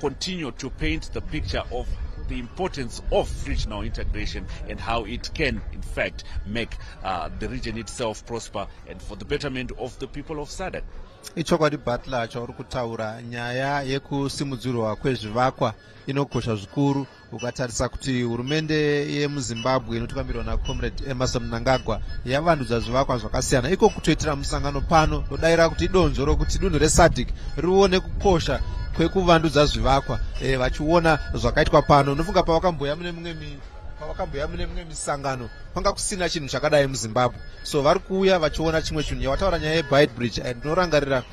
continue to paint the picture of the importance of regional integration and how it can, in fact, make the region itself prosper and for the betterment of the people of SADC. Ichokwadi Butler chauri kutaura nyaya yekusimudzirwa kwezvivakwa inokosha zvikuru ukatarisa kuti hurumende yemuZimbabwe inotungamirwa naComrade Emmerson Mnangagwa yavandudza zvivakwa zvakasiyana. Iko kutoitira musangano pano todaira kuti idonzvo rokuti dunhu reSADC rione kukosha kwekuvandudza zvivakwa vachiona zvakaitwa pano. Unofunga pavakamboya mune mimwe misangano panga kusina chinhu chakadai muZimbabwe, so vari kuuya vachiona chimwe chinhu. Yawataura nyaya yeBite Bridge, ndinorangarira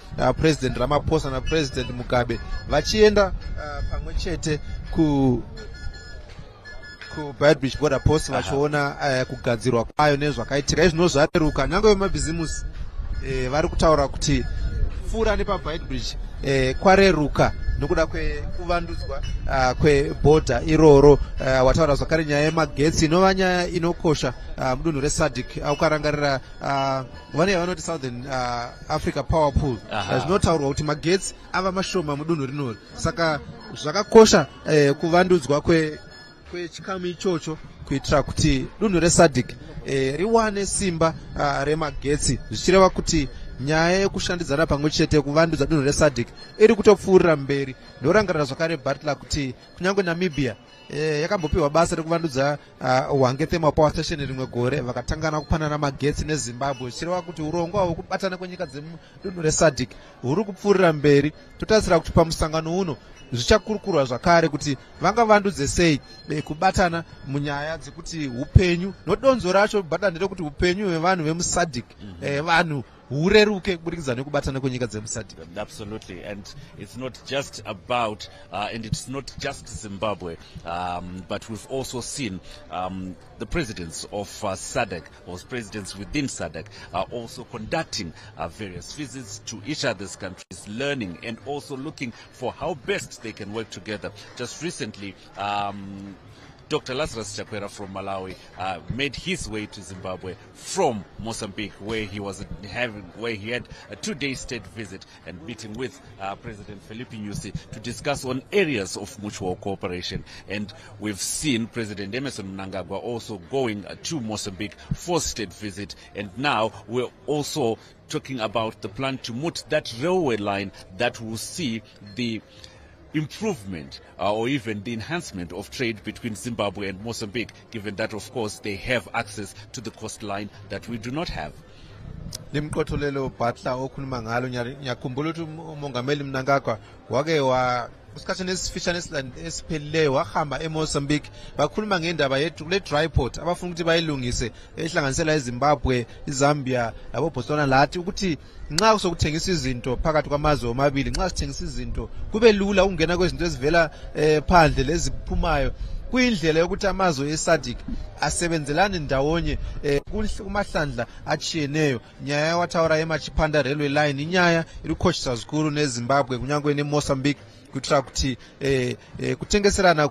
President Ramaphosa naPresident Mugabe vachienda pamwe chete ku Bite Bridge border post vachiona kugadzirwa kwayo nezvakaitika. Izvino zvareruka nyange vemabhizimusi vari kutaura kuti pfuura nepaBite Bridge kwareruka nokuda kwekuvandudzwa kwebhodha iroro. Wataura zvakare nyaya yemagetsi inova nyaya inokosha mudunhu reSADC. Ukarangarira vane yavanoti Southern Africa Power Pool, zvinotaurwa kuti magetsi ava mashoma mudunhu rinori, saka zvakakosha kuvandudzwa kwechikamu ichocho kuitira kuti dunhu reSADC riwane simba remagetsi, zvichireva kuti nyaya yekushandidzana pamwe chete kuvandudza dunhu reSADC iri kutopfuurira mberi. Ndorangarira zvakare Butler kuti kunyange Namibia yakambopiwa basa rekuvandudza Hwange Thermal Power Station rimwe gore vakatangana kupanana magetsi neZimbabwe, zvichireva kuti urongwa hwekubatana kwenyika dzemudunhu reSADC huri kupfuurira mberi. Totarisira kuti pamusangano uno zvichakurukurwa zvakare kuti vangavandudze sei kubatana munyaya dzekuti upenyu nodonzo racho Butler nderekuti upenyu hwevanhu vemuSADC vanhu hureruke kubudikidza nekubatana kwenyika dzemuSADC. Absolutely, and it's not just about and it's not just Zimbabwe, but we've also seen the presidents of SADC, or presidents within SADC, are also conducting various visits to each other's countries, learning and also looking for how best they can work together. Just recently, Dr. Lazarus Chakwera from Malawi made his way to Zimbabwe from Mozambique, where he had a 2-day state visit and meeting with President Felipe Nyusi to discuss on areas of mutual cooperation. And we've seen President Emmerson Mnangagwa also going to Mozambique for state visit, and now we're also talking about the plan to moot that railway line that will see the improvement or even the enhancement of trade between Zimbabwe and Mozambique, given that, of course, they have access to the coastline that we do not have. Nimqotholelo Butler okhuluma ngalo nyakumbula ukuthi umongameli Mnangagwa wake kusikhathini esifishane esiphelileyo wahamba eMozambique bakhuluma ngendaba yethu kule dry port abafuna ukuthi bayilungise ehlanganisela eZimbabwe, iZambia labo Botswana lathi ukuthi nxa kusokuthengisa izinto phakathi kwamazwe omabili, nxa sithengisa izinto kube lula ukungena kwezinto ezivela phandle leziphumayo. Kuyindlela yokuthi amazwe eSADC asebenzelane ndawonye kumahlandla achiyeneyo. Nyaya wataura yemachipanda railway line inyaya irikhoshisa zikuru neZimbabwe kunyange neMozambique kuitira kuti kutengeserana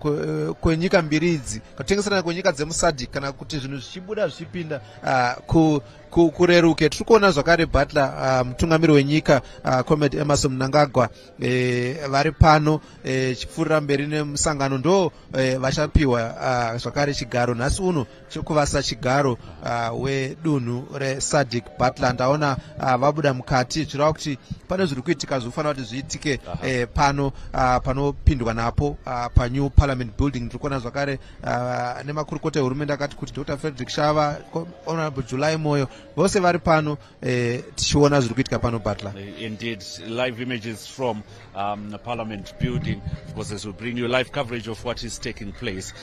kwenyika mbiri idzi, kutengeserana kwenyika dzemuSADC kana kuti zvinhu zvichibuda zvichipinda kureruke. Tiri kuona zvakare Butler mutungamiri wenyika Comrade Emmerson Mnangagwa vari pano chipfuurira mberi nemusangano ndo vachapiwa zvakare chigaro nhasi uno chekuvasa chigaro wedunhu reSADC. Butler ndaona vabuda mukati zvireva kuti pane zviri kuitika zvinofanira kuti zviitike pano panopindwa napo paNew Parliament Building. Tiri kuona zvakare nemakurukota ehurumende akati kuti Dr. Frederick Shava, Honorable July Moyo vose vari pano tichiona zviri kuitika pano Butler. Indeed, live images from the Parliament Building, of course, as we bring you live coverage of what is taking place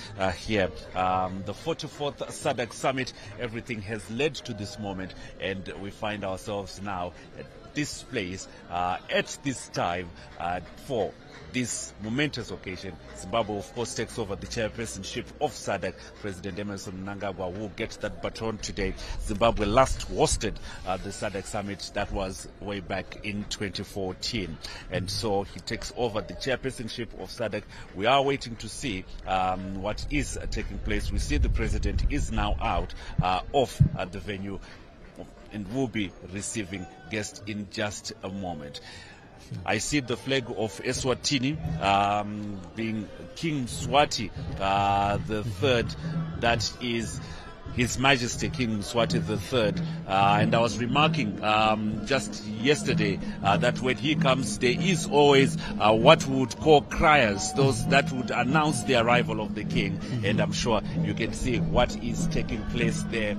here. The 44th SADC Summit, everything has led to this moment, and we find ourselves now at this place at this time for this momentous occasion. Zimbabwe, of course, takes over the chairpersonship of SADC. President Emmerson Mnangagwa will get that baton today. Zimbabwe last hosted the SADC summit. That was way back in 2014. And so he takes over the chairpersonship of SADC. We are waiting to see what is taking place. We see the president is now out of the venue and will be receiving guests in just a moment. I see the flag of Eswatini being King Mswati the third. That is His Majesty King Mswati III, and I was remarking just yesterday that when he comes, there is always what we would call criers, those that would announce the arrival of the king, and I'm sure you can see what is taking place there.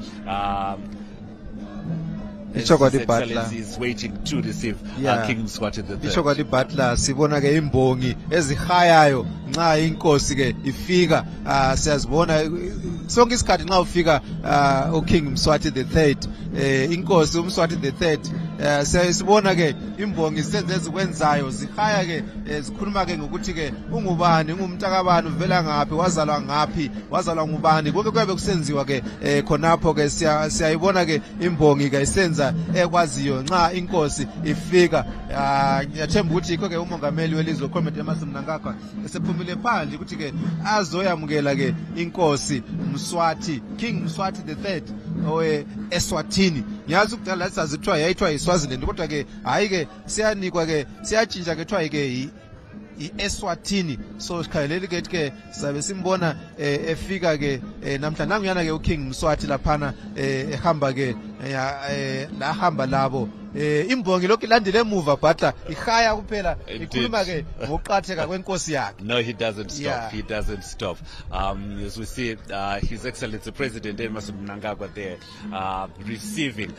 His Excellency is waiting to receive King Mswati III. Isho kwali Butler sibona ke imbongi ezihayayo nxa inkosi ke ifika, siyazibona sonke isikhathi nxa ufika uKing Mswati III, inkosi uMswati III, sibona ke imbongi senze ezikwenzayo zihaya ke zikhuluma ke ngokuthi ke ungubani, ungumntakabani, uvela ngaphi, wazalwa ngaphi, wazalwa ngubani, konke kuyabe kusenziwa ke khonapho ke siyayibona ke imbongi ke isenza ekwaziyo nxa inkosi ifika. Ngiyathemba ukuthi ikho ke umongameli welizwe uCormac Emerson Mnangagwa esephumile phandle ukuthi ke azoyamukela ke inkosi Mswati, King Mswati III owe Eswatini. Ngiyazi ukudala lathi sazithiwa yayithiwa iSwaziland, kodwa ke hayi ke siyanikwa ke siyatshintsha ke thiwa ke iEswatini. So sikhaleli ke sabe simbona efika ke namhla nanguyana ke uKing Mswati laphana ehamba ke la hamba labo imbongi lokhu ilandile emuva Butler ihaya kuphela ikhuluma ke ngokuqatheka kwenkosi yakhe. No, he doesn't stop. He doesn't stop. As we see His Excellency President Emerson Mnangagwa there receiving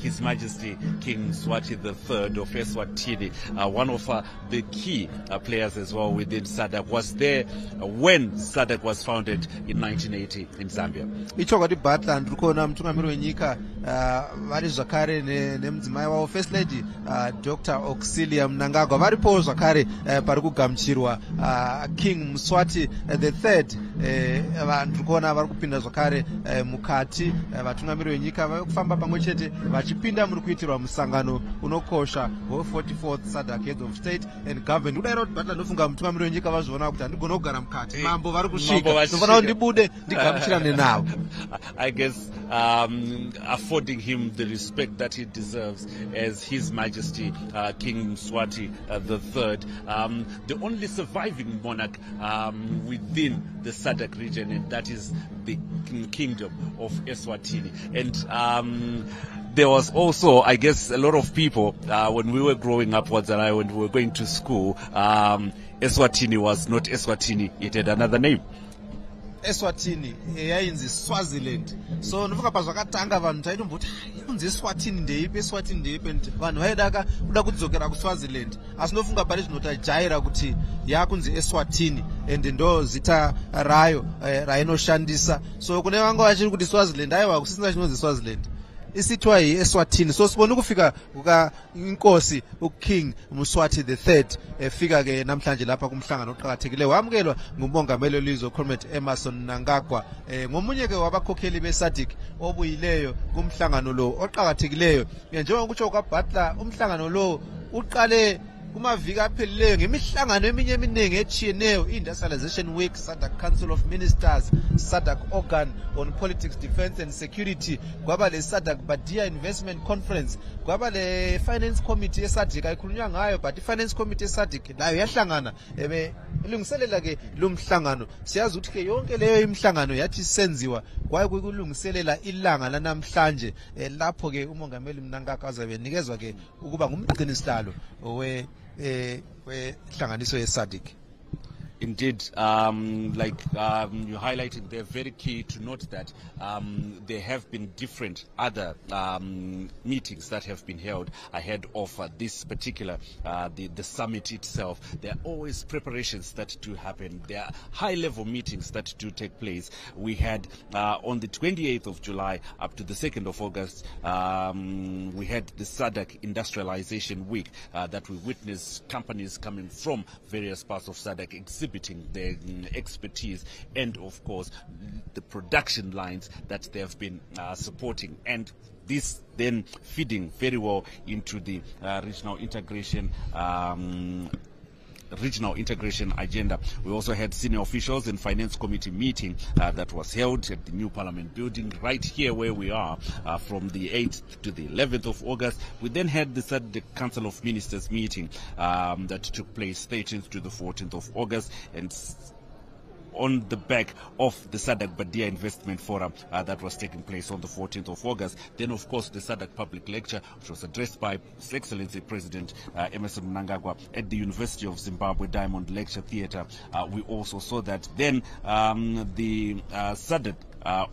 His Majesty King Mswati III of Eswatini, one of the key players as well within SADC, was there when SADC was founded in 1980 in Zambia. Icho kwati Butler ndikhona mthungameli wenyika vari zvakare nemdzimai wavo First Lady Dr. Auxilia Mnangagwa varipo zvakare pari kugamuchirwa King Mswati III. Vanhu kuona vari kupinda zvakare mukati, vatungamiri venyika vari kufamba pamwe chete vachipinda muri kuitirwa musangano unokosha we44th SADC Heads of State and Government. Kudai kuti Butler ndofunga mutungamiri wenyika vazviona kuti handigona kugara mukati, mambo vari kusvika, ndofana kuti ndibude ndigamuchirane navo. I guess affording him the respect that he deserves as His Majesty King Mswati III, the only surviving monarch within the SADC region, and that is the Kingdom of Eswatini. And there was also, I guess, a lot of people when we were growing up, when we were going to school, Eswatini was not Eswatini, it had another name. Eswatini yayinzi Swaziland. So ndofuka pa zvakatanga vanhu taitombokuti kunzi Eswatini ndeipi, Eswatini ndeipi, vanhu vaidaka kuda kudzokera kuSwaziland, asi ndofunga pari zvinotajaira kuti yakunzi Eswatini ende ndo zita rayo rainoshandisa. So kune vanga vachiri kuti Swaziland, aiwa kusina chinonzi Swaziland, isithiwa yiEswatini. So sibona ukufika kuka inkosi uKing Mswati III efika ke namhlanje lapha kumhlangano oqhakathekileyo wamukelwa ngumongameli welizwe uCormac Emerson Mnangagwa, ngomunye ke wabakhokheli beSADC obuyileyo kumhlangano lo oqhakathekileyo. Njengokutsho kwaButler, umhlangano lo uqale kumaviki aphelileyo ngemihlangano eminye eminingi etshiyeneyo, Industrialization Week, SADC Council of Ministers, SADC Organ on Politics, Defense and Security, kwaba le SADC Badia Investment Conference, kwaba le Finance Committee eSADC ayikhulunywa ngayo, but iFinance Committee eSADC nayo yahlangana ilungiselela ke lo mhlangano. Siyazi ukuthi ke yonke leyo imhlangano yathi senziwa kwaye kulungiselela ilanga lanamhlanje lapho ke umongameli Mnangagwa azabe nikezwa ke ukuba ngumgcinisihlalo hlanganiso yeSADC. Indeed, like you're highlighting, they're very key to note that there have been different other meetings that have been held ahead of this particular, the summit itself. There are always preparations that do happen. There are high-level meetings that do take place. We had on the 28th of July up to the 2nd of August, we had the SADC Industrialization Week that we witnessed companies coming from various parts of SADC exhibiting their expertise and, of course, the production lines that they have been supporting. And this then feeding very well into the regional integration regional integration agenda. We also had senior officials in Finance Committee meeting that was held at the new Parliament building right here where we are from the 8th to the 11th of August. We then had the Council of Ministers meeting that took place 13th to the 14th of August, and on the back of the SADC Badia Investment Forum that was taking place on the 14th of August. Then, of course, the SADC public lecture, which was addressed by His Excellency President Emmerson Mnangagwa at the University of Zimbabwe Diamond Lecture Theatre. We also saw that. Then the SADC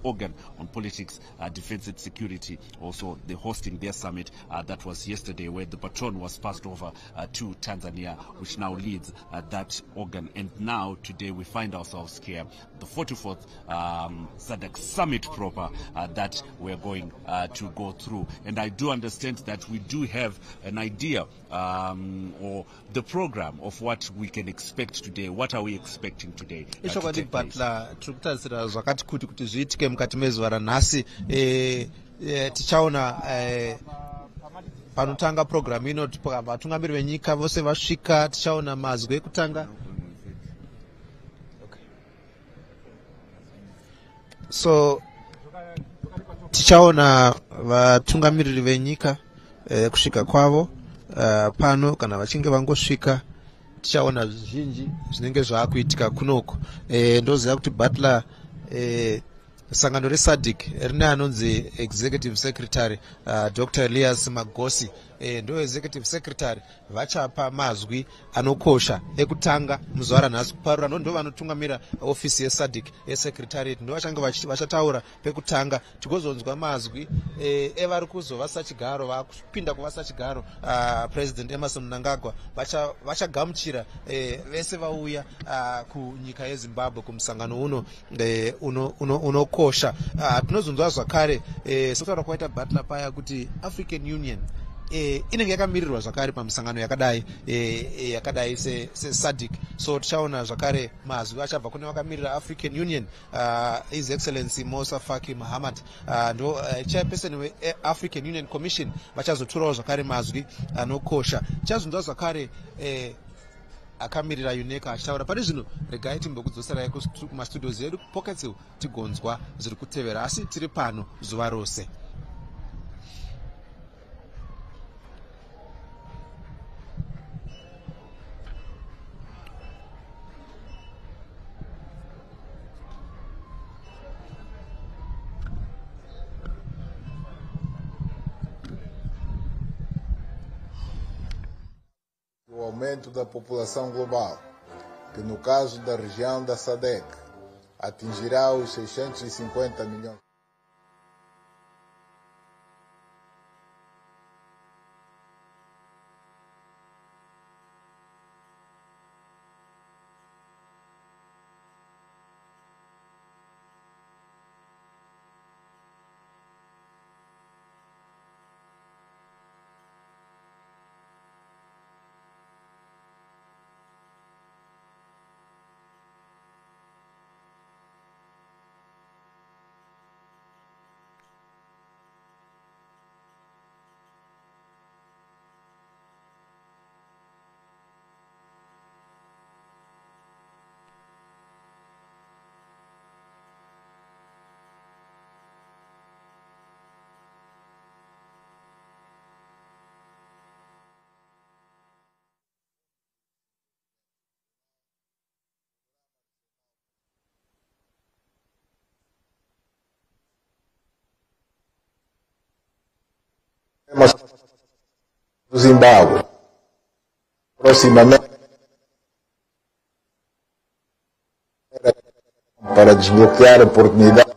organ on politics, defense and security, also the hosting their summit that was yesterday, where the baton was passed over to Tanzania, which now leads that organ. And now today we find ourselves here, the 44th SADC summit proper that we're going to go through. And I do understand that we do have an idea or the program of what we can expect today. What are we expecting today? Zviitike mukati mezuva ranhasi. Tichaona panotanga program ino vatungamiri venyika vose vasvika. Tichaona mazwi ekutanga. So tichaona vatungamiriri venyika kusvika kwavo pano. Kana vachinge vangosvika tichaona zvizhinji zvinenge zvaakuitika kunoko. Ndoziva kuti Butler sangano reSADC rine anonzi executive secretary Dr. Elias Magosi, ndo executive secretary vachapa mazwi anokosha ekutanga muzuva ranhasi kuparura. Ndo vanotungamira ofisi yeSADC yesecretariat, ndo vachange vachataura pekutanga. Tigozonzwa mazwi evari kuzova sachigaro, vakupinda kuva sachigaro President Emmerson Mnangagwa vachagamuchira vese vauya kunyika yeZimbabwe kumusangano unokosha. Tinozonzwa zvakare sokutaura kwaita Butler paya kuti African Union inenge yakamirirwa zvakare pamusangano yakadai seSADC. So tichaona zvakare mazwi achabva kune vakamirira African Union, His Excellency Musa Faki Mahamat, ndo chairperson weAfrican Union Commission, vachazoturawo zvakare mazwi anokosha. Tichazonzwa zvakare akamirira UNECA achitaura. Pane zvino regai timbokudzoserai kumastudios edu Pockets tigonzwa zviri kutevera, asi tiri pano zuva rose. O aumento da população global, que no caso da região da SADC atingirá os 650 milhões. Do Zimbábue, proximamente, para desbloquear a oportunidade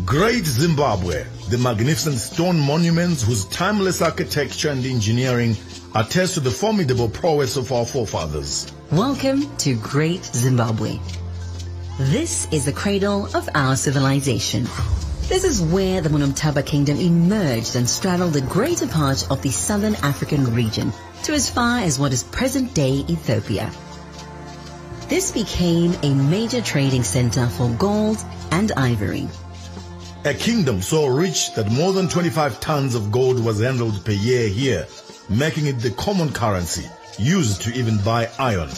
Great Zimbabwe, the magnificent stone monuments whose timeless architecture and engineering attest to the formidable prowess of our forefathers. Welcome to Great Zimbabwe. This is the cradle of our civilization. This is where the Munumtaba Kingdom emerged and straddled the greater part of the southern African region to as far as what is present-day Ethiopia. This became a major trading center for gold and ivory. A kingdom so rich that more than 25 tons of gold was handled per year here, making it the common currency used to even buy iron.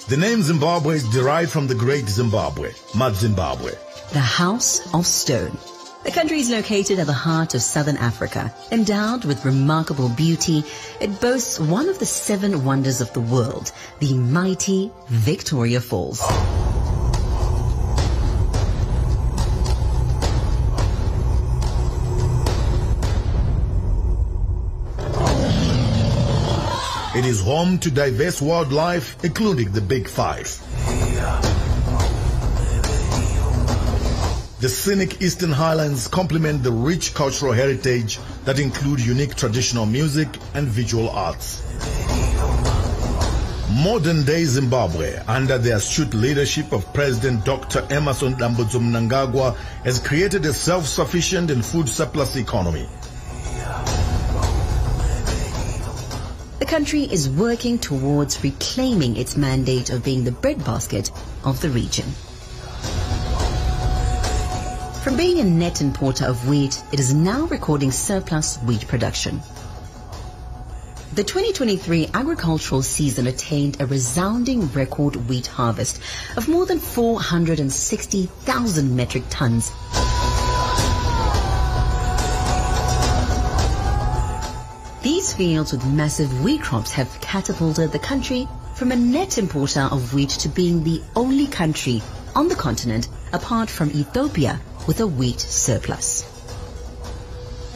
The name Zimbabwe is derived from the Great Zimbabwe, Zimbabwe. The House of Stone. The country is located at the heart of southern Africa. Endowed with remarkable beauty, it boasts one of the 7 wonders of the world, the mighty Victoria Falls. It is home to diverse wildlife, including the Big Five. The scenic Eastern Highlands complement the rich cultural heritage that include unique traditional music and visual arts. Modern-day Zimbabwe, under the astute leadership of President Dr. Emmerson Mnangagwa, has created a self-sufficient and food surplus economy. The country is working towards reclaiming its mandate of being the breadbasket of the region. From being a net importer of wheat, it is now recording surplus wheat production. The 2023 agricultural season attained a resounding record wheat harvest of more than 460,000 metric tons. These fields with massive wheat crops have catapulted the country from a net importer of wheat to being the only country on the continent, apart from Ethiopia, with a wheat surplus.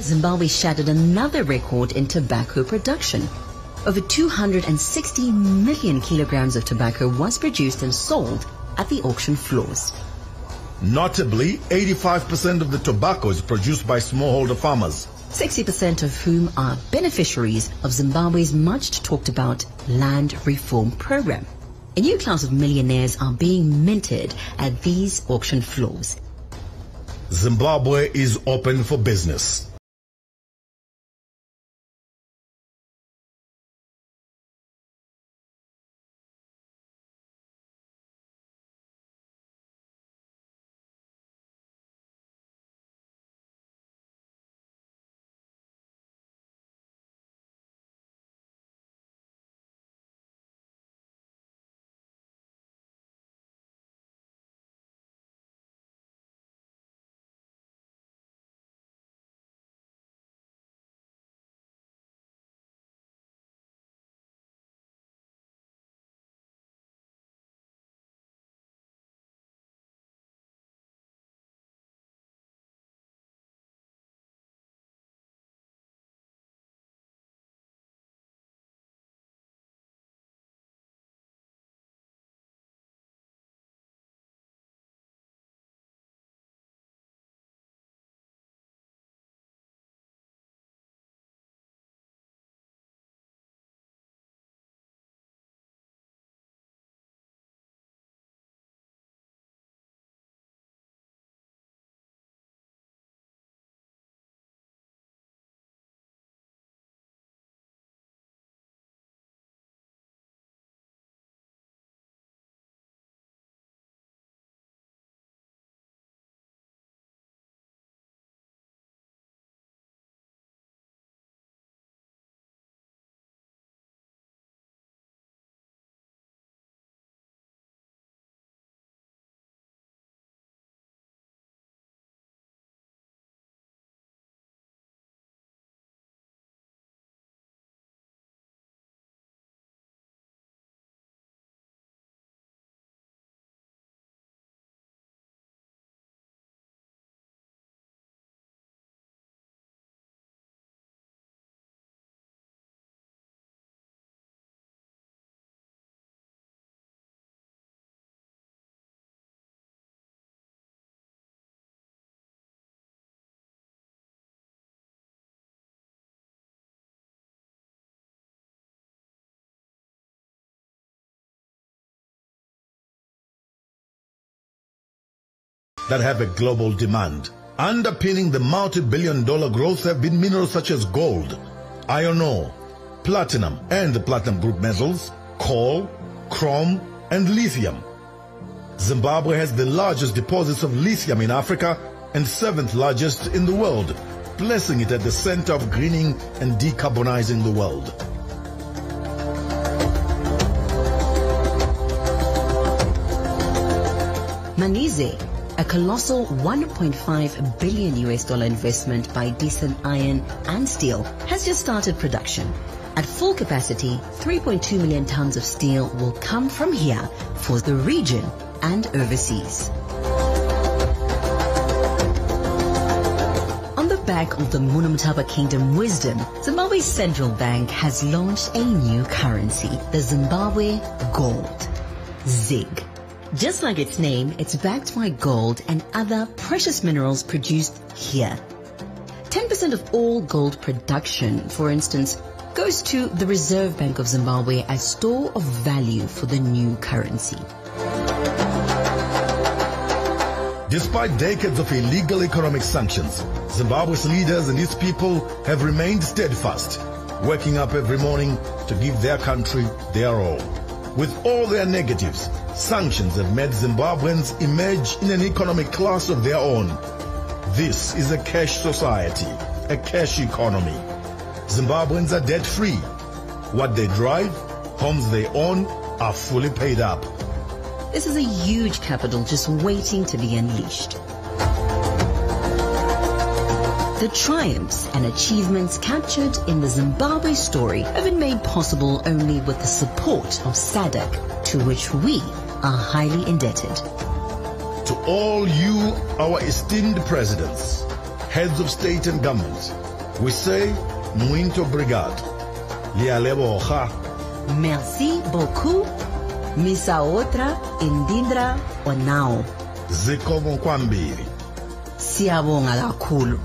Zimbabwe shattered another record in tobacco production. Over 260 million kilograms of tobacco was produced and sold at the auction floors. Notably, 85% of the tobacco is produced by smallholder farmers, 60% of whom are beneficiaries of Zimbabwe's much talked about land reform program. A new class of millionaires are being minted at these auction floors. Zimbabwe is open for business. that have a global demand. Underpinning the multi-billion-dollar growth have been minerals such as gold, iron ore, platinum and the platinum group metals, coal, chrome and lithium. Zimbabwe has the largest deposits of lithium in Africa and 7th largest in the world, placing it at the center of greening and decarbonizing the world. Manize, a colossal $1.5 billion investment by Decent Iron and Steel, has just started production. At full capacity, 3.2 million tons of steel will come from here for the region and overseas. On the back of the Munumtaba Kingdom wisdom, Zimbabwe's central bank has launched a new currency, the Zimbabwe Gold, ZiG. Just like its name, it's backed by gold and other precious minerals produced here. 10% of all gold production, for instance, goes to the Reserve Bank of Zimbabwe as store of value for the new currency. Despite decades of illegal economic sanctions, Zimbabwe's leaders and its people have remained steadfast, waking up every morning to give their country their all. With all their negatives, sanctions have made Zimbabweans emerge in an economic class of their own. This is a cash society, a cash economy. Zimbabweans are debt-free. What they drive, homes they own, are fully paid up. This is a huge capital just waiting to be unleashed. The triumphs and achievements captured in the Zimbabwe story have been made possible only with the support of SADC, to which we are highly indebted. To all you, our esteemed presidents, heads of state and government, we say, muito obrigado. Lialeboha. Merci beaucoup. Misa otra indindra onao. Zikomo kwambiri. Siyabonga kakhulu.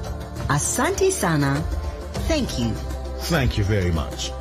Asante sana. Thank you. Thank you very much.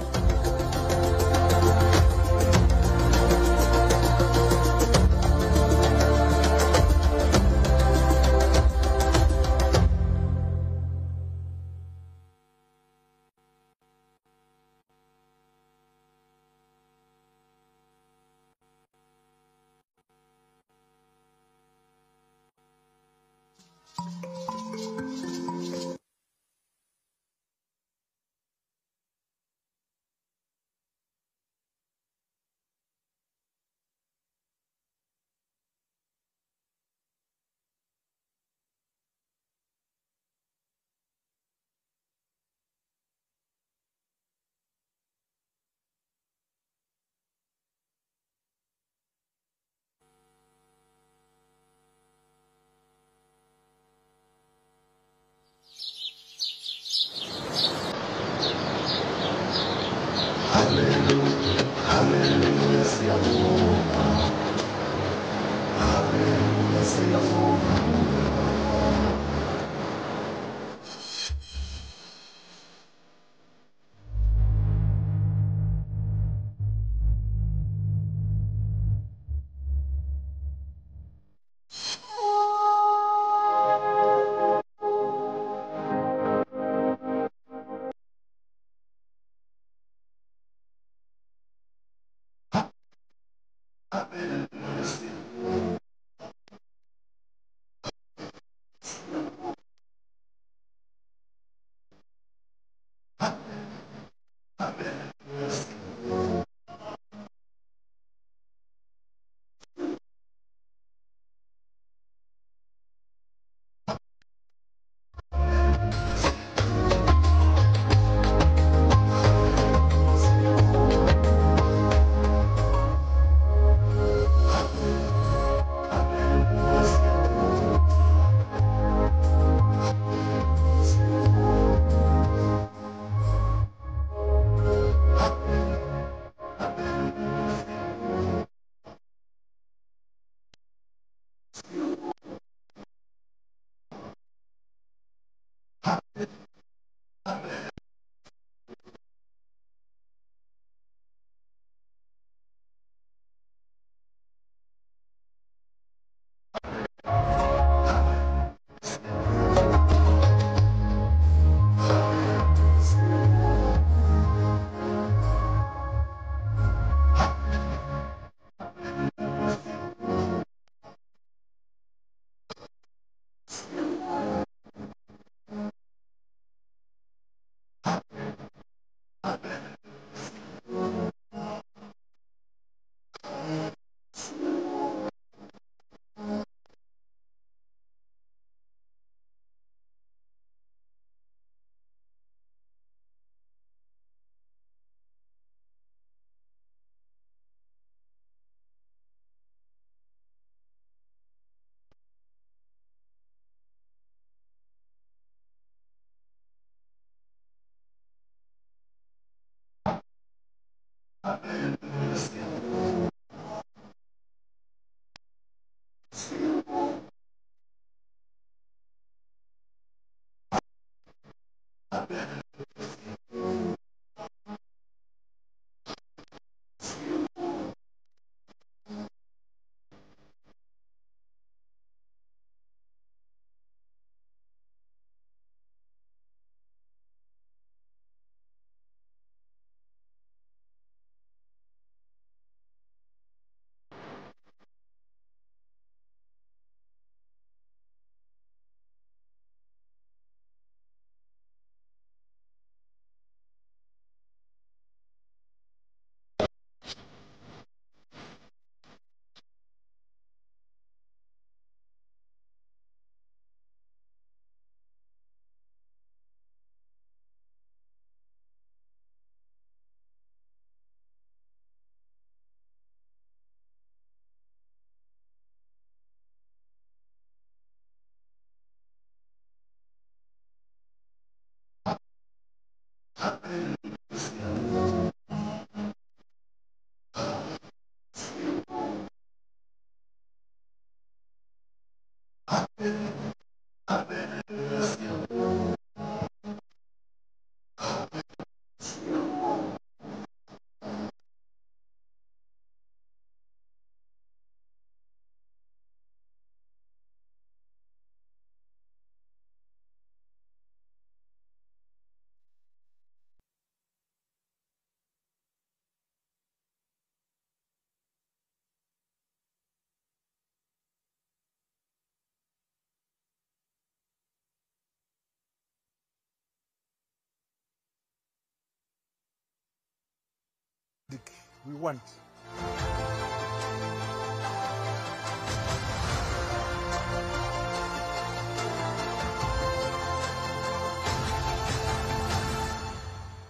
we want.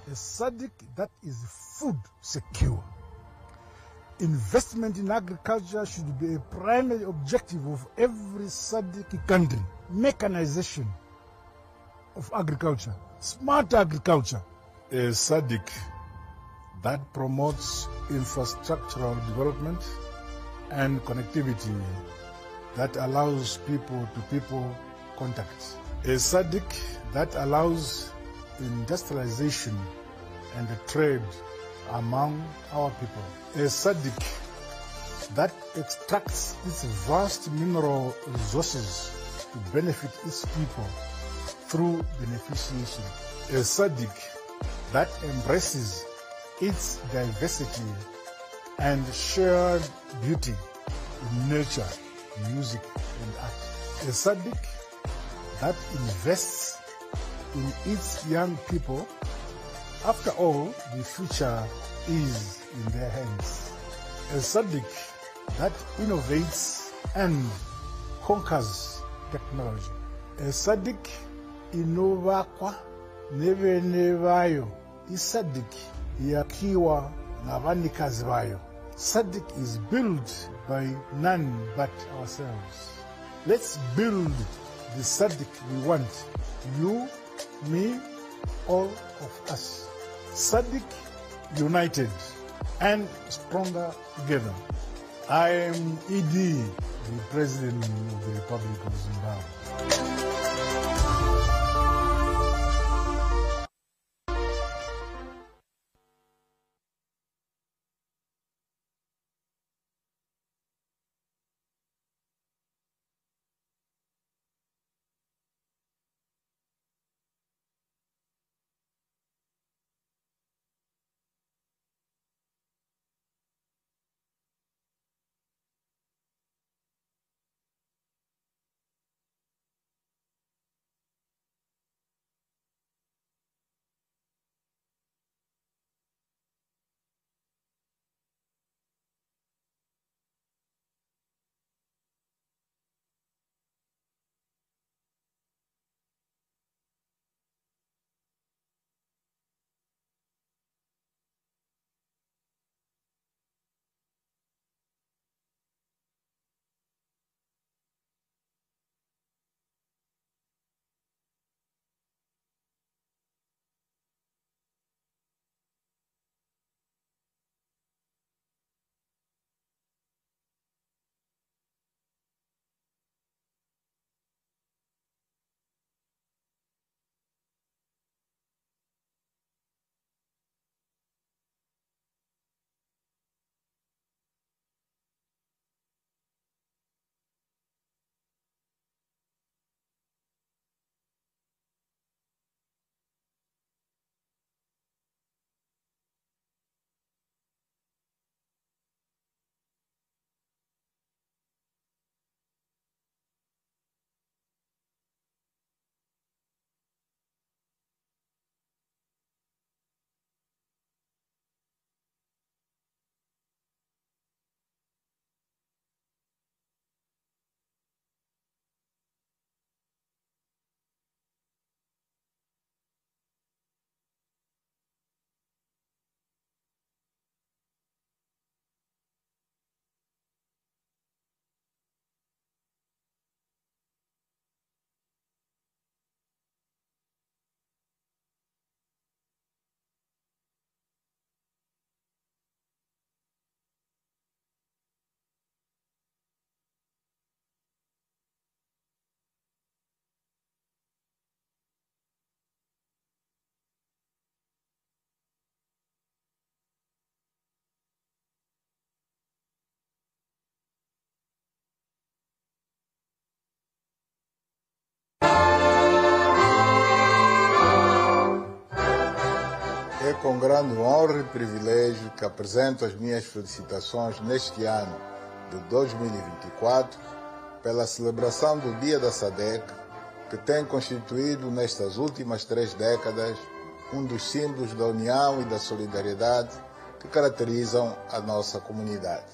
A SADC that is food secure. Investment in agriculture should be a primary objective of every SADC country. Mechanization of agriculture, smart agriculture. A SADC that promotes infrastructural development and connectivity that allows people-to-people contact. A SADC that allows industrialization and trade among our people. A SADC that extracts its vast mineral resources to benefit its people through beneficiation. A SADC that embraces its diversity and shared beauty in nature, music, and art. A SADC that invests in its young people. After all, the future is in their hands. A SADC that innovates and conquers technology. A SADC inovakwa neve vayo. SADC yakiwa na vanikazi vayo. SADC is built by none but ourselves. Let's build the SADC we want. You, me, all of us. SADC united and stronger together. I am ED, the President of the Republic of Zimbabwe. É com grande honra e privilégio que apresento as minhas felicitações neste ano de 2024 pela celebração do Dia da SADC, que tem constituído nestas últimas 3 décadas um dos símbolos da união e da solidariedade que que caracterizam a nossa comunidade.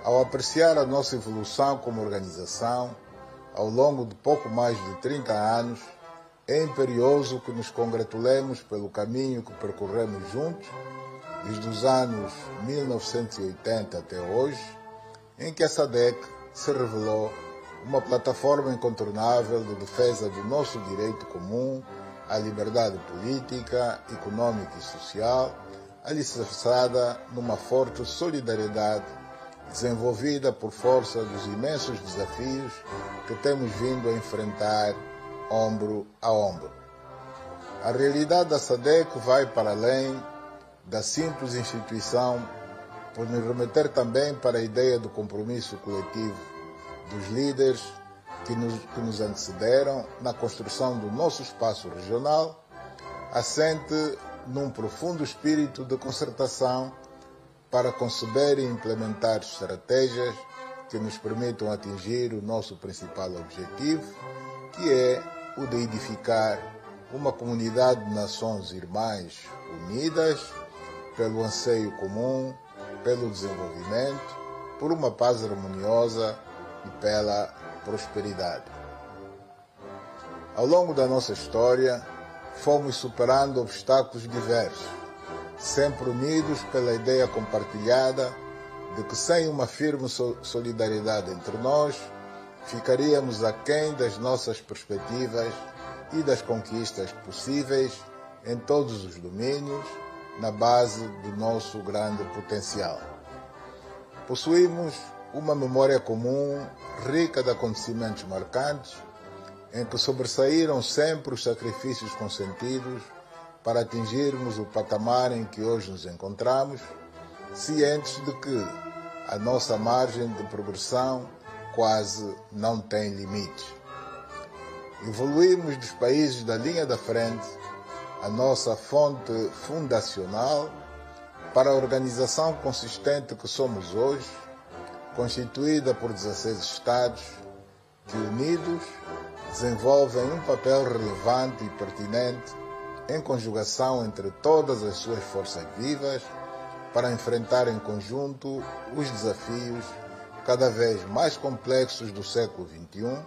Ao apreciar a nossa evolução como organização, ao longo de pouco mais de 30 anos, é imperioso que nos congratulemos pelo caminho que percorremos juntos, desde os anos 1980 até hoje, em que a SADC se revelou uma plataforma incontornável de defesa do nosso direito comum à liberdade política, econômica e social, alicerçada numa forte solidariedade desenvolvida por força dos imensos desafios que temos vindo a enfrentar ombro a ombro. A realidade da SADC vai para além da simples instituição, por nos remeter também para a ideia do compromisso coletivo dos líderes que nos antecederam na construção do nosso espaço regional, assente num profundo espírito de concertação para conceber e implementar estratégias que nos permitam atingir o nosso principal objetivo, que é o de edificar uma comunidade de nações irmãs unidas pelo anseio comum, pelo desenvolvimento, por uma paz harmoniosa e pela prosperidade. Ao longo da nossa história, fomos superando obstáculos diversos, sempre unidos pela ideia compartilhada de que sem uma firme solidariedade entre nós, ficaríamos aquém das nossas perspectivas e das conquistas possíveis em todos os domínios, na base do nosso grande potencial. Possuímos uma memória comum, rica de acontecimentos marcantes, em que sobressaíram sempre os sacrifícios consentidos para atingirmos o patamar em que hoje nos encontramos, cientes de que a nossa margem de progressão quase não tem limites. Evoluímos dos países da linha da frente, a nossa fonte fundacional, para a organização consistente que somos hoje, constituída por 16 Estados, que unidos desenvolvem um papel relevante e pertinente em conjugação entre todas as suas forças vivas para enfrentar em conjunto os desafios cada vez mais complexos do século XXI,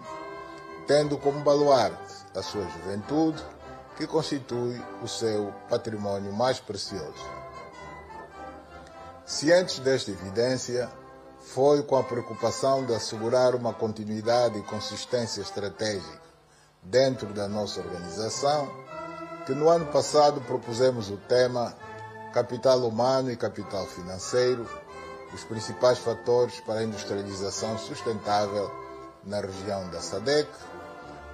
tendo como baluarte a sua juventude, que constitui o seu patrimônio mais precioso. Cientes desta evidência, foi com a preocupação de assegurar uma continuidade e consistência estratégica dentro da nossa organização que no ano passado propusemos o tema Capital Humano e Capital Financeiro, os principais fatores para a industrialização sustentável na região da SADC,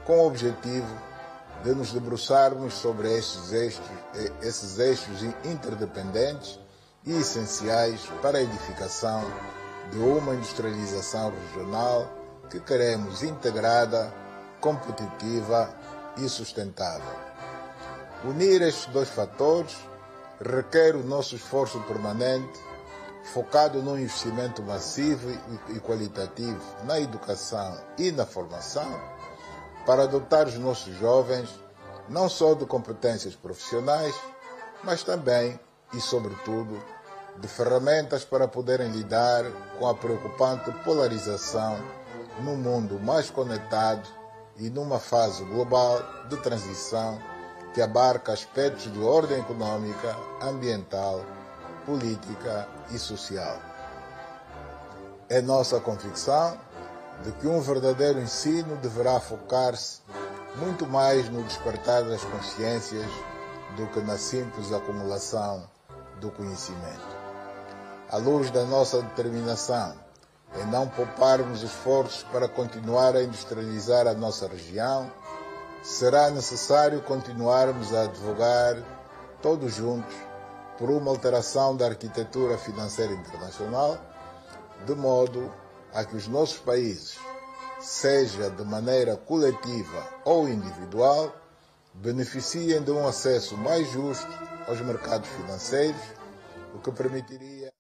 com o objetivo de nos debruçarmos sobre esses eixos interdependentes e essenciais para a edificação de uma industrialização regional que queremos integrada, competitiva e sustentável. Unir estes dois fatores requer o nosso esforço permanente, focado num investimento massivo e qualitativo na educação e na formação, para dotar os nossos jovens não só de competências profissionais, mas também e, sobretudo, de ferramentas para poderem lidar com a preocupante polarização num mundo mais conectado e numa fase global de transição que abarca aspectos de ordem econômica, ambiental, política e social. É nossa convicção de que um verdadeiro ensino deverá focar-se muito mais no despertar das consciências do que na simples acumulação do conhecimento. À luz da nossa determinação em não pouparmos esforços para continuar a industrializar a nossa região, será necessário continuarmos a advogar, todos juntos, por uma alteração da arquitetura financeira internacional, de modo a que os nossos países, seja de maneira coletiva ou individual, beneficiem de um acesso mais justo aos mercados financeiros, o que permitiria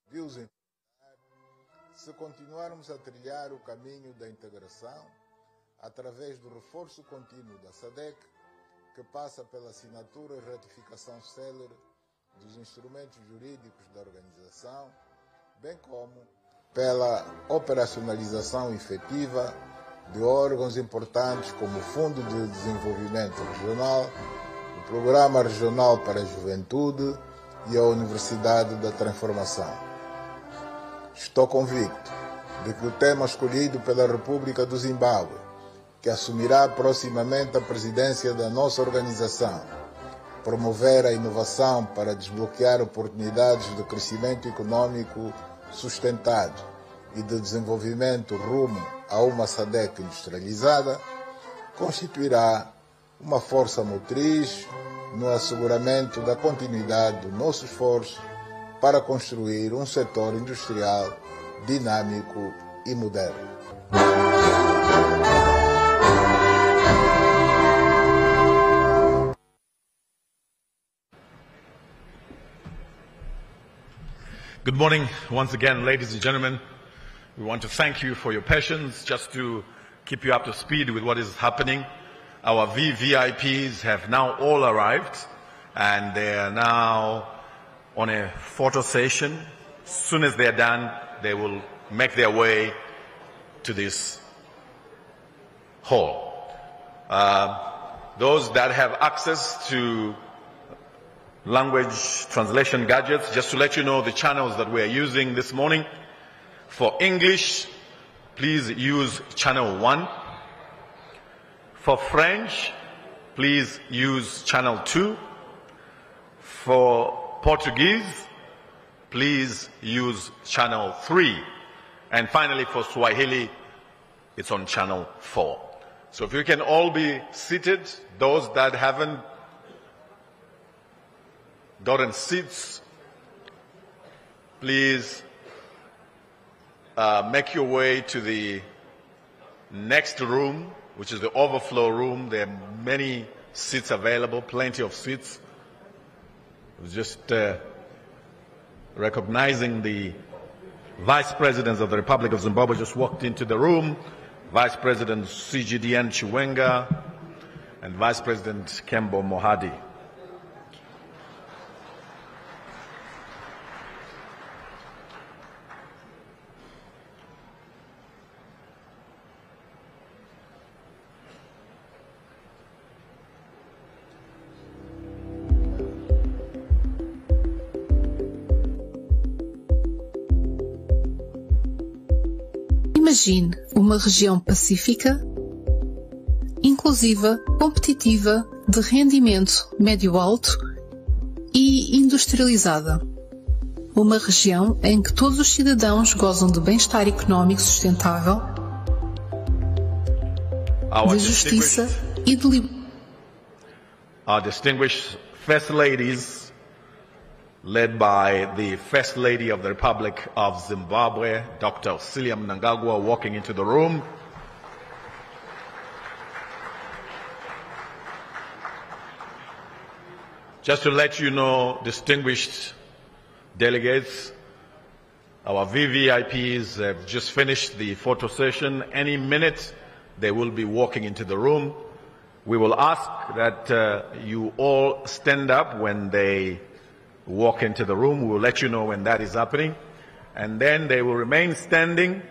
de os enfrentar se continuarmos a trilhar o caminho da integração através do reforço contínuo da SADC, que passa pela assinatura e ratificação célere dos instrumentos jurídicos da organização, bem como pela operacionalização efetiva de órgãos importantes como o Fundo de Desenvolvimento Regional, o Programa Regional para a Juventude e a Universidade da Transformação. Estou convicto de que o tema escolhido pela República do Zimbábue, que assumirá proximamente a presidência da nossa organização, promover a inovação para desbloquear oportunidades de crescimento econômico sustentado e de desenvolvimento rumo a uma SADC industrializada, constituirá uma força motriz no asseguramento da continuidade do nosso esforço para construir um setor industrial dinâmico e moderno. Good morning once again, ladies and gentlemen. We want to thank you for your patience. Just to keep you up to speed with what is happening, our VVIPs have now all arrived and they are now on a photo session. As soon as they are done, they will make their way to this hall. Those that have access to language translation gadgets, just to let you know the channels that we are using this morning. For English, please use channel 1. For French, please use channel 2. For Portuguese, please use channel 3. And finally, for Swahili, it's on channel 4. So if you can all be seated, those that haven't gotten seats, please make your way to the next room, which is the overflow room. There are many seats available, plenty of seats. Just recognizing the Vice Presidents of the Republic of Zimbabwe just walked into the room. Vice President CGDN Chiwenga and Vice President Kembo Mohadi. Imagine uma região pacífica, inclusiva, competitiva, de rendimento médio-alto e industrializada. Uma região em que todos os cidadãos gozam de bem-estar económico sustentável, de justiça e de liberdade. Our distinguished First Ladies, led by the First Lady of the Republic of Zimbabwe, Dr. Celia Mnangagwa, walking into the room. Just to let you know, distinguished delegates, our VVIPs have just finished the photo session. Any minute, they will be walking into the room. We will ask that you all stand up when they walk into the room. We will let you know when that is happening. And then they will remain standing.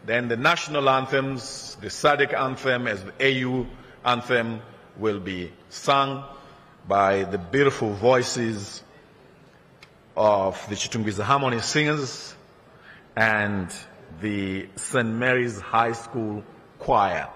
Then the national anthems, the SADC anthem as the AU anthem, will be sung by the beautiful voices of the Chitungwiza Harmony Singers and the St. Mary's High School Choir.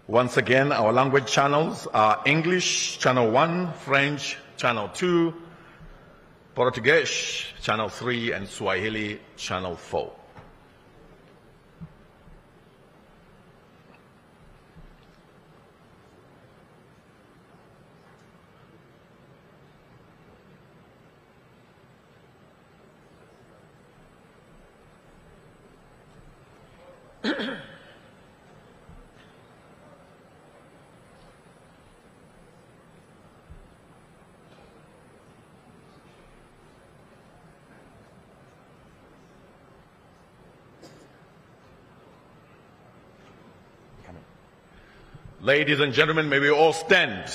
Once again, our language channels are English, Channel 1, French, Channel 2, Portuguese, Channel 3, and Swahili, Channel 4. Ladies and gentlemen, may we all stand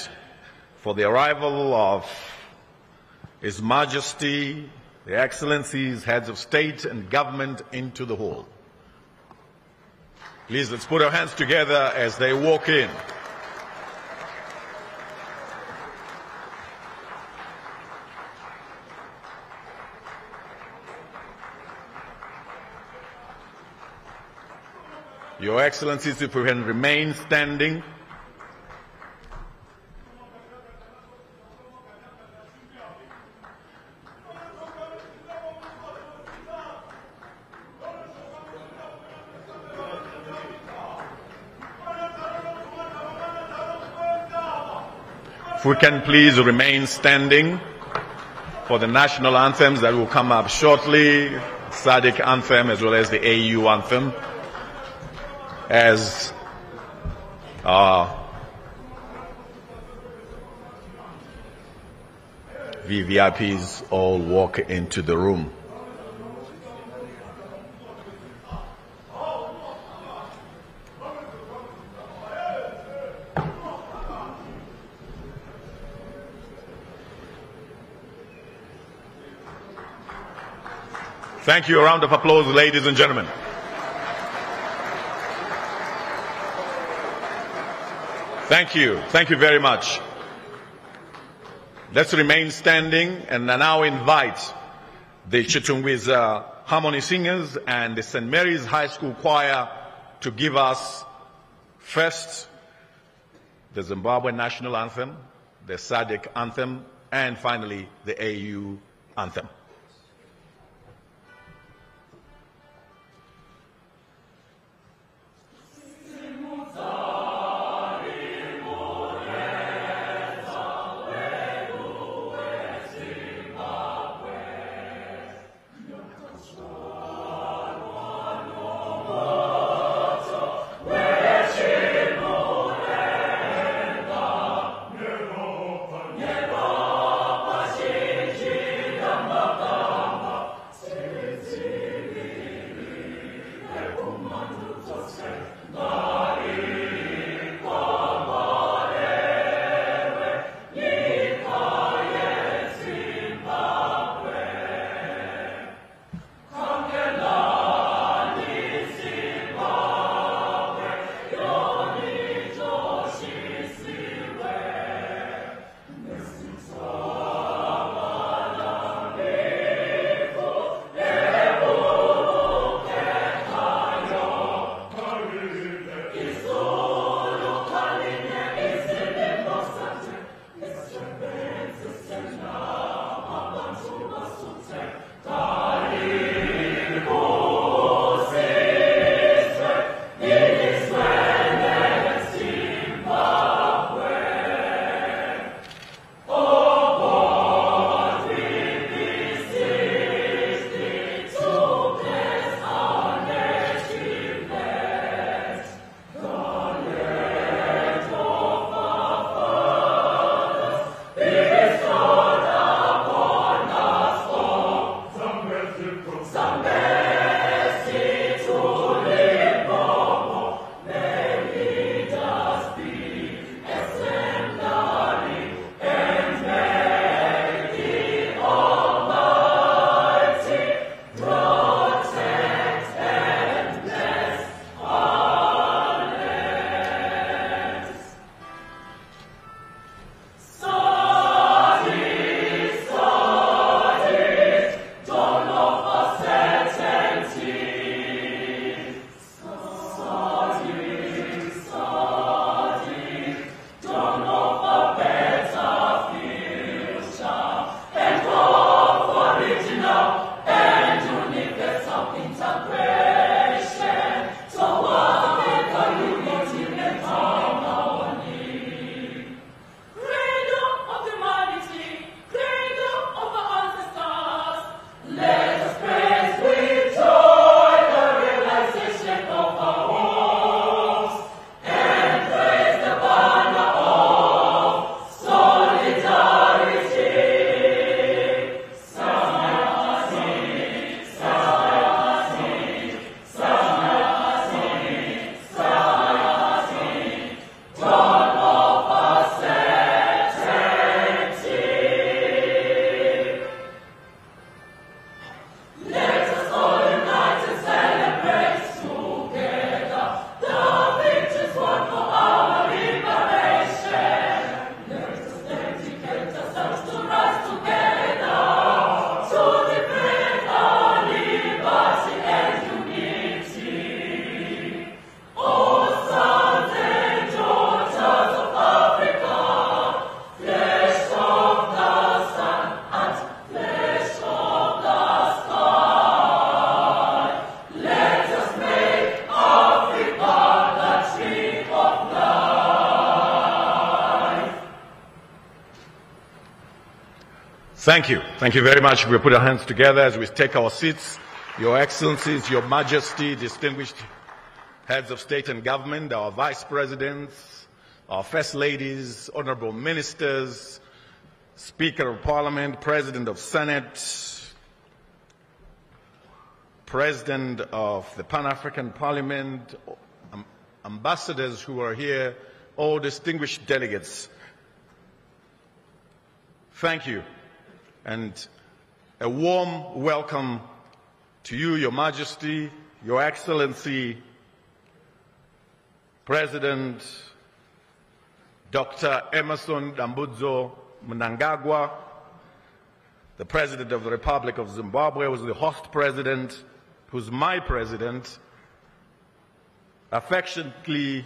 for the arrival of His Majesty, the Excellencies, Heads of State and Government into the hall. Please, let's put our hands together as they walk in. Your Excellencies, if we can remain standing. If we can please remain standing for the national anthems that will come up shortly, SADC anthem as well as the AU anthem, as VVIPs all walk into the room. Thank you. A round of applause, ladies and gentlemen. Thank you. Thank you very much. Let's remain standing, and I now invite the Chitungwiza Harmony Singers and the St. Mary's High School Choir to give us first the Zimbabwe National Anthem, the SADC Anthem, and finally the AU Anthem. Thank you. Thank you very much. We'll put our hands together as we take our seats. Your Excellencies, Your Majesty, distinguished heads of state and government, our vice presidents, our first ladies, honorable ministers, Speaker of Parliament, President of Senate, President of the Pan-African Parliament, ambassadors who are here, all distinguished delegates. Thank you. And a warm welcome to you, Your Majesty, Your Excellency, President Dr. Emerson Dambudzo Mnangagwa, the President of the Republic of Zimbabwe, who's the host president, who's my president, affectionately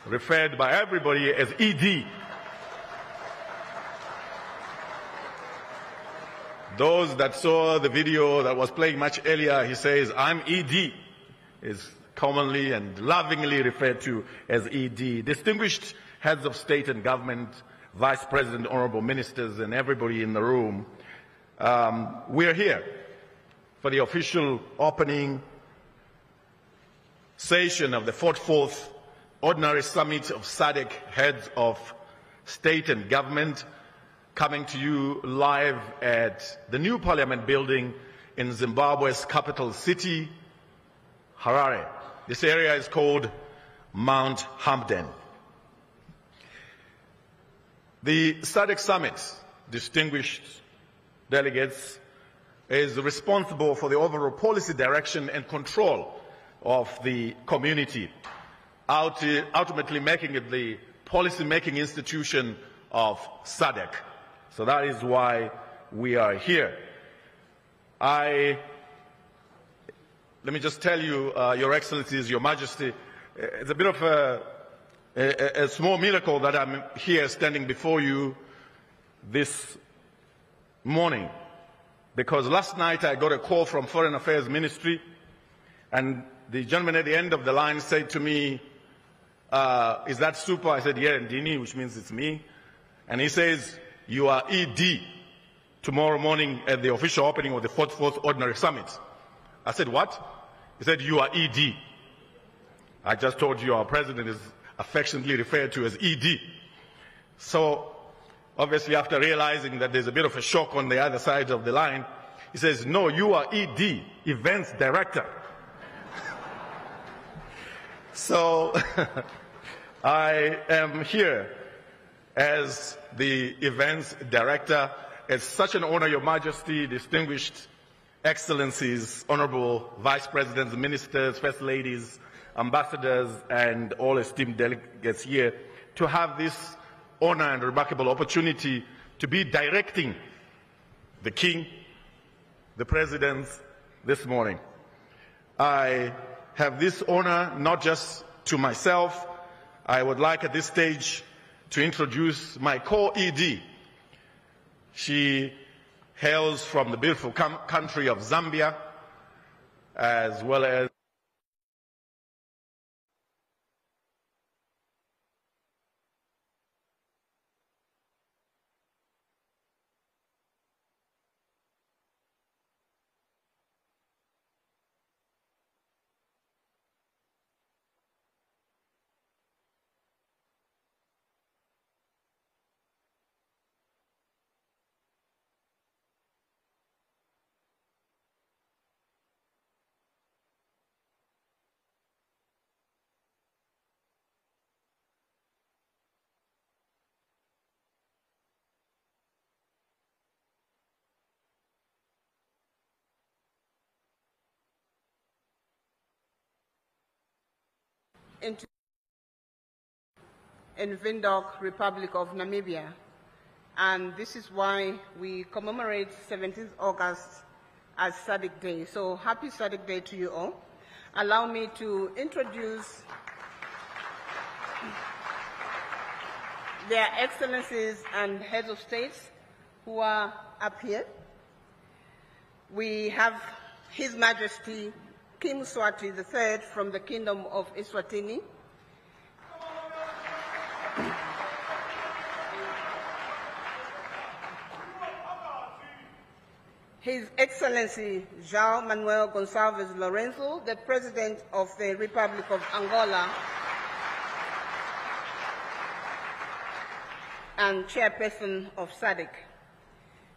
referred by everybody as ED. Those that saw the video that was playing much earlier, he says, I'm ED, is commonly and lovingly referred to as ED. Distinguished heads of state and government, vice president, honorable ministers, and everybody in the room, we're here for the official opening session of the 44th Ordinary Summit of SADC Heads of State and Government, coming to you live at the new Parliament building in Zimbabwe's capital city, Harare. This area is called Mount Hampden. The SADC Summit, distinguished delegates, is responsible for the overall policy direction and control of the community, ultimately making it the policy-making institution of SADC. So that is why we are here. Let me just tell you, Your Excellencies, Your Majesty, it's a bit of a small miracle that I'm here standing before you this morning. Because last night I got a call from Foreign Affairs Ministry, and the gentleman at the end of the line said to me, is that Super? I said, yeah, Ndini, which means it's me. And he says, you are ED tomorrow morning at the official opening of the 44th Ordinary Summit. I said, what? He said, you are ED. I just told you our president is affectionately referred to as ED. So, obviously, after realizing that there's a bit of a shock on the other side of the line, he says, no, you are ED, Events Director. So, I am here as the Events Director. It's such an honor, Your Majesty, distinguished Excellencies, Honorable Vice Presidents, Ministers, First Ladies, Ambassadors, and all esteemed delegates here, to have this honor and remarkable opportunity to be directing the King, the President, this morning. I have this honor not just to myself. I would like at this stage to introduce my co-ED. She hails from the beautiful country of Zambia, as well as in Windhoek, Republic of Namibia. And this is why we commemorate 17th August as SADC Day. So happy SADC Day to you all. Allow me to introduce their excellencies and heads of states who are up here. We have His Majesty King Mswati III from the Kingdom of Eswatini. His Excellency João Manuel Gonçalves Lorenzo, the President of the Republic of Angola and Chairperson of SADC.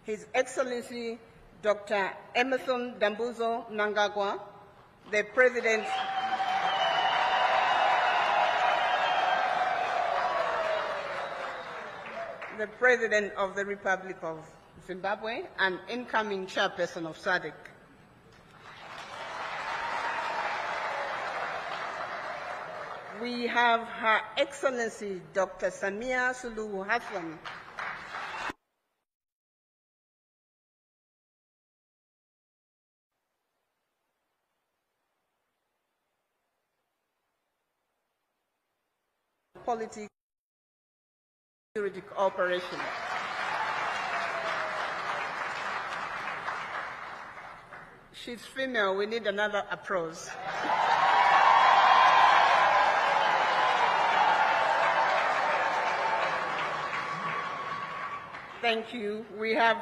His Excellency Dr. Emerson Dambuzo Mnangagwa, the President of the Republic of Zimbabwe and incoming Chairperson of SADC. We have Her Excellency Dr. Samia Suluhu Hassan, Politics Security Cooperation. She's female, we need another applause. Thank you. We have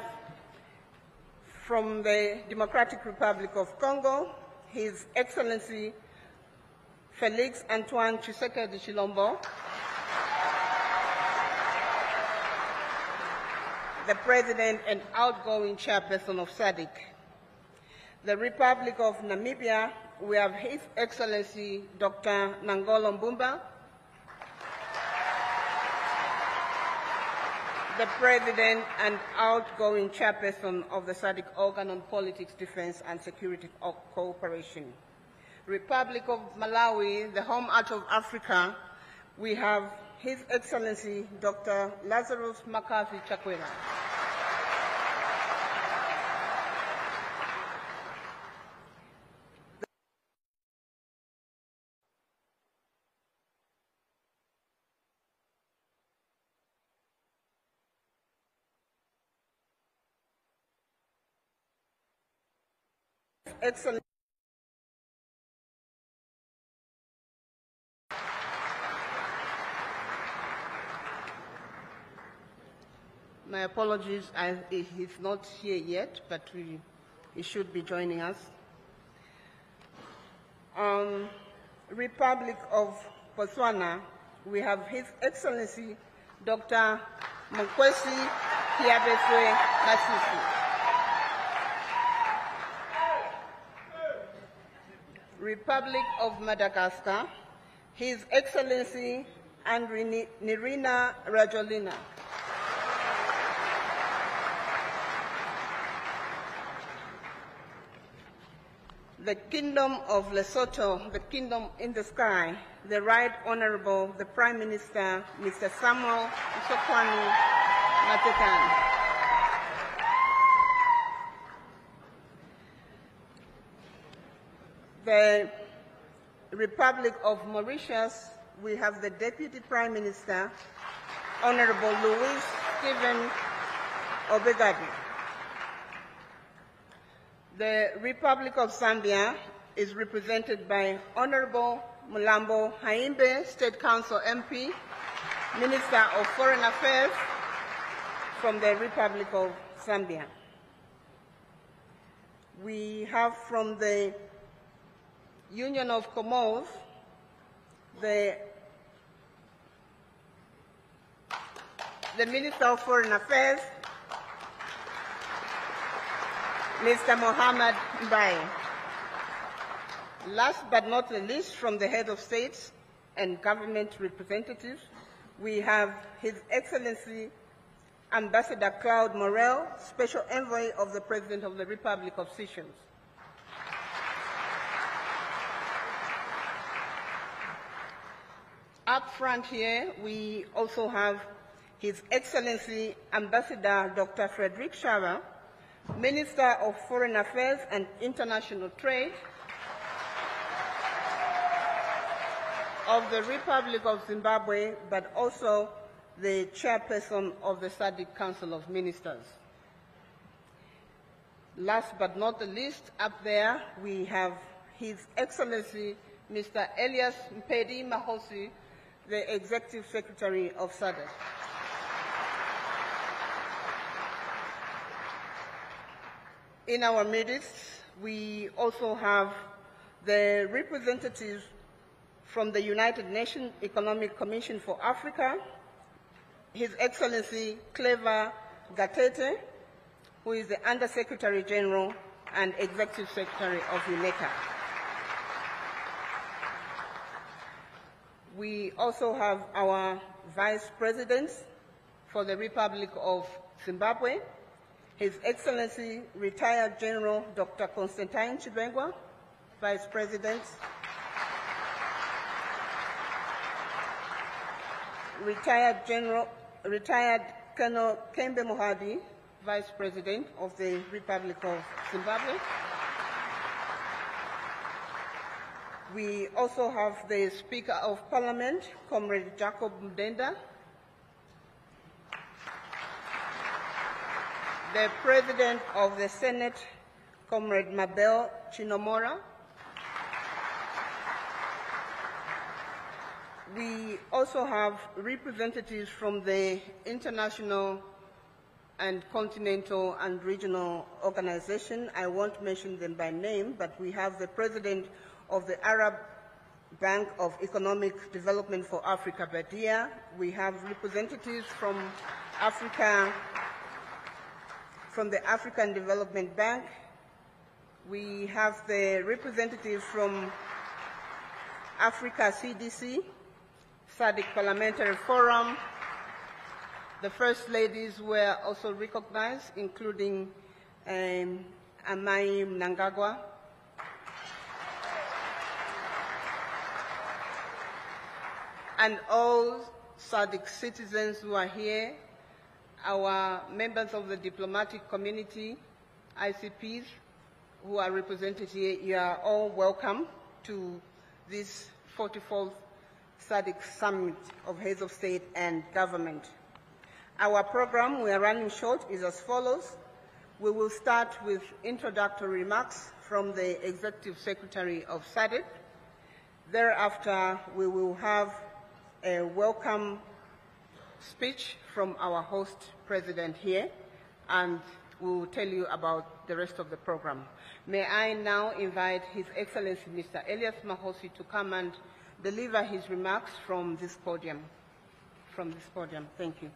from the Democratic Republic of Congo, His Excellency Felix Antoine Tshisekedi Chilombo, the President and outgoing Chairperson of SADC. The Republic of Namibia, we have His Excellency Dr. Nangolo Mbumba, the President and outgoing Chairperson of the SADC Organ on Politics, Defense and Security Cooperation. Republic of Malawi, the home heart of Africa, we have His Excellency Dr. Lazarus Makavi Chakwera. Excellent. My apologies, he's not here yet, but he should be joining us. Republic of Botswana, we have His Excellency Dr. Mkwesi Kiabeswe Masisi. Republic of Madagascar, His Excellency Andri Nirina Rajolina. The Kingdom of Lesotho, the Kingdom in the Sky, the Right Honorable the Prime Minister, Mr. Samuel Mshokwani Matekan. The Republic of Mauritius, we have the Deputy Prime Minister Honorable Louis Stephen Obegadi. The Republic of Zambia is represented by Honorable Mulambo Haimbe, State Council MP, Minister of Foreign Affairs from the Republic of Zambia. We have from the Union of Comoros, the Minister of Foreign Affairs, Mr. Mohamed Mbaye. Last but not the least, from the head of states and government representatives, we have His Excellency Ambassador Claude Morel, Special Envoy of the President of the Republic of Seychelles. Up front here, we also have His Excellency Ambassador Dr. Frederick Shava, Minister of Foreign Affairs and International Trade of the Republic of Zimbabwe, but also the chairperson of the SADC Council of Ministers. Last but not the least, up there we have His Excellency Mr. Elias Mpedi Mahosi, the Executive Secretary of SADC. In our midst, we also have the representatives from the United Nations Economic Commission for Africa, His Excellency Clever Gatete, who is the Under-Secretary General and Executive Secretary of UNECA. We also have our Vice President for the Republic of Zimbabwe, His Excellency Retired General Dr. Constantine Chibengwa, Vice President. Retired Colonel Kembe Mohadi, Vice President of the Republic of Zimbabwe. We also have the Speaker of Parliament, Comrade Jacob Mdenda, the President of the Senate, Comrade Mabel Chinomora. We also have representatives from the international and continental and regional organization. I won't mention them by name, but we have the President of the Arab Bank of Economic Development for Africa, Badia. We have representatives from Africa, from the African Development Bank. We have the representatives from Africa CDC, SADC Parliamentary Forum. The First Ladies were also recognized, including Amai Mnangagwa. And all SADC citizens who are here, our members of the diplomatic community, ICPs, who are represented here, you are all welcome to this 44th SADC Summit of Heads of State and Government. Our program, we are running short, is as follows. We will start with introductory remarks from the Executive Secretary of SADC. Thereafter, we will have a welcome speech from our host president here, and we will tell you about the rest of the program. May I now invite His Excellency Mr. Elias Mahosi to come and deliver his remarks from this podium. Thank you.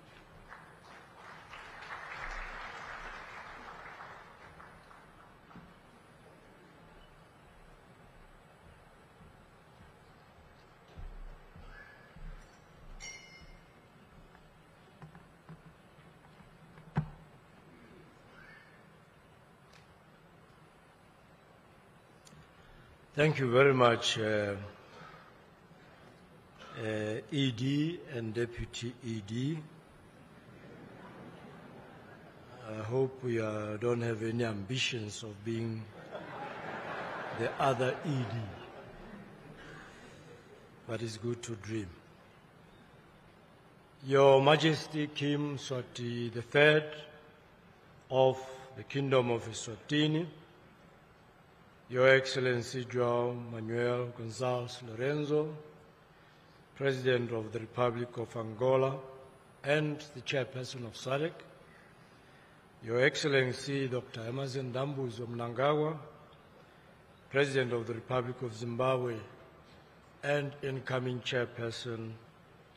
Thank you very much, ED and Deputy ED. I hope we don't have any ambitions of being the other ED, but it's good to dream. Your Majesty Kim Swati III of the Kingdom of Eswatini, Your Excellency João Manuel Gonçalves Lorenzo, President of the Republic of Angola and the Chairperson of SADC, Your Excellency Dr. Emerson Dambuzo Mnangagwa, President of the Republic of Zimbabwe and incoming Chairperson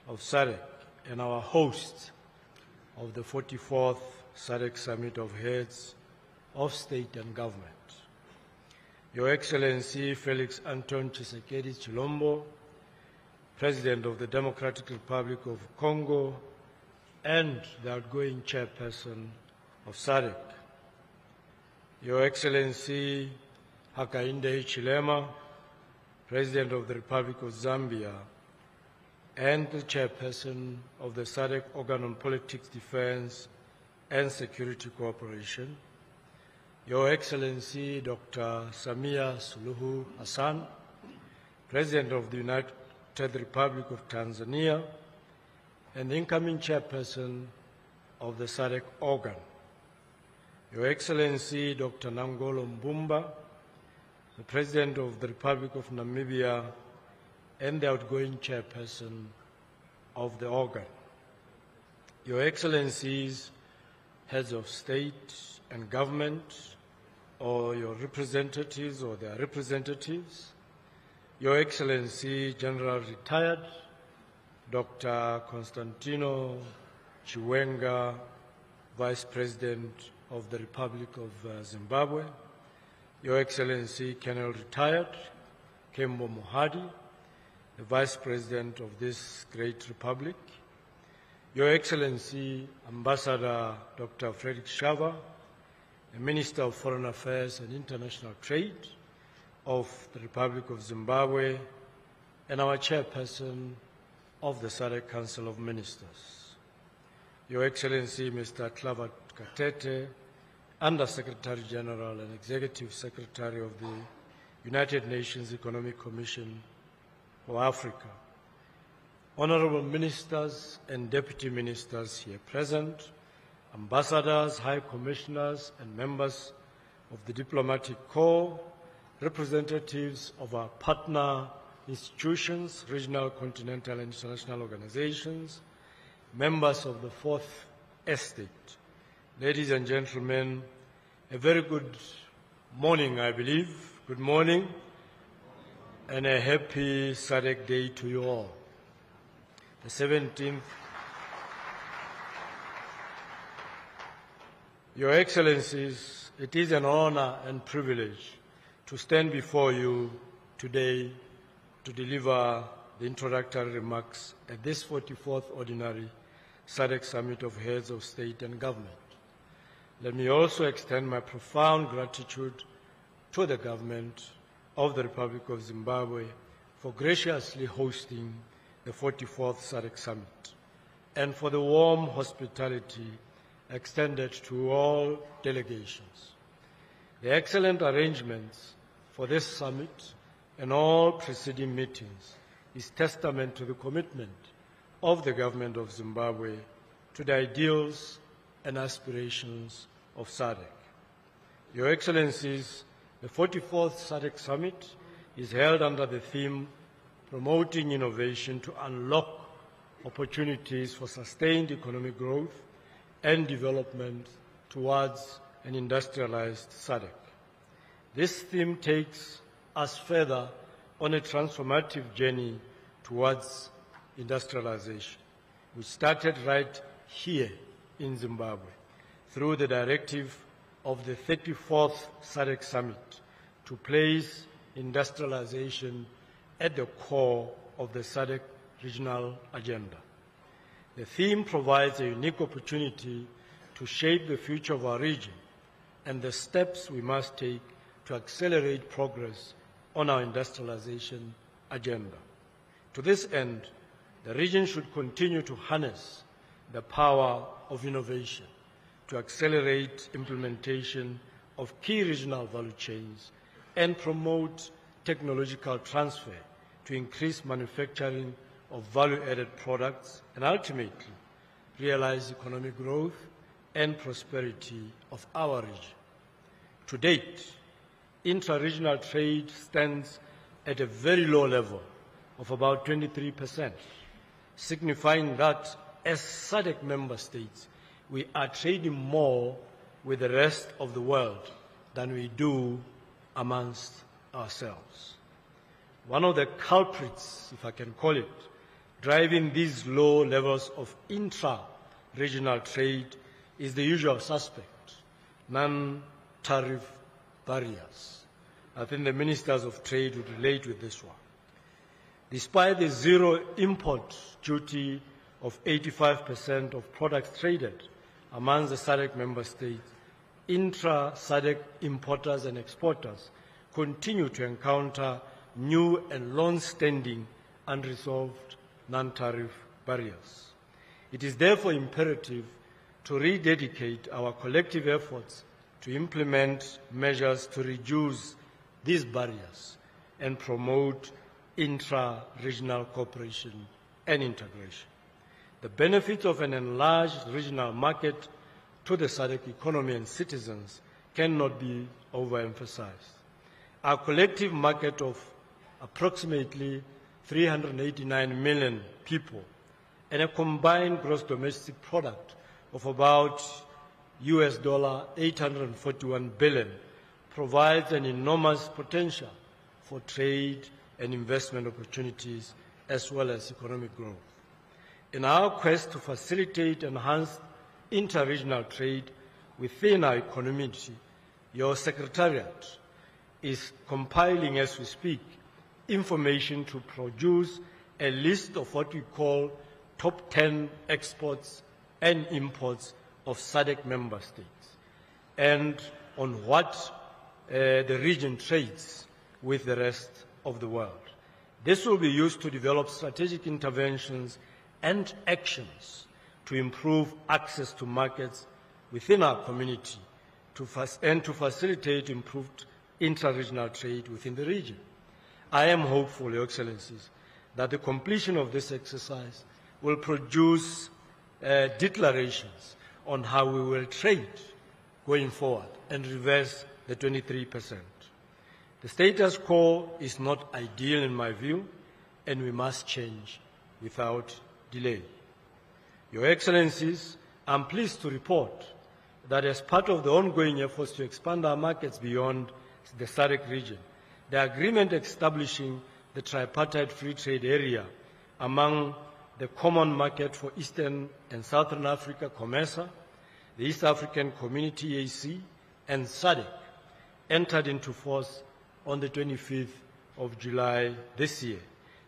of SADC, and our host of the 44th SADC Summit of Heads of State and Government, Your Excellency Felix Anton Tshisekedi Chilombo, President of the Democratic Republic of Congo and the outgoing Chairperson of SADC, Your Excellency Hakainde Hichilema, President of the Republic of Zambia and the Chairperson of the SADC Organ on Politics, Defense and Security Cooperation, Your Excellency Dr. Samia Suluhu Hassan, President of the United Republic of Tanzania and the incoming Chairperson of the SADC organ, Your Excellency Dr. Nangolo Mbumba, the President of the Republic of Namibia and the outgoing Chairperson of the organ, Your Excellencies, Heads of State and Government, or your representatives or their representatives, Your Excellency General Retired Dr. Constantino Chiwenga, Vice President of the Republic of Zimbabwe, Your Excellency Colonel Retired Kembo Mohadi, the Vice President of this great republic, Your Excellency Ambassador Dr. Frederick Shava, the Minister of Foreign Affairs and International Trade of the Republic of Zimbabwe, and our Chairperson of the SADC Council of Ministers, Your Excellency Mr. Clavat Katete, Under Secretary General and Executive Secretary of the United Nations Economic Commission for Africa, Honorable Ministers and Deputy Ministers here present, Ambassadors, High Commissioners and members of the Diplomatic Corps, representatives of our partner institutions, regional, continental and international organizations, members of the Fourth Estate, ladies and gentlemen, a very good morning, I believe. Good morning and a happy SADC Day to you all. The 17th. Your Excellencies, it is an honor and privilege to stand before you today to deliver the introductory remarks at this 44th Ordinary SADC Summit of Heads of State and Government. Let me also extend my profound gratitude to the government of the Republic of Zimbabwe for graciously hosting the 44th SADC Summit and for the warm hospitality extended to all delegations. The excellent arrangements for this summit and all preceding meetings is testament to the commitment of the government of Zimbabwe to the ideals and aspirations of SADC. Your Excellencies, the 44th SADC Summit is held under the theme Promoting Innovation to Unlock Opportunities for Sustained Economic Growth and Development towards an Industrialized SADC. This theme takes us further on a transformative journey towards industrialization, which started right here in Zimbabwe through the directive of the 34th SADC Summit to place industrialization at the core of the SADC regional agenda. The theme provides a unique opportunity to shape the future of our region and the steps we must take to accelerate progress on our industrialization agenda. To this end, the region should continue to harness the power of innovation to accelerate implementation of key regional value chains and promote technological transfer to increase manufacturing of value-added products and ultimately realize economic growth and prosperity of our region. To date, intra-regional trade stands at a very low level of about 23%, signifying that as SADC member states, we are trading more with the rest of the world than we do amongst ourselves. One of the culprits, if I can call it, driving these low levels of intra-regional trade is the usual suspect, non-tariff barriers. I think the ministers of trade would relate with this one. Despite the zero import duty of 85% of products traded among the SADC member states, intra-SADC importers and exporters continue to encounter new and long-standing unresolved non-tariff barriers. It is therefore imperative to rededicate our collective efforts to implement measures to reduce these barriers and promote intra-regional cooperation and integration. The benefits of an enlarged regional market to the SADC economy and citizens cannot be overemphasized. Our collective market of approximately 389 million people and a combined gross domestic product of about US $841 billion provides an enormous potential for trade and investment opportunities as well as economic growth. In our quest to facilitate enhanced inter-regional trade within our community, your Secretariat is compiling, as we speak, information to produce a list of what we call top 10 exports and imports of SADC member states, and on what the region trades with the rest of the world. This will be used to develop strategic interventions and actions to improve access to markets within our community and to facilitate improved intra-regional trade within the region. I am hopeful, Your Excellencies, that the completion of this exercise will produce declarations on how we will trade going forward and reverse the 23%. The status quo is not ideal in my view, and we must change without delay. Your Excellencies, I'm pleased to report that as part of the ongoing efforts to expand our markets beyond the SADC region, the agreement establishing the tripartite free trade area among the Common Market for Eastern and Southern Africa, COMESA, the East African Community, EAC, and SADC entered into force on the 25th of July this year,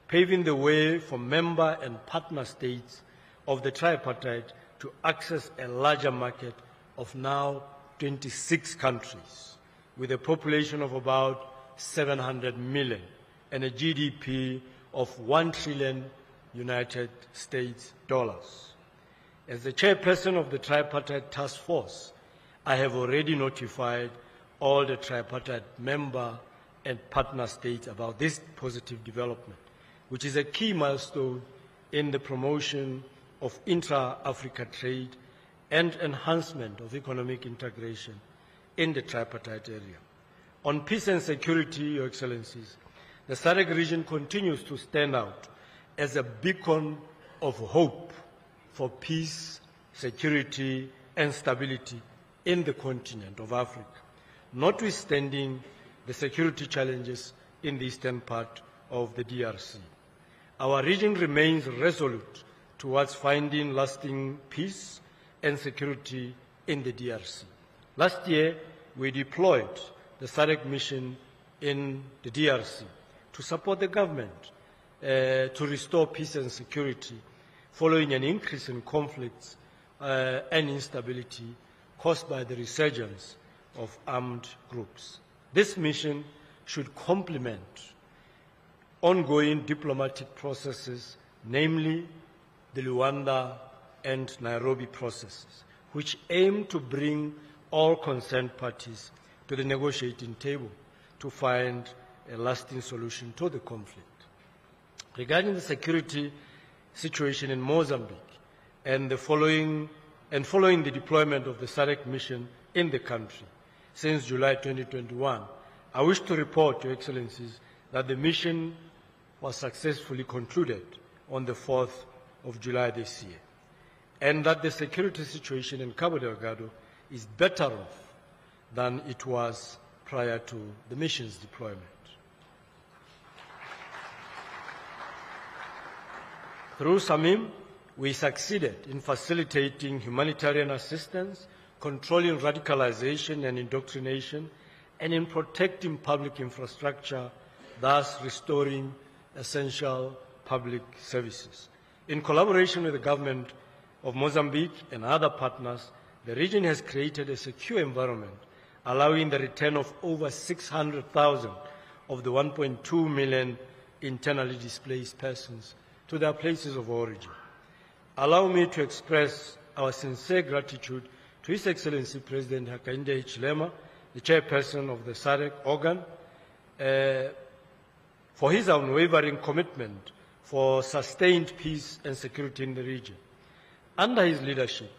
paving the way for member and partner states of the tripartite to access a larger market of now 26 countries, with a population of about 700 million and a GDP of $1 trillion United States dollars. As the chairperson of the tripartite task force, I have already notified all the tripartite member and partner states about this positive development, which is a key milestone in the promotion of intra-Africa trade and enhancement of economic integration in the tripartite area. On peace and security, Your Excellencies, the SADC region continues to stand out as a beacon of hope for peace, security, and stability in the continent of Africa, notwithstanding the security challenges in the eastern part of the DRC. Our region remains resolute towards finding lasting peace and security in the DRC. Last year, we deployed the SADC mission in the DRC to support the government to restore peace and security following an increase in conflicts and instability caused by the resurgence of armed groups. This mission should complement ongoing diplomatic processes, namely the Luanda and Nairobi processes, which aim to bring all concerned parties to the negotiating table to find a lasting solution to the conflict. Regarding the security situation in Mozambique and following the deployment of the SADC mission in the country since July 2021, I wish to report, Your Excellencies, that the mission was successfully concluded on the 4th of July this year, and that the security situation in Cabo Delgado is better off than it was prior to the mission's deployment. Through SAMIM, we succeeded in facilitating humanitarian assistance, controlling radicalization and indoctrination, and in protecting public infrastructure, thus restoring essential public services. In collaboration with the government of Mozambique and other partners, the region has created a secure environment, allowing the return of over 600,000 of the 1.2 million internally displaced persons to their places of origin. Allow me to express our sincere gratitude to His Excellency President Hakainde Hichilema, the chairperson of the SADC organ, for his unwavering commitment for sustained peace and security in the region. Under his leadership,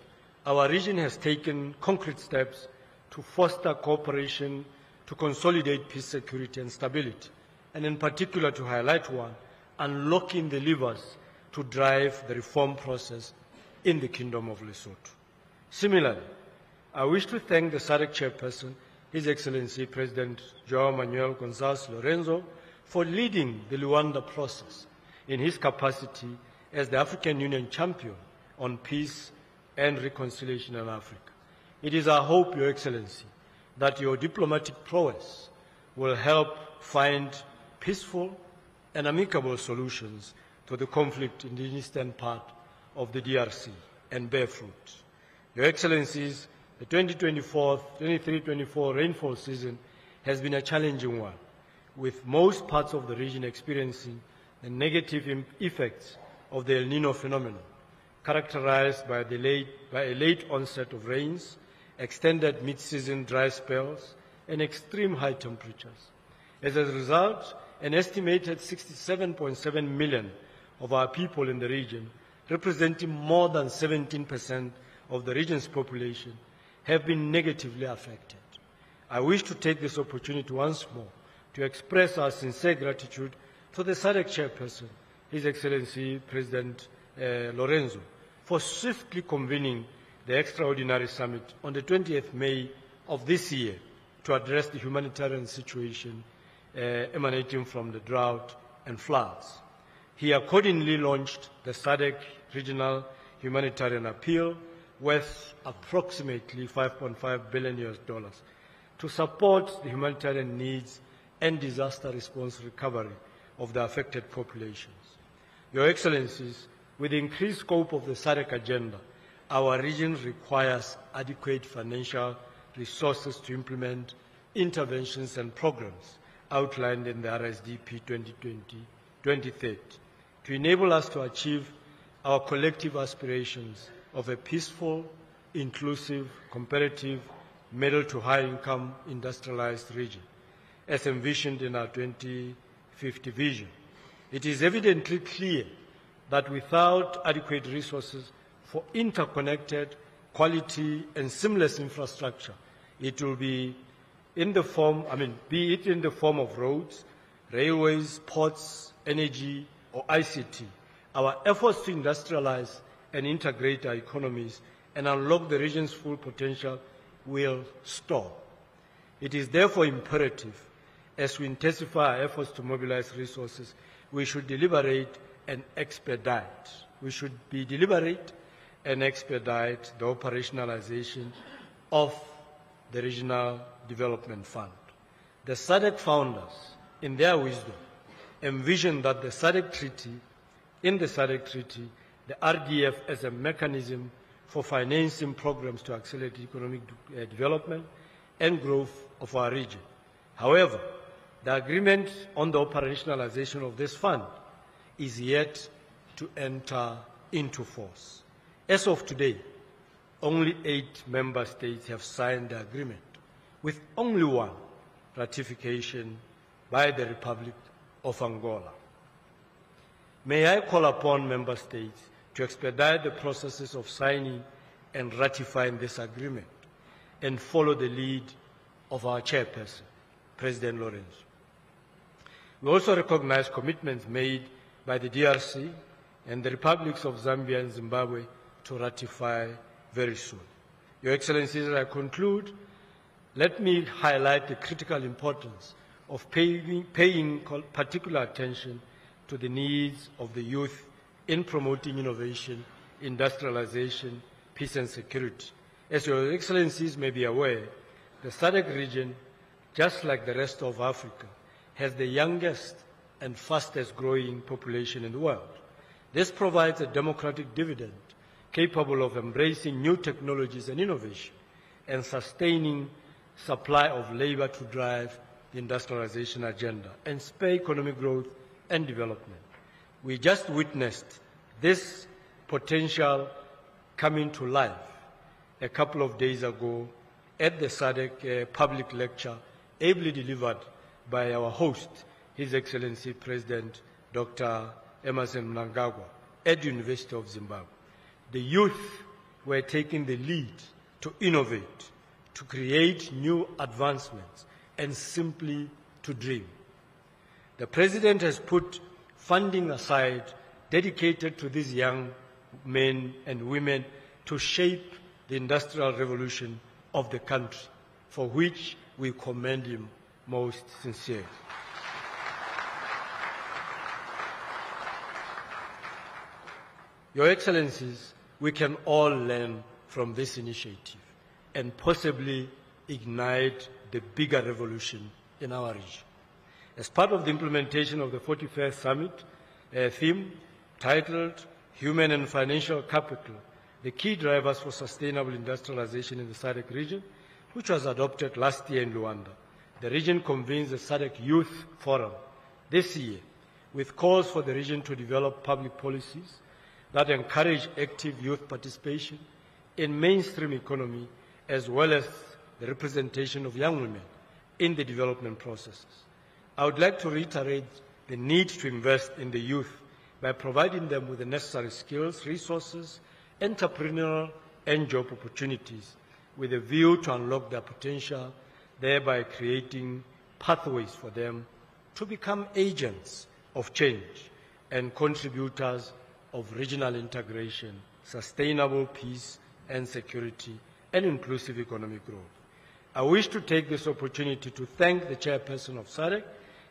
our region has taken concrete steps to foster cooperation, to consolidate peace, security, and stability, and in particular to highlight one, unlocking the levers to drive the reform process in the Kingdom of Lesotho. Similarly, I wish to thank the SADC chairperson, His Excellency President João Manuel Gonçalves Lorenzo, for leading the Luanda process in his capacity as the African Union champion on peace and reconciliation in Africa. It is our hope, Your Excellency, that your diplomatic prowess will help find peaceful and amicable solutions to the conflict in the eastern part of the DRC and bear fruit. Your Excellencies, the 2023-24 rainfall season has been a challenging one, with most parts of the region experiencing the negative effects of the El Nino phenomenon, characterized by a late onset of rains, extended mid-season dry spells, and extreme high temperatures. As a result, an estimated 67.7 million of our people in the region, representing more than 17% of the region's population, have been negatively affected. I wish to take this opportunity once more to express our sincere gratitude to the SADC chairperson, His Excellency President Lorenzo, for swiftly convening the extraordinary summit on the 20th May of this year to address the humanitarian situation emanating from the drought and floods. He accordingly launched the SADC Regional Humanitarian Appeal worth approximately $5.5 billion to support the humanitarian needs and disaster response recovery of the affected populations. Your Excellencies, with the increased scope of the SADC agenda, our region requires adequate financial resources to implement interventions and programs outlined in the RSDP 2020-2030 to enable us to achieve our collective aspirations of a peaceful, inclusive, competitive, middle to high income industrialized region, as envisioned in our 2050 vision. It is evidently clear that without adequate resources for interconnected, quality, and seamless infrastructure, it will be in the form, be it in the form of roads, railways, ports, energy, or ICT, our efforts to industrialize and integrate our economies and unlock the region's full potential will stall. It is therefore imperative, as we intensify our efforts to mobilize resources, we should deliberate and expedite. We should be deliberate and expedite the operationalization of the Regional Development Fund. The SADC founders, in their wisdom, envisioned that the SADC Treaty, the RDF as a mechanism for financing programs to accelerate economic development and growth of our region. However, the agreement on the operationalization of this fund is yet to enter into force. As of today, only 8 member states have signed the agreement, with only one ratification by the Republic of Angola. may I call upon Member States to expedite the processes of signing and ratifying this agreement and follow the lead of our chairperson, President Lorenzo. We also recognize commitments made by the DRC and the Republics of Zambia and Zimbabwe to ratify very soon. Your Excellencies, as I conclude, let me highlight the critical importance of paying particular attention to the needs of the youth in promoting innovation, industrialization, peace and security. As Your Excellencies may be aware, the SADC region, just like the rest of Africa, has the youngest and fastest growing population in the world. This provides a democratic dividend capable of embracing new technologies and innovation and sustaining supply of labor to drive the industrialization agenda and spur economic growth and development. We just witnessed this potential coming to life a couple of days ago at the SADC public lecture, ably delivered by our host, His Excellency President Dr. Emmerson Mnangagwa at the University of Zimbabwe. The youth were taking the lead to innovate, to create new advancements, and simply to dream. The President has put funding aside dedicated to these young men and women to shape the industrial revolution of the country, for which we commend him most sincerely. Your Excellencies, we can all learn from this initiative and possibly ignite the bigger revolution in our region. As part of the implementation of the 41st Summit theme titled Human and Financial Capital, the key drivers for sustainable industrialization in the SADC region, which was adopted last year in Luanda, the region convenes the SADC Youth Forum this year with calls for the region to develop public policies that encourage active youth participation in mainstream economy as well as the representation of young women in the development processes. I would like to reiterate the need to invest in the youth by providing them with the necessary skills, resources, entrepreneurial and job opportunities with a view to unlock their potential, thereby creating pathways for them to become agents of change and contributors of regional integration, sustainable peace and security, and inclusive economic growth. I wish to take this opportunity to thank the chairperson of SADC,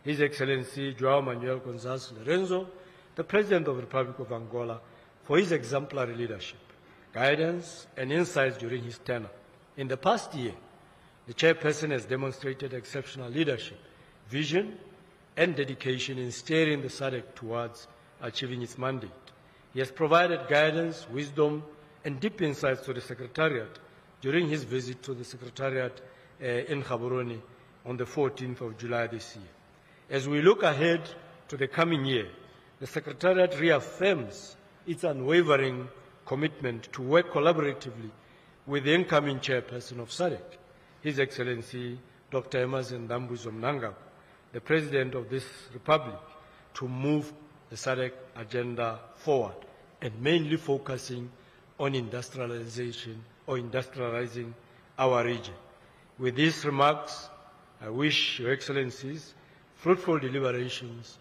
His Excellency João Manuel Gonçalves Lorenzo, the President of the Republic of Angola, for his exemplary leadership, guidance, and insights during his tenure. In the past year, the chairperson has demonstrated exceptional leadership, vision, and dedication in steering the SADC towards achieving its mandate. He has provided guidance, wisdom, and deep insights to the Secretariat during his visit to the Secretariat in Gaborone on the 14th of July this year. As we look ahead to the coming year, the Secretariat reaffirms its unwavering commitment to work collaboratively with the incoming chairperson of SADC, His Excellency Dr. Emmerson Mnangagwa, the President of this Republic, to move the SADC agenda forward and mainly focusing on industrialization or industrializing our region. With these remarks, I wish Your Excellencies fruitful deliberations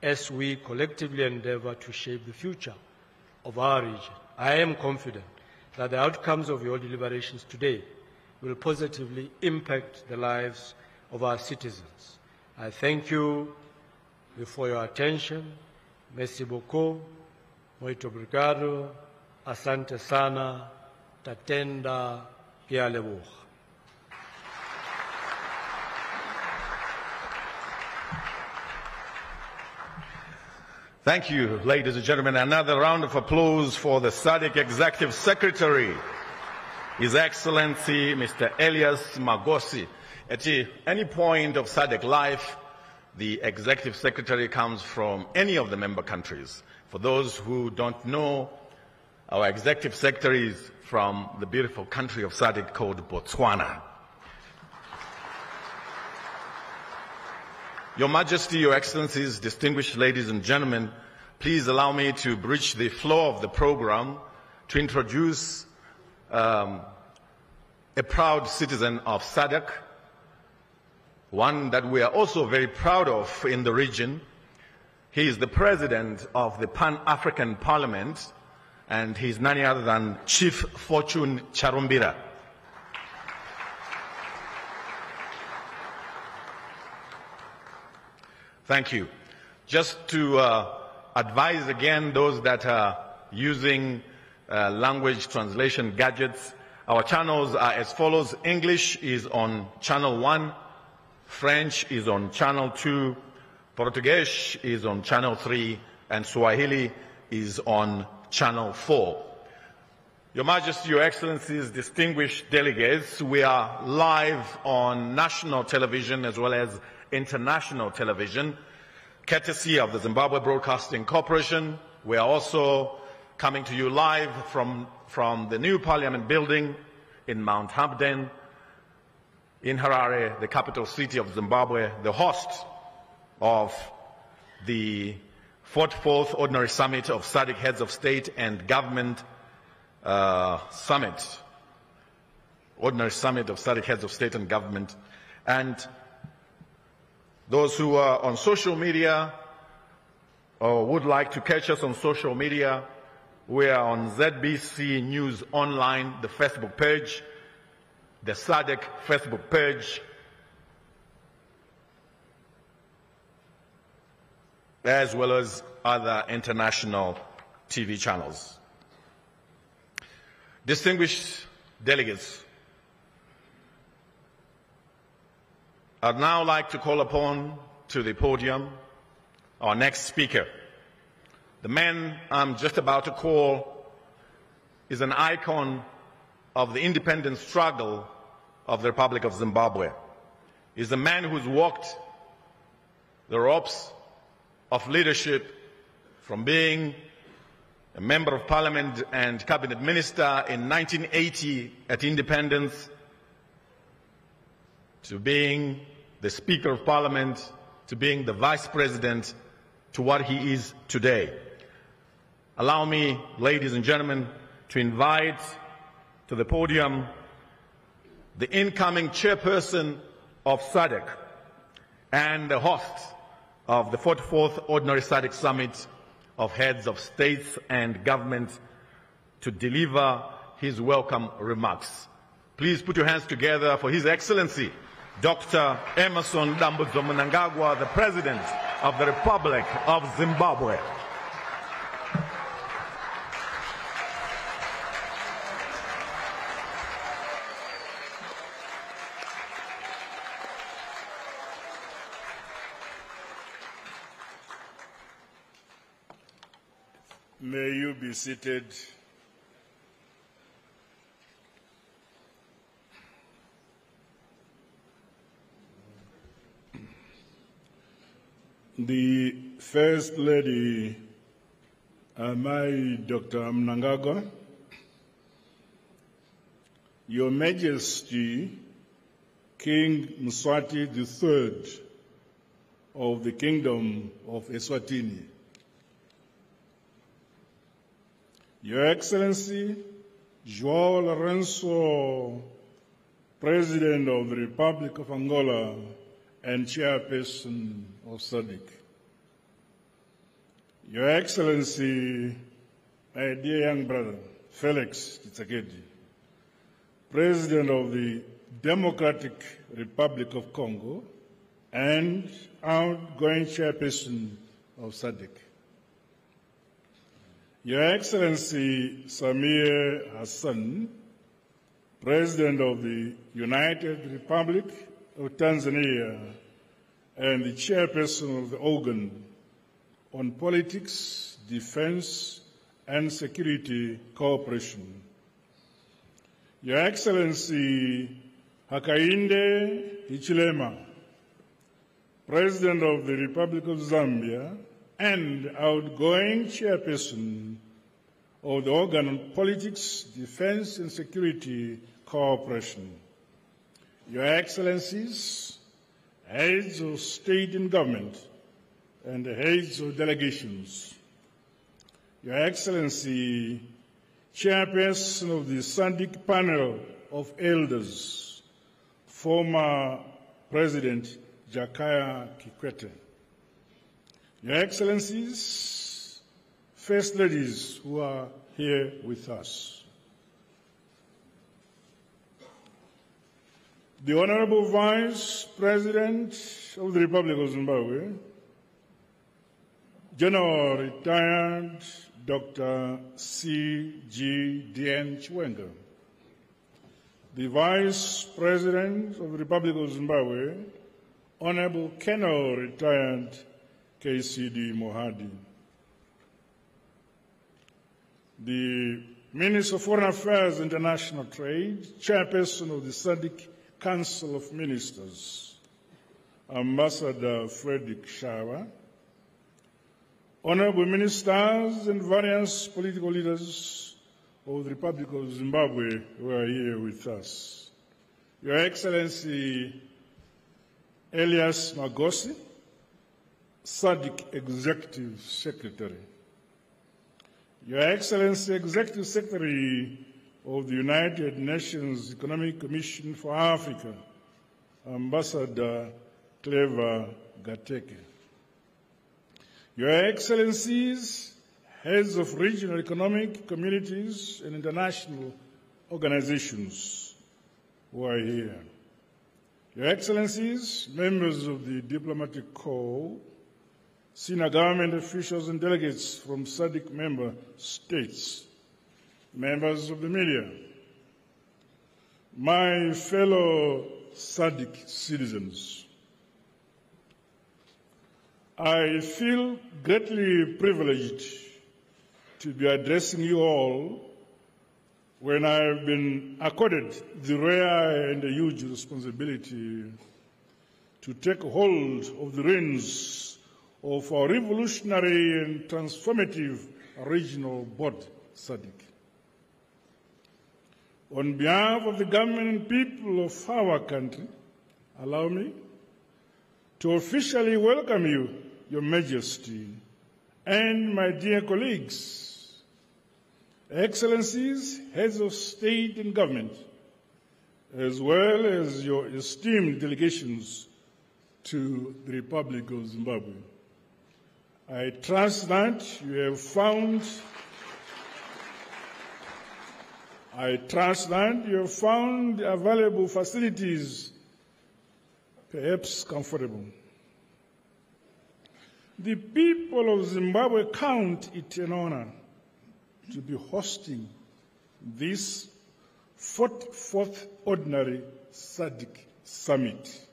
as we collectively endeavor to shape the future of our region. I am confident that the outcomes of your deliberations today will positively impact the lives of our citizens. I thank you for your attention. Merci beaucoup. Muito obrigado. Asante sana. Tatenda Pialebuch. Thank you, ladies and gentlemen. Another round of applause for the SADC Executive Secretary, His Excellency Mr. Elias Magosi. At any point of SADC life, the Executive Secretary comes from any of the member countries. For those who don't know, our Executive Secretary is from the beautiful country of SADC called Botswana. Your Majesty, Your Excellencies, distinguished ladies and gentlemen, please allow me to bridge the flow of the program to introduce a proud citizen of SADC, one that we are also very proud of in the region. He is the president of the Pan-African Parliament, and he is none other than Chief Fortune Charumbira. Thank you. Just to advise again those that are using language translation gadgets, our channels are as follows. English is on channel 1, French is on channel 2, Portuguese is on channel 3, and Swahili is on channel 4. Your Majesty, Your Excellencies, distinguished delegates, we are live on national television as well as international television, courtesy of the Zimbabwe Broadcasting Corporation. We are also coming to you live from the new Parliament building in Mount Hampden, in Harare, the capital city of Zimbabwe, the host of the 44th Ordinary Summit of SADC Heads of State and Government Summit, Ordinary Summit of SADC Heads of State and Government. And those who are on social media or would like to catch us on social media, we are on ZBC News Online, the Facebook page, the SADC Facebook page, as well as other international TV channels. Distinguished delegates, I'd now like to call upon to the podium our next speaker. The man I'm just about to call is an icon of the independence struggle of the Republic of Zimbabwe. He's a man who's walked the ropes of leadership from being a member of parliament and cabinet minister in 1980 at independence to being the Speaker of Parliament, to being the Vice President, to what he is today. Allow me, ladies and gentlemen, to invite to the podium the incoming chairperson of SADC and the host of the 44th Ordinary SADC Summit of Heads of States and Government to deliver his welcome remarks. Please put your hands together for His Excellency, Dr. Emmerson Dambudzo Mnangagwa, the President of the Republic of Zimbabwe. May you be seated. The First Lady, my Dr. Mnangagwa, Your Majesty, King Mswati III of the Kingdom of Eswatini, Your Excellency, João Lourenço, President of the Republic of Angola and Chairperson of SADC, Your Excellency, my dear young brother, Felix Tshisekedi, President of the Democratic Republic of Congo and outgoing Chairperson of SADC, Your Excellency Samia Hassan, President of the United Republic of Tanzania and the Chairperson of the Organ on Politics, Defense and Security Cooperation, Your Excellency Hakainde Hichilema, President of the Republic of Zambia and outgoing Chairperson of the Organ on Politics, Defense and Security Cooperation, Your Excellencies, Heads of State and Government, and the Heads of Delegations, Your Excellency, Chairperson of the SADC Panel of Elders, former President Jakaya Kikwete, Your Excellencies, First Ladies who are here with us, the Honorable Vice President of the Republic of Zimbabwe, General Retired Dr. C.G.D.N. Chiwenga, the Vice President of the Republic of Zimbabwe, Honorable Colonel Retired K.C.D. Mohadi, the Minister of Foreign Affairs and International Trade, Chairperson of the SADC Council of Ministers, Ambassador Frederick Shawa, Honorable Ministers and various political leaders of the Republic of Zimbabwe who are here with us, Your Excellency Elias Magosi, SADC Executive Secretary, Your Excellency Executive Secretary of the United Nations Economic Commission for Africa, Ambassador Clever Gateke, Your Excellencies, heads of regional economic communities and international organizations who are here, Your Excellencies, members of the Diplomatic Corps, senior government officials and delegates from SADC member states, members of the media, my fellow SADC citizens, I feel greatly privileged to be addressing you all when I have been accorded the rare and huge responsibility to take hold of the reins of our revolutionary and transformative regional board, SADC. On behalf of the government and people of our country, allow me to officially welcome you, Your Majesty, and my dear colleagues, Excellencies, heads of state and government, as well as your esteemed delegations to the Republic of Zimbabwe. I trust that you have found available facilities perhaps comfortable. The people of Zimbabwe count it an honor to be hosting this 44th Ordinary SADC Summit.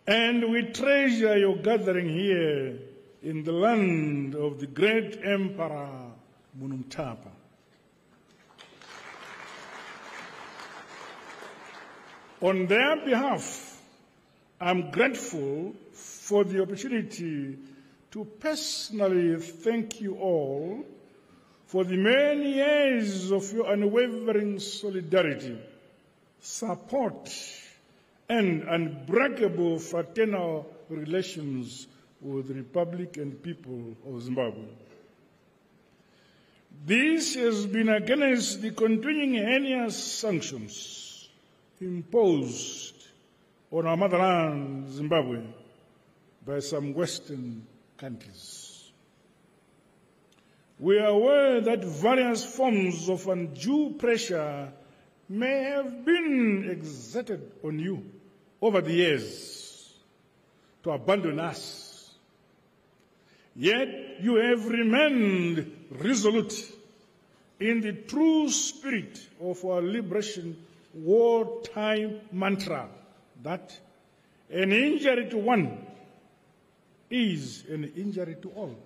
And we treasure your gathering here in the land of the great Emperor Munumtapa. On their behalf, I'm grateful for the opportunity to personally thank you all for the many years of your unwavering solidarity, support, and unbreakable fraternal relations with the Republic and people of Zimbabwe. This has been against the continuing heinous sanctions imposed on our motherland, Zimbabwe, by some Western countries. We are aware that various forms of undue pressure may have been exerted on you over the years to abandon us. Yet you have remained resolute in the true spirit of our liberation wartime mantra that an injury to one is an injury to all.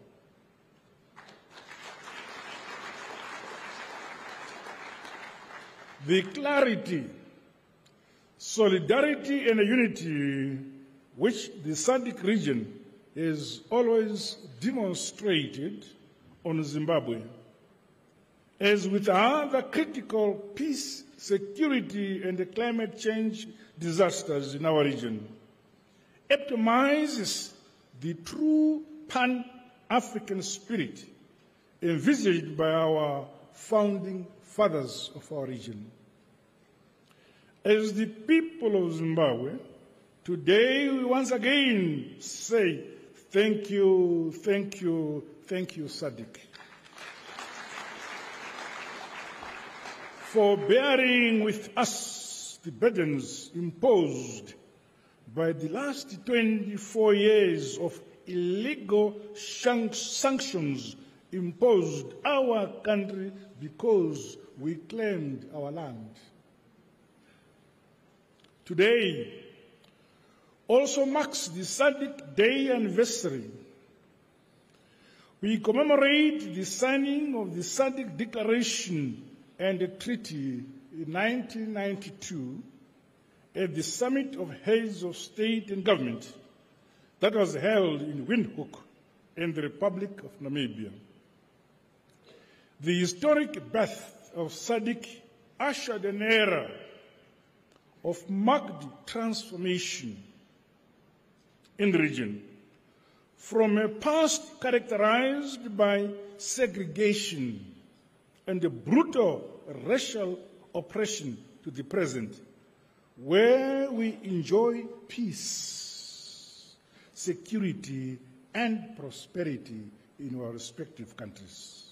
The clarity, solidarity, and unity which the SADC region has always demonstrated on Zimbabwe, as with other critical peace, security, and climate change disasters in our region, epitomizes the true Pan-African spirit envisaged by our founding fathers of our region. As the people of Zimbabwe, today we once again say thank you, thank you, thank you, SADC, for bearing with us the burdens imposed by the last 24 years of illegal sanctions imposed our country because we claimed our land. Today also marks the SADC Day anniversary. We commemorate the signing of the SADC Declaration and the Treaty in 1992 at the Summit of Heads of State and Government that was held in Windhoek in the Republic of Namibia. The historic birth of SADC ushered an era of marked transformation in the region, from a past characterized by segregation and a brutal racial oppression to the present, where we enjoy peace, security, and prosperity in our respective countries.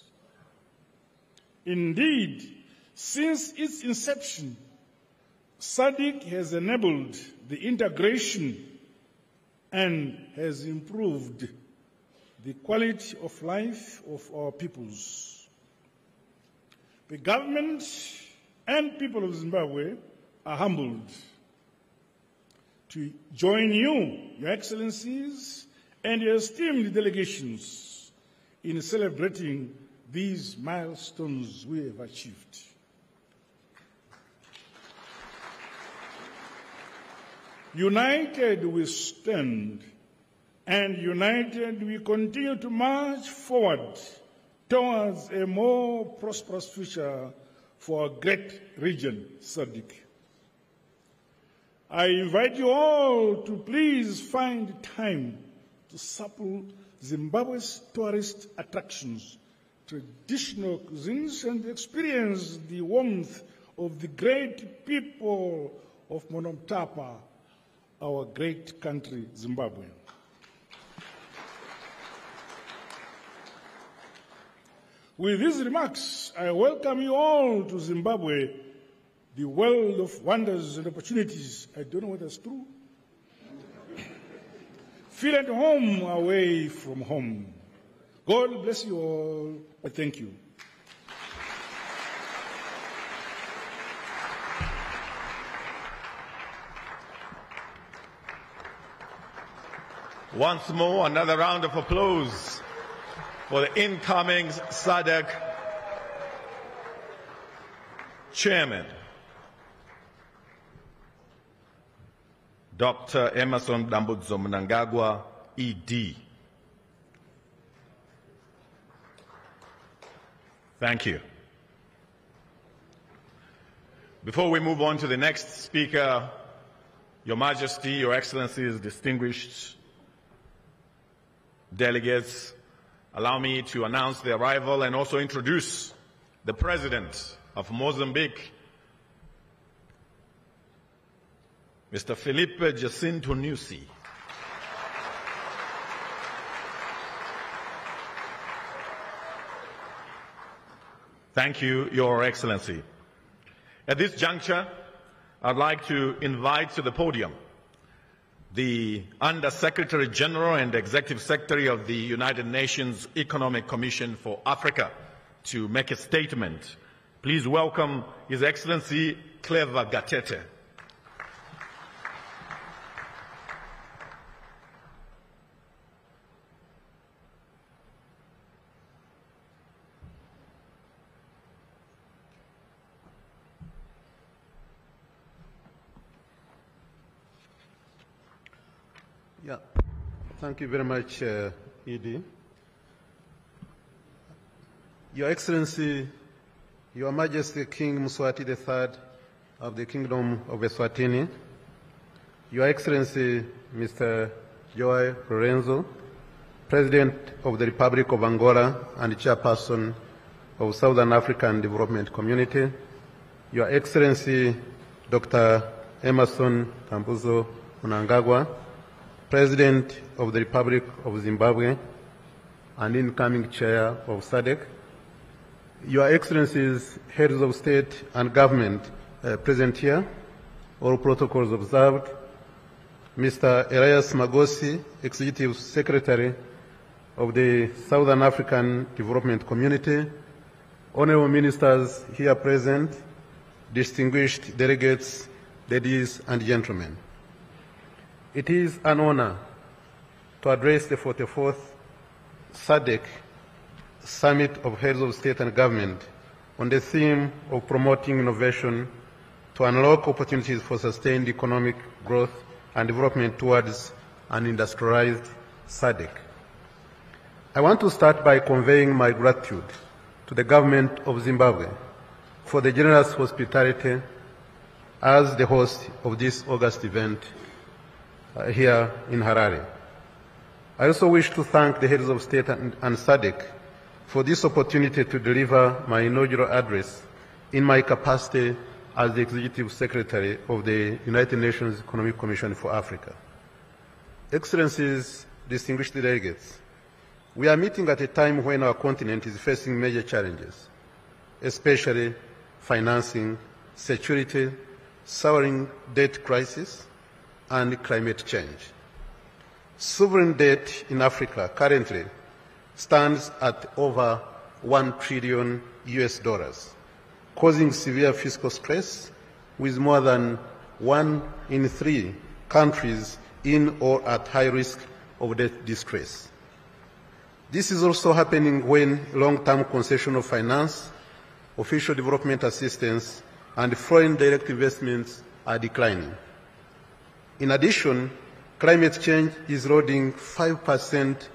Indeed, since its inception, SADC has enabled the integration and has improved the quality of life of our peoples. The government and people of Zimbabwe are humbled to join you, Your Excellencies, and your esteemed delegations in celebrating these milestones we have achieved. United we stand, and united we continue to march forward towards a more prosperous future for our great region, SADC. I invite you all to please find time to sample Zimbabwe's tourist attractions, traditional cuisines, and experience the warmth of the great people of Monomtapa, our great country, Zimbabwe. With these remarks, I welcome you all to Zimbabwe, the world of wonders and opportunities. I don't know whether that's true. Feel at home away from home. God bless you all. I thank you. Once more, another round of applause for the incoming SADC Chairman, Dr. Emerson Dambudzo Mnangagwa, ED. Thank you. Before we move on to the next speaker, Your Majesty, Your Excellencies, distinguished delegates, allow me to announce the arrival and also introduce the President of Mozambique, Mr. Felipe Jacinto Nyusi. Thank you, Your Excellency. At this juncture, I'd like to invite to the podium the Under-Secretary General and Executive Secretary of the United Nations Economic Commission for Africa to make a statement. Please welcome His Excellency Clever Gatete. Yeah, thank you very much, ED. Your Excellency, Your Majesty King Mswati III of the Kingdom of Eswatini, Your Excellency Mr. Joy Lorenzo, President of the Republic of Angola and Chairperson of Southern African Development Community, Your Excellency Dr. Emerson Kambuzo Mnangagwa, President of the Republic of Zimbabwe and incoming Chair of SADC, Your Excellencies, Heads of State and Government present here, all protocols observed, Mr. Elias Magosi, Executive Secretary of the Southern African Development Community, honorable ministers here present, distinguished delegates, ladies and gentlemen. It is an honor to address the 44th SADC Summit of Heads of State and Government on the theme of promoting innovation to unlock opportunities for sustained economic growth and development towards an industrialized SADC. I want to start by conveying my gratitude to the government of Zimbabwe for the generous hospitality as the host of this August event here in Harare. I also wish to thank the heads of state and SADC for this opportunity to deliver my inaugural address in my capacity as the Executive Secretary of the United Nations Economic Commission for Africa. Excellencies, distinguished delegates, we are meeting at a time when our continent is facing major challenges, especially financing, security, soaring debt crisis, and climate change. Sovereign debt in Africa currently stands at over $1 trillion, causing severe fiscal stress, with more than 1 in 3 countries in or at high risk of debt distress. This is also happening when long-term concession of finance, official development assistance, and foreign direct investments are declining. In addition, climate change is eroding 5%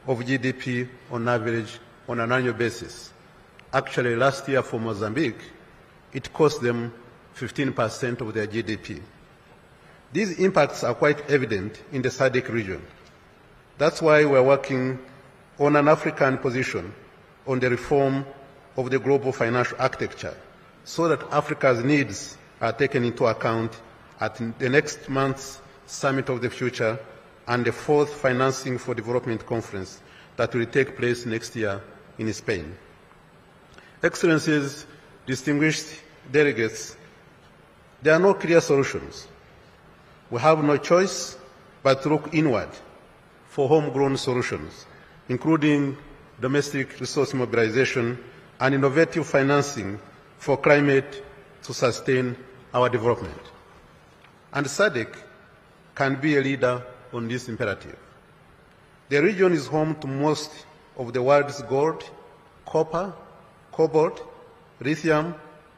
of GDP on average on an annual basis. Actually, last year for Mozambique, it cost them 15% of their GDP. These impacts are quite evident in the SADC region. That's why we're working on an African position on the reform of the global financial architecture so that Africa's needs are taken into account at the next month's Summit of the Future and the 4th Financing for Development Conference that will take place next year in Spain. Excellencies, distinguished delegates, there are no clear solutions. We have no choice but to look inward for homegrown solutions, including domestic resource mobilization and innovative financing for climate to sustain our development. And SADC can be a leader on this imperative. The region is home to most of the world's gold, copper, cobalt, lithium,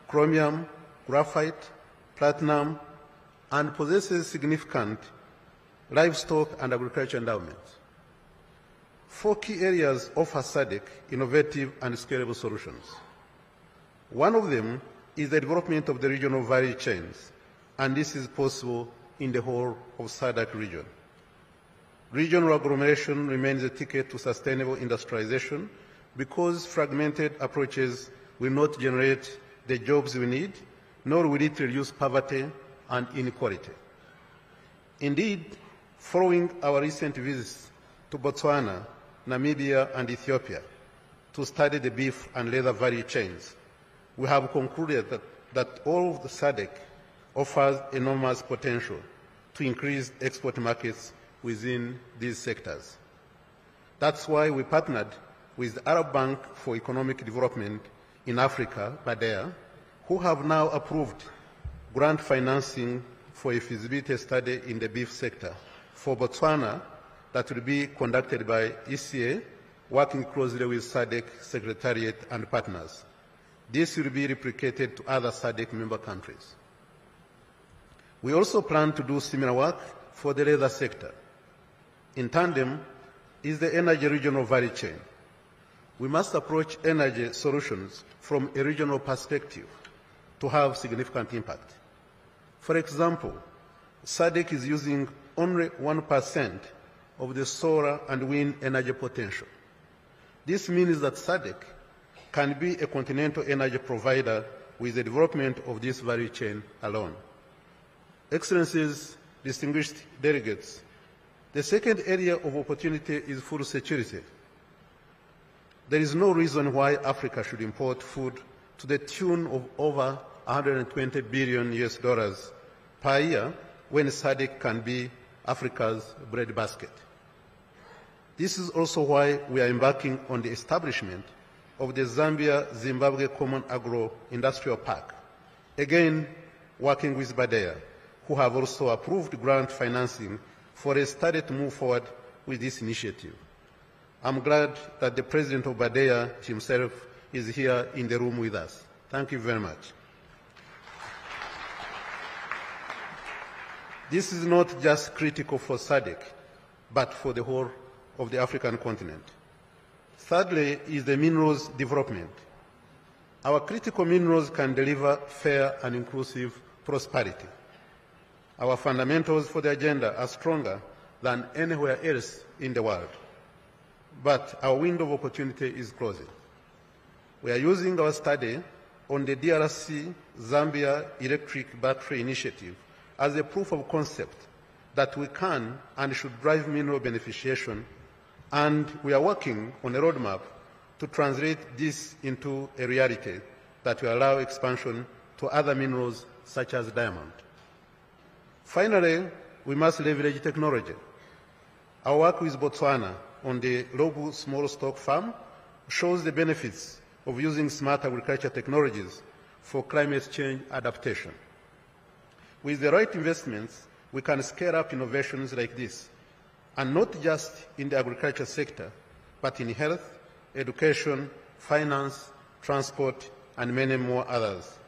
chromium, graphite, platinum, and possesses significant livestock and agriculture endowments. 4 key areas offer SADC innovative and scalable solutions. One of them is the development of the regional value chains, and this is possible in the whole of SADC region. Regional agglomeration remains a ticket to sustainable industrialization because fragmented approaches will not generate the jobs we need, nor will it reduce poverty and inequality. Indeed, following our recent visits to Botswana, Namibia, and Ethiopia to study the beef and leather value chains, we have concluded that all of the SADC offers enormous potential to increase export markets within these sectors. That's why we partnered with the Arab Bank for Economic Development in Africa, BADEA, who have now approved grant financing for a feasibility study in the beef sector for Botswana that will be conducted by ECA, working closely with SADC Secretariat and partners. This will be replicated to other SADC member countries. We also plan to do similar work for the leather sector. In tandem is the energy regional value chain. We must approach energy solutions from a regional perspective to have significant impact. For example, SADC is using only 1% of the solar and wind energy potential. This means that SADC can be a continental energy provider with the development of this value chain alone. Excellencies, distinguished delegates, the second area of opportunity is food security. There is no reason why Africa should import food to the tune of over $120 billion per year when SADC can be Africa's breadbasket. This is also why we are embarking on the establishment of the Zambia-Zimbabwe Common Agro-Industrial Park, again working with Badeya, who have also approved grant financing for a study to move forward with this initiative. I'm glad that the president of Badeya himself is here in the room with us. Thank you very much. This is not just critical for SADC, but for the whole of the African continent. Thirdly is the minerals development. Our critical minerals can deliver fair and inclusive prosperity. Our fundamentals for the agenda are stronger than anywhere else in the world. But our window of opportunity is closing. We are using our study on the DRC Zambia Electric Battery Initiative as a proof of concept that we can and should drive mineral beneficiation, and we are working on a roadmap to translate this into a reality that will allow expansion to other minerals such as diamond. Finally, we must leverage technology. Our work with Botswana on the Lobu small stock farm shows the benefits of using smart agriculture technologies for climate change adaptation. With the right investments, we can scale up innovations like this, and not just in the agriculture sector, but in health, education, finance, transport, and many more others.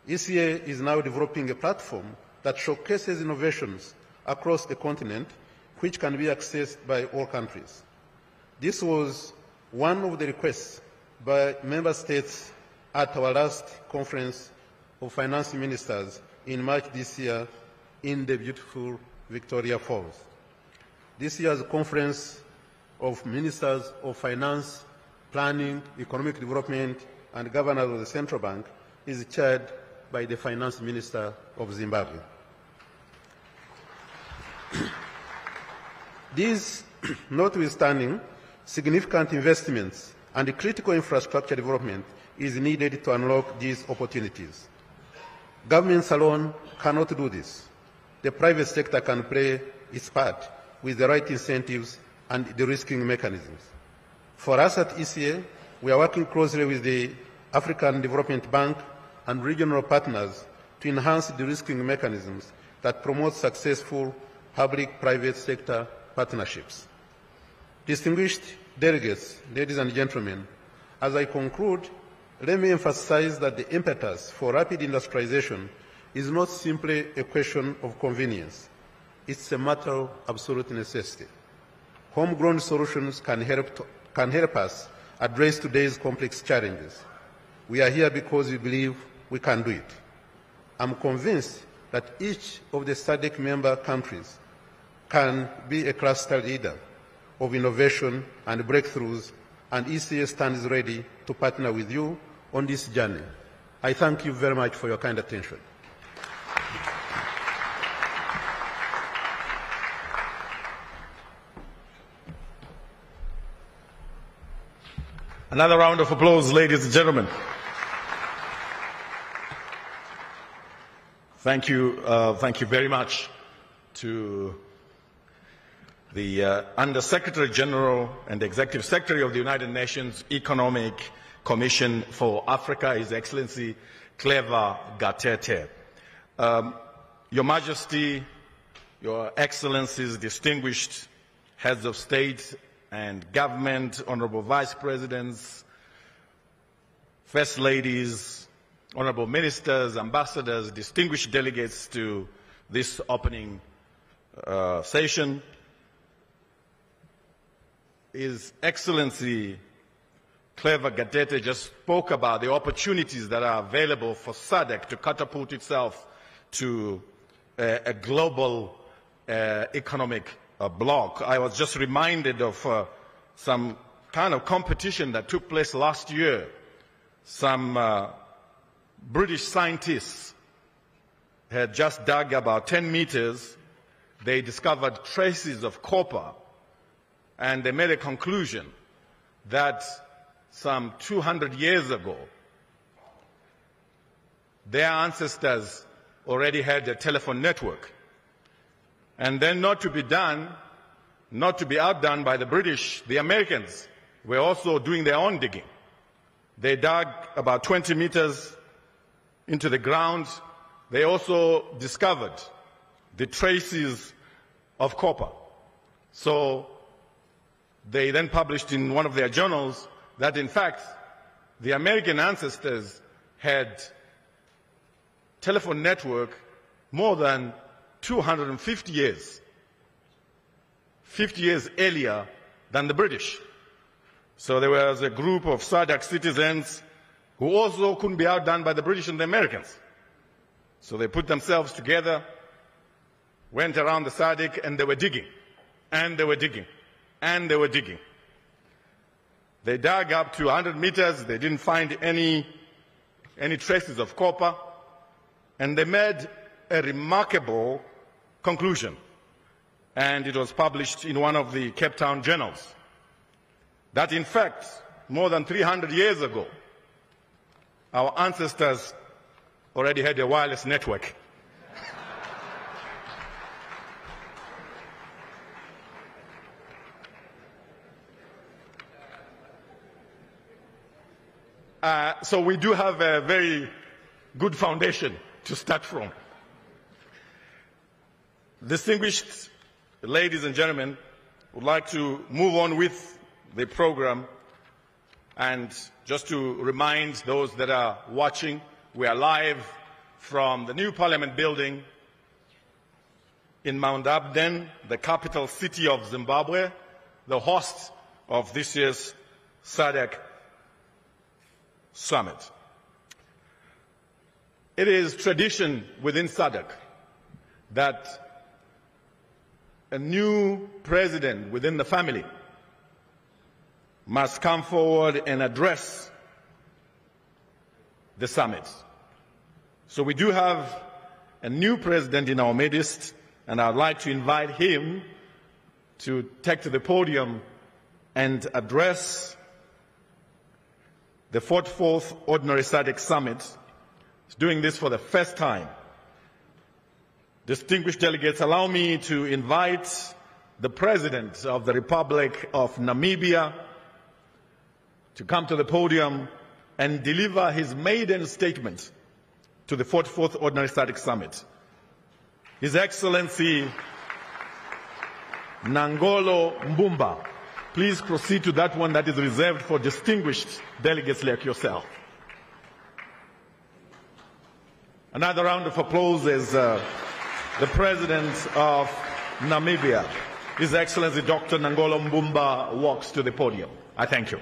ECA is now developing a platform that showcases innovations across the continent which can be accessed by all countries. This was one of the requests by member states at our last conference of finance ministers in March this year in the beautiful Victoria Falls. This year's conference of ministers of finance, planning, economic development, and governors of the central bank is chaired by the finance minister of Zimbabwe. These, notwithstanding, significant investments and critical infrastructure development is needed to unlock these opportunities. Governments alone cannot do this. The private sector can play its part with the right incentives and de-risking mechanisms. For us at ECA, we are working closely with the African Development Bank and regional partners to enhance de-risking mechanisms that promote successful public-private sector partnerships. Distinguished delegates, ladies and gentlemen, as I conclude, let me emphasize that the impetus for rapid industrialization is not simply a question of convenience. It's a matter of absolute necessity. Homegrown solutions can help us address today's complex challenges. We are here because we believe we can do it. I'm convinced that each of the SADC member countries can be a cluster leader of innovation and breakthroughs, and ECA stands ready to partner with you on this journey. I thank you very much for your kind attention. Another round of applause, ladies and gentlemen. Thank you very much to the Under Secretary General and Executive Secretary of the United Nations Economic Commission for Africa, His Excellency Clever Gatete. Your Majesty, Your Excellencies, distinguished heads of state and government, honorable vice presidents, first ladies, honorable ministers, ambassadors, distinguished delegates to this opening session. His Excellency Clever Gatete just spoke about the opportunities that are available for SADC to catapult itself to a global economic block, I was just reminded of some kind of competition that took place last year. Some British scientists had just dug about 10 meters. They discovered traces of copper, and they made a conclusion that some 200 years ago, their ancestors already had a telephone network. And then not to be outdone by the British, the Americans were also doing their own digging. They dug about 20 meters into the ground. They also discovered the traces of copper. So they then published in one of their journals that in fact the American ancestors had telephone network more than 250 years, 50 years earlier than the British. So there was a group of SADC citizens who also couldn't be outdone by the British and the Americans. So they put themselves together, went around the SADC, and they were digging, and they were digging, and they were digging. They dug up to 100 meters. They didn't find any traces of copper, and they made a remarkable conclusion, and it was published in one of the Cape Town journals, that in fact, more than 300 years ago, our ancestors already had a wireless network. So we do have a very good foundation to start from. Distinguished ladies and gentlemen, I would like to move on with the program, and just to remind those that are watching, we are live from the new Parliament building in Mount Abden, the capital city of Zimbabwe, the host of this year's SADC Summit. It is tradition within SADC that a new president within the family must come forward and address the summit. So we do have a new president in our midst, and I'd like to invite him to take to the podium and address the 44th Ordinary SADC Summit. He's doing this for the first time. Distinguished delegates, allow me to invite the President of the Republic of Namibia to come to the podium and deliver his maiden statement to the 44th Ordinary SADC Summit. His Excellency Nangolo Mbumba, please proceed to that one that is reserved for distinguished delegates like yourself. Another round of applause as the President of Namibia, His Excellency Dr. Nangolo Mbumba, walks to the podium. I thank you.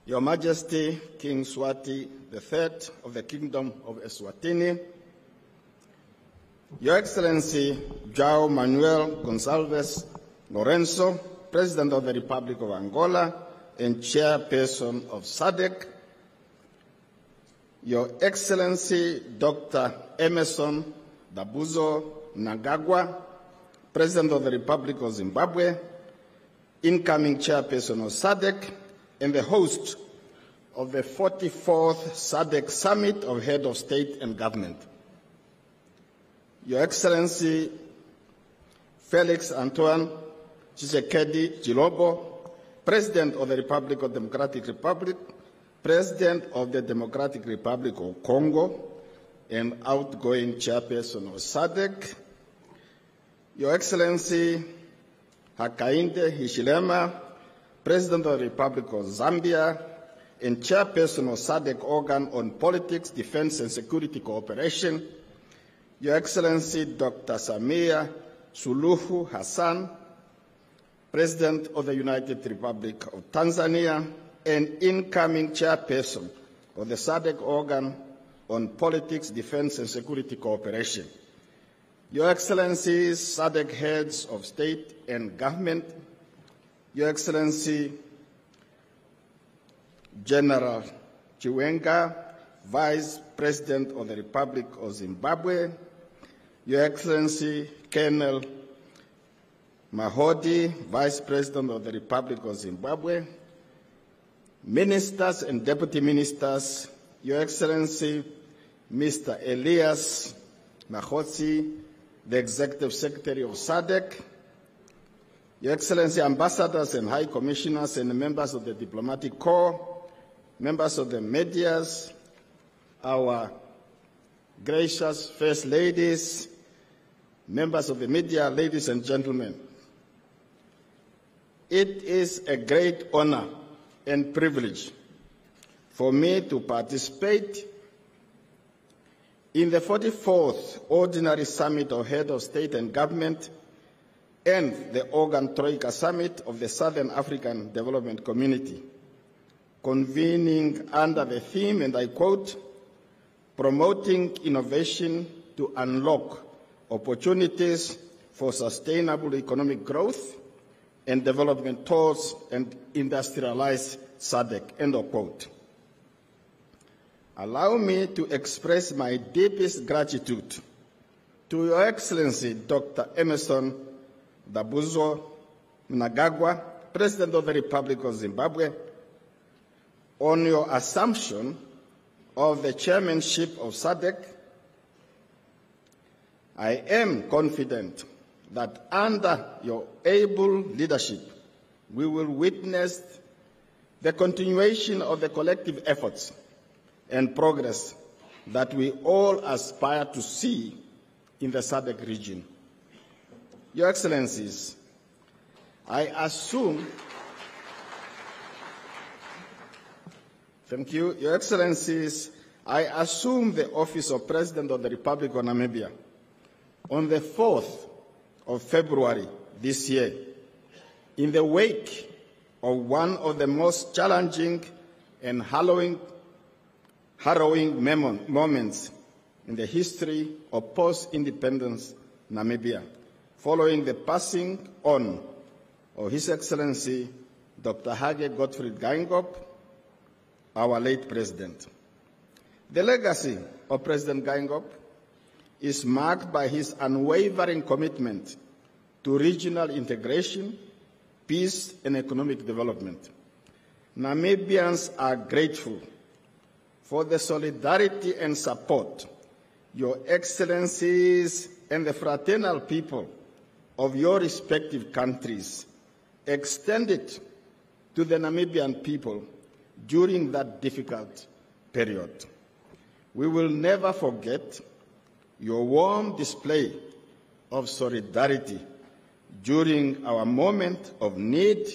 Your Majesty, King Swati III of the Kingdom of Eswatini, Your Excellency João Manuel Gonçalves Lourenço, President of the Republic of Angola and Chairperson of SADC, Your Excellency Dr. Emerson Dabuzo Mnangagwa, President of the Republic of Zimbabwe, incoming Chairperson of SADC, and the host of the 44th SADC Summit of Head of State and Government. Your Excellency Felix Antoine Tshisekedi Tshilombo, President of the Republic of Democratic Republic, President of the Democratic Republic of Congo, and outgoing Chairperson of SADC. Your Excellency Hakainde Hichilema, President of the Republic of Zambia and Chairperson of SADC Organ on Politics, Defense and Security Cooperation, Your Excellency Dr. Samia Suluhu Hassan, President of the United Republic of Tanzania and incoming Chairperson of the SADC Organ on politics, defense, and security cooperation. Your Excellencies, SADC heads of state and government, Your Excellency, General Chiwenga, Vice President of the Republic of Zimbabwe, Your Excellency, Colonel Mahodi, Vice President of the Republic of Zimbabwe, Ministers and Deputy Ministers, Your Excellency, Mr. Elias Mahotsi, the Executive Secretary of SADC, Your Excellency, Ambassadors and High Commissioners and members of the Diplomatic Corps, members of the medias, our gracious First Ladies, members of the media, ladies and gentlemen. It is a great honor and privilege for me to participate in the 44th Ordinary Summit of Heads of State and Government and the Organ Troika Summit of the Southern African Development Community, convening under the theme, and I quote, promoting innovation to unlock opportunities for sustainable economic growth and development towards an industrialized SADC, end of quote. Allow me to express my deepest gratitude to Your Excellency, Dr. Emmerson Dabuzo Mnangagwa, President of the Republic of Zimbabwe, on your assumption of the chairmanship of SADC. I am confident that under your able leadership, we will witness the continuation of the collective efforts and progress that we all aspire to see in the SADC region. Your Excellencies, I assume, thank you, Your Excellencies, I assume the office of President of the Republic of Namibia on the 4th of February this year, in the wake of one of the most challenging and harrowing moments in the history of post-independence Namibia, following the passing on of His Excellency Dr. Hage Gottfried Geingob, our late President. The legacy of President Geingob is marked by his unwavering commitment to regional integration, peace, and economic development. Namibians are grateful for the solidarity and support Your Excellencies and the fraternal people of your respective countries extended to the Namibian people during that difficult period. We will never forget your warm display of solidarity during our moment of need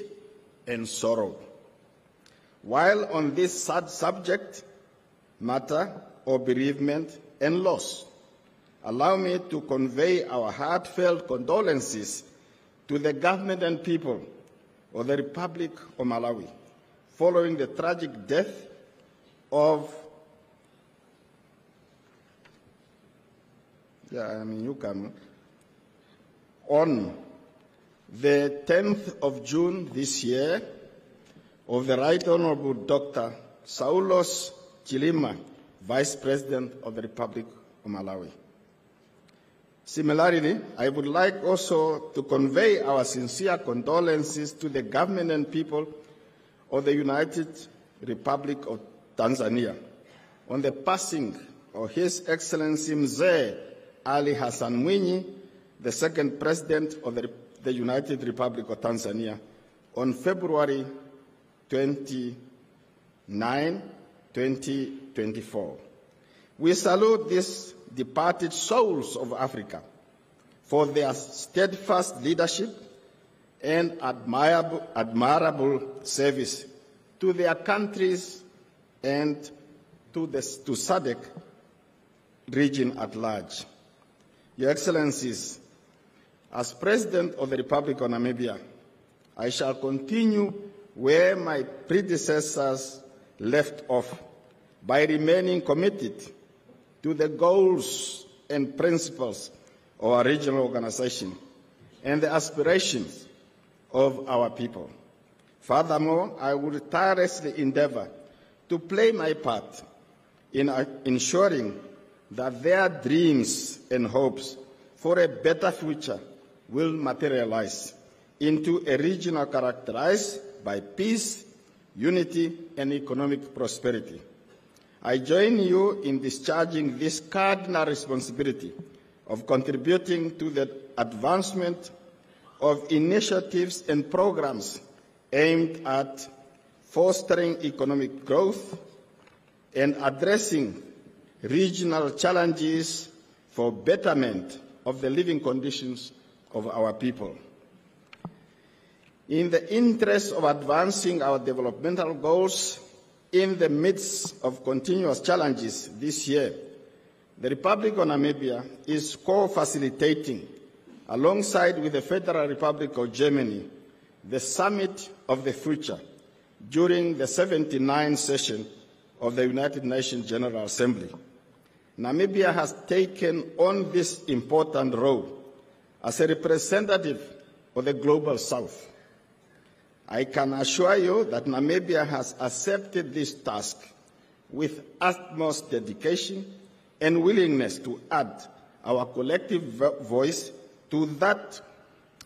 and sorrow. While on this sad subject matter of bereavement and loss, allow me to convey our heartfelt condolences to the government and people of the Republic of Malawi following the tragic death of on the 10th of June this year of the Right Honorable Dr. Saulos Chilima, Vice President of the Republic of Malawi. Similarly, I would like also to convey our sincere condolences to the government and people of the United Republic of Tanzania on the passing of His Excellency Mzee Ali Hassan Mwinyi, the second President of the United Republic of Tanzania, on February 29, 2024. We salute these departed souls of Africa for their steadfast leadership and admirable service to their countries and to SADC region at large. Your Excellencies, as President of the Republic of Namibia, I shall continue where my predecessors left off by remaining committed to the goals and principles of our regional organization and the aspirations of our people. Furthermore, I will tirelessly endeavor to play my part in ensuring that their dreams and hopes for a better future will materialize into a region characterized by peace, unity, and economic prosperity. I join you in discharging this cardinal responsibility of contributing to the advancement of initiatives and programs aimed at fostering economic growth and addressing regional challenges for betterment of the living conditions of our people. In the interest of advancing our developmental goals in the midst of continuous challenges this year, the Republic of Namibia is co-facilitating, alongside with the Federal Republic of Germany, the Summit of the Future during the 79th session of the United Nations General Assembly. Namibia has taken on this important role as a representative of the Global South. I can assure you that Namibia has accepted this task with utmost dedication and willingness to add our collective voice to that,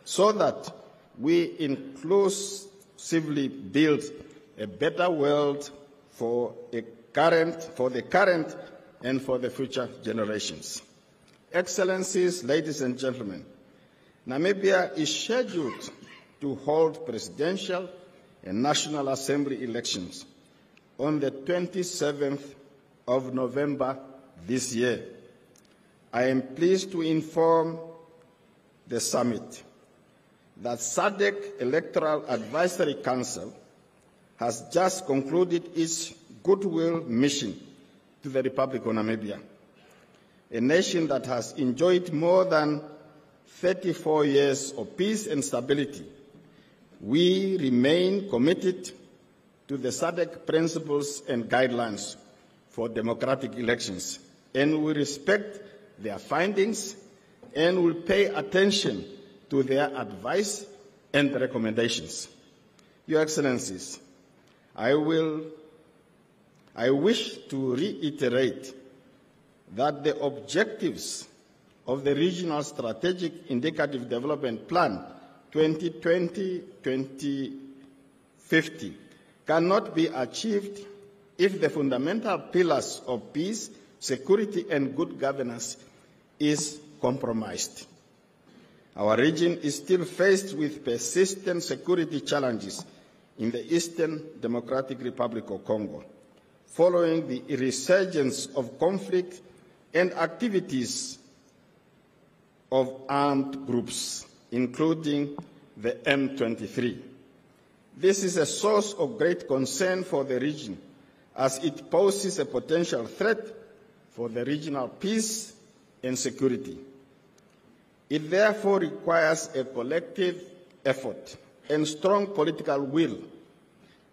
so that we inclusively build a better world for the current and for the future generations. Excellencies, ladies and gentlemen, Namibia is scheduled to hold presidential and National Assembly elections on the 27th of November this year. I am pleased to inform the summit that SADC Electoral Advisory Council has just concluded its goodwill mission to the Republic of Namibia, a nation that has enjoyed more than 34 years of peace and stability. We remain committed to the SADC principles and guidelines for democratic elections, and we respect their findings and will pay attention to their advice and recommendations. Your Excellencies, I wish to reiterate that the objectives of the Regional Strategic Indicative Development Plan 2020-2050 cannot be achieved if the fundamental pillars of peace, security, and good governance is compromised. Our region is still faced with persistent security challenges in the Eastern Democratic Republic of Congo, following the resurgence of conflict and activities of armed groups, including the M23. This is a source of great concern for the region, as it poses a potential threat for the regional peace and security. It therefore requires a collective effort and strong political will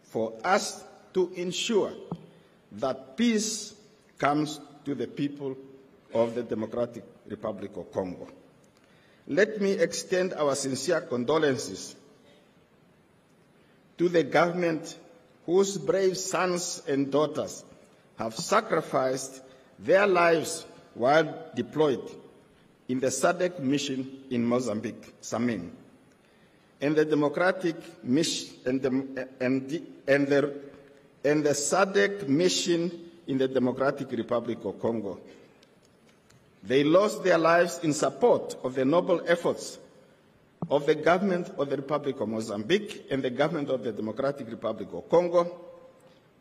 for us to ensure that peace comes to the people of the Democratic Republic of Congo. Let me extend our sincere condolences to the government whose brave sons and daughters have sacrificed their lives while deployed in the SADC mission in Mozambique, Samia, and the democratic mission and the SADC mission in the Democratic Republic of Congo. They lost their lives in support of the noble efforts of the government of the Republic of Mozambique and the government of the Democratic Republic of Congo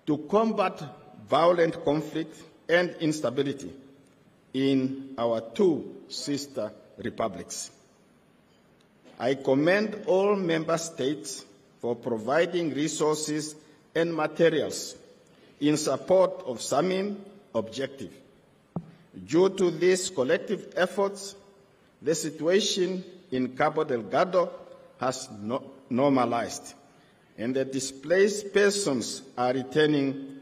to combat violent conflict and instability in our two sister republics. I commend all member states for providing resources and materials in support of Samian objective. Due to these collective efforts, the situation in Cabo Delgado has normalized, and the displaced persons are returning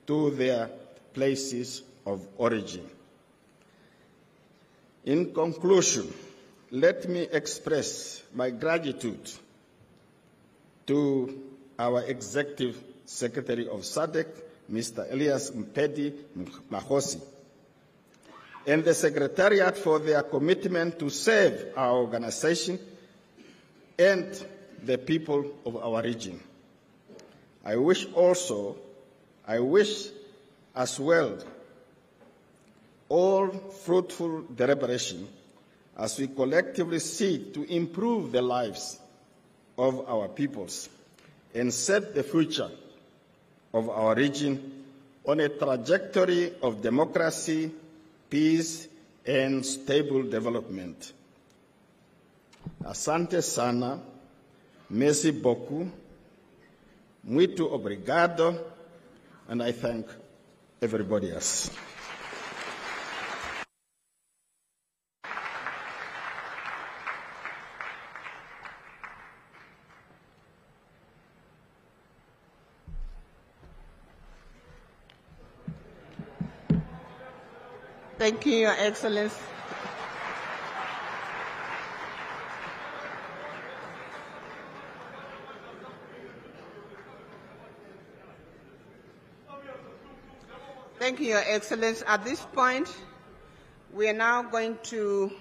to their places of origin. In conclusion, let me express my gratitude to our Executive Secretary of SADC, Mr. Elias Mpedi Mahosi, and the Secretariat for their commitment to serve our organization and the people of our region. I wish as well all fruitful deliberation as we collectively seek to improve the lives of our peoples and set the future of our region on a trajectory of democracy, peace, and stable development. Asante sana, merci beaucoup, muito obrigado, and I thank everybody else. Thank you, Your Excellency. Thank you, Your Excellency. At this point, we are now going to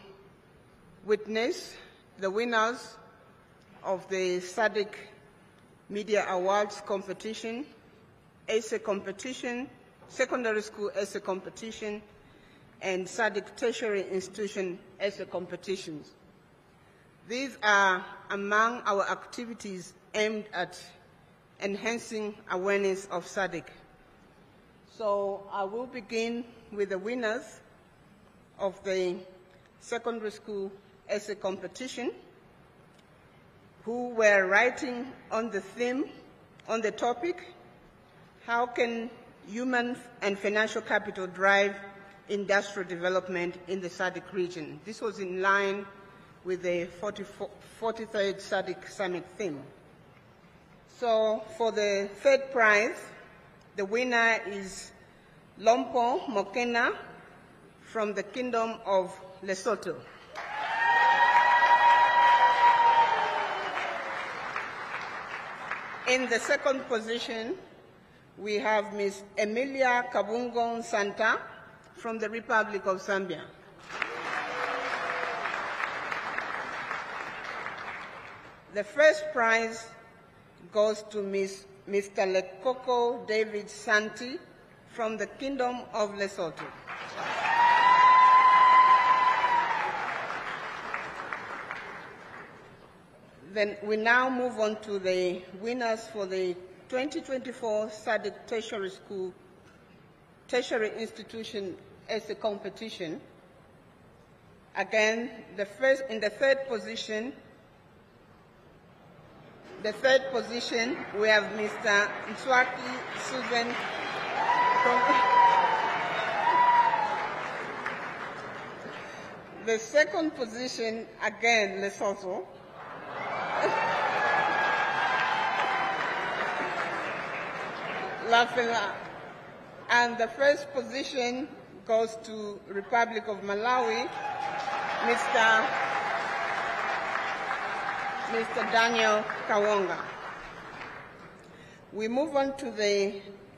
witness the winners of the SADC Media Awards competition, essay competition, secondary school essay competition, and SADC tertiary institution essay competitions. These are among our activities aimed at enhancing awareness of SADC. So I will begin with the winners of the secondary school essay competition, who were writing on the theme, on the topic, how can human and financial capital drive industrial development in the SADC region. This was in line with the 43rd SADC Summit theme. So for the third prize, the winner is Lompo Mokena from the Kingdom of Lesotho. In the second position, we have Ms. Emilia Kabungo Santa from the Republic of Zambia. The first prize goes to Mr. Lekoko David Santi from the Kingdom of Lesotho. Then we now move on to the winners for the 2024 SADC Tertiary Institution Essay Competition. Again, in the third position, we have Mr. Nswaki Susan from the second position, again, Lesotho. And the first position goes to Republic of Malawi, Mr. Daniel Kawonga. We move on to the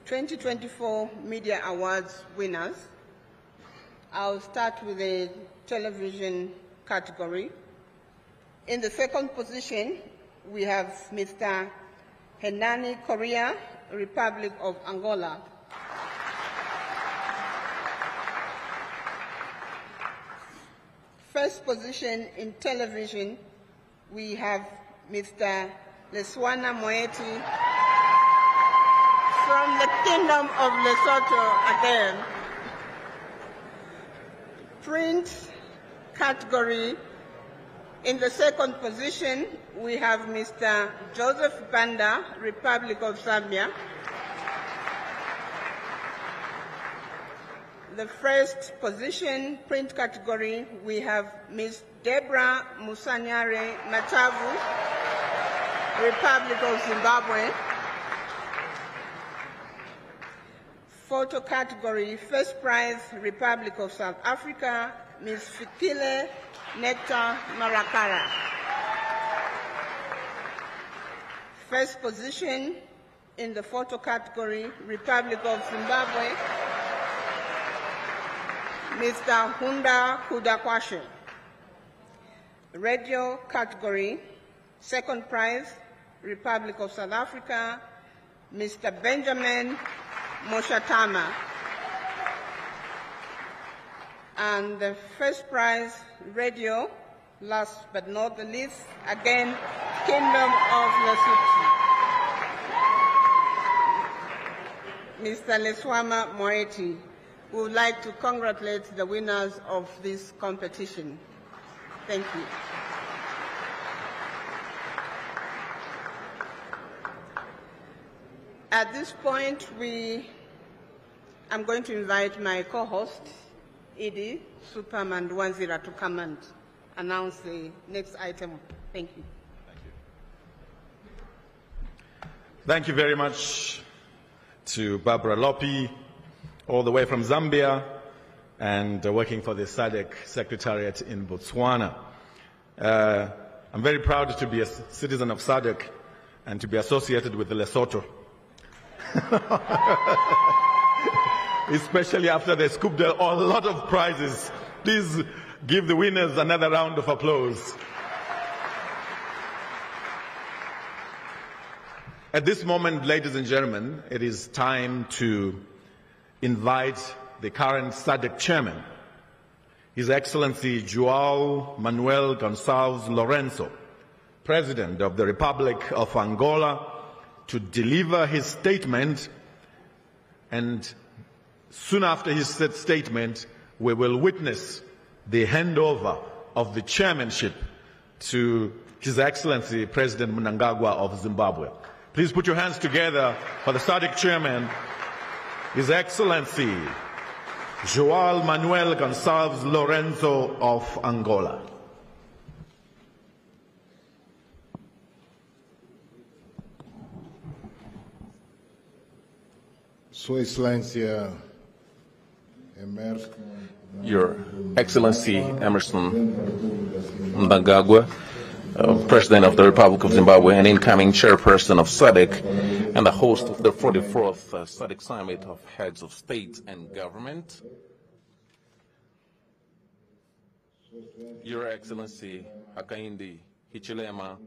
2024 Media Awards winners. I'll start with the television category. In the second position, we have Mr. Henani Korea, Republic of Angola. First position in television, we have Mr. Leswana Moeti from the Kingdom of Lesotho again. Print category, in the second position, we have Mr. Joseph Banda, Republic of Zambia. The first position, print category, we have Ms. Deborah Musanyare Matavu, Republic of Zimbabwe. Photo category, first prize, Republic of South Africa, Ms. Fikile Nectar Marakara. First position in the photo category, Republic of Zimbabwe, Mr. Hunda Kudakwashe. Radio category, second prize, Republic of South Africa, Mr. Benjamin Moshatama. And the first prize, radio, last but not the least, again, Kingdom of Lesotho, Mr. Leswama Moeti. We would like to congratulate the winners of this competition. Thank you. At this point, I'm going to invite my co-host, Edie Superman Wanzira, to come and announce the next item. Thank you. Thank you very much to Barbara Lopi, all the way from Zambia, and working for the SADC Secretariat in Botswana. I'm very proud to be a citizen of SADC and to be associated with the Lesotho. Especially after they scooped a lot of prizes. Please give the winners another round of applause. At this moment, ladies and gentlemen, it is time to invite the current SADC chairman, His Excellency João Manuel Gonçalves Lourenço, President of the Republic of Angola, to deliver his statement, and soon after his statement, we will witness the handover of the chairmanship to His Excellency President Mnangagwa of Zimbabwe. Please put your hands together for the SADC chairman, His Excellency João Manuel Gonçalves Lourenço of Angola. Sua Excelência Your Excellency Emerson Mnangagwa, President of the Republic of Zimbabwe and incoming chairperson of SADC and the host of the 44th SADC Summit of Heads of State and Government. Your Excellency Hakainde Hichilema,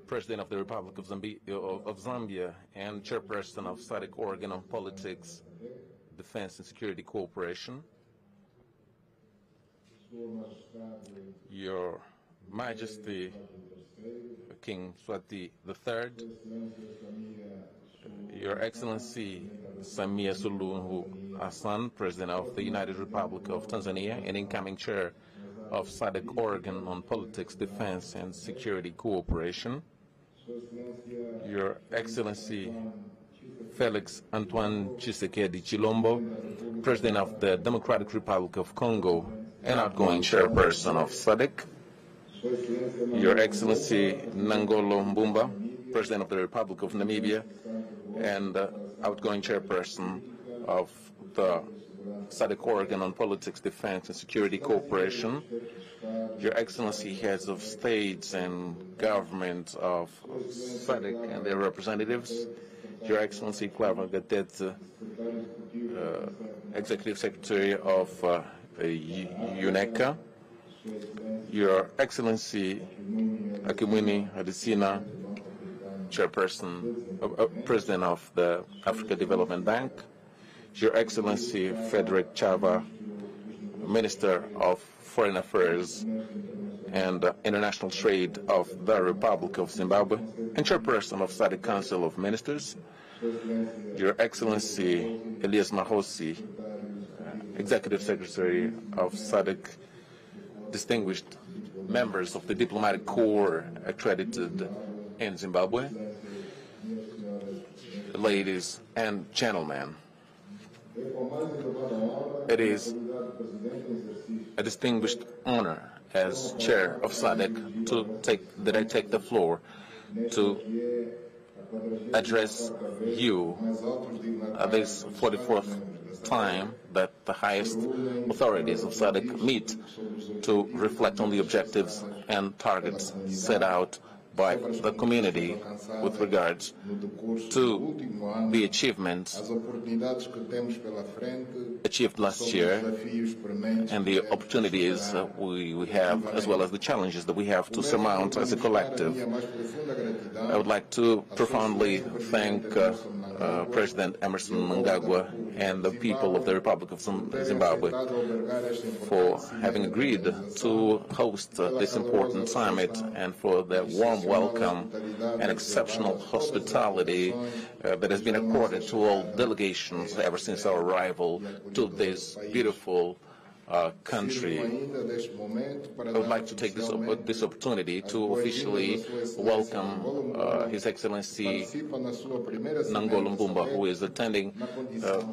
President of the Republic of Zambia and chairperson of SADC Organ on Politics, Defense and Security Cooperation. Your Majesty King Swati III, Your Excellency Samia Suluhu Hassan, President of the United Republic of Tanzania and incoming chair of SADC Organ on Politics, Defense and Security Cooperation. Your Excellency Felix Antoine Tshisekedi Chilombo, President of the Democratic Republic of Congo and outgoing chairperson of SADC. Your Excellency Nangolo Mbumba, President of the Republic of Namibia and outgoing chairperson of the SADC Organ on Politics, Defense and Security Cooperation. Your Excellency, heads of states and government of SADC and their representatives. Your Excellency Clara Gadet, Executive Secretary of UNECA. Your Excellency Akimwini Adesina, Chairperson, President of the Africa Development Bank. Your Excellency Frederick Chava, Minister of Foreign Affairs and International Trade of the Republic of Zimbabwe and Chairperson of SADC Council of Ministers. Your Excellency Elias Mahosi, Executive Secretary of SADC, distinguished members of the Diplomatic Corps accredited in Zimbabwe, ladies and gentlemen. It is a distinguished honor as chair of SADC that I take the floor to address you at this 44th time that the highest authorities of SADC meet to reflect on the objectives and targets set out by the community with regards to the achievements achieved last year and the opportunities we have, as well as the challenges that we have to surmount as a collective. I would like to profoundly thank President Emerson Mnangagwa and the people of the Republic of Zimbabwe for having agreed to host this important summit and for their warm welcome and exceptional hospitality that has been accorded to all delegations ever since our arrival to this beautiful country. I would like to take this opportunity to officially welcome His Excellency Nangolo Mbumba, who is attending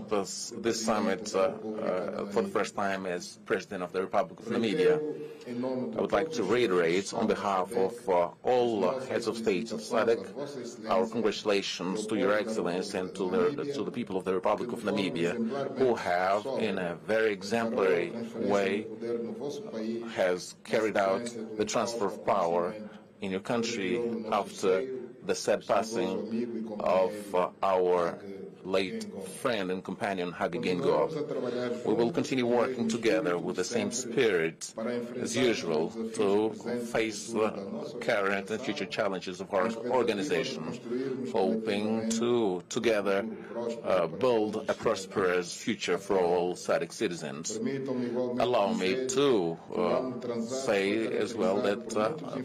this summit for the first time as President of the Republic of Namibia. I would like to reiterate on behalf of all heads of state of SADC our congratulations to Your Excellency and to the people of the Republic of Namibia, who have, in a very exemplary way, has carried out the transfer of power in your country after the sad passing of our late friend and companion Hage Geingob. We will continue working together with the same spirit as usual to face the current and future challenges of our organization, hoping to together build a prosperous future for all SADC citizens. Allow me to say as well that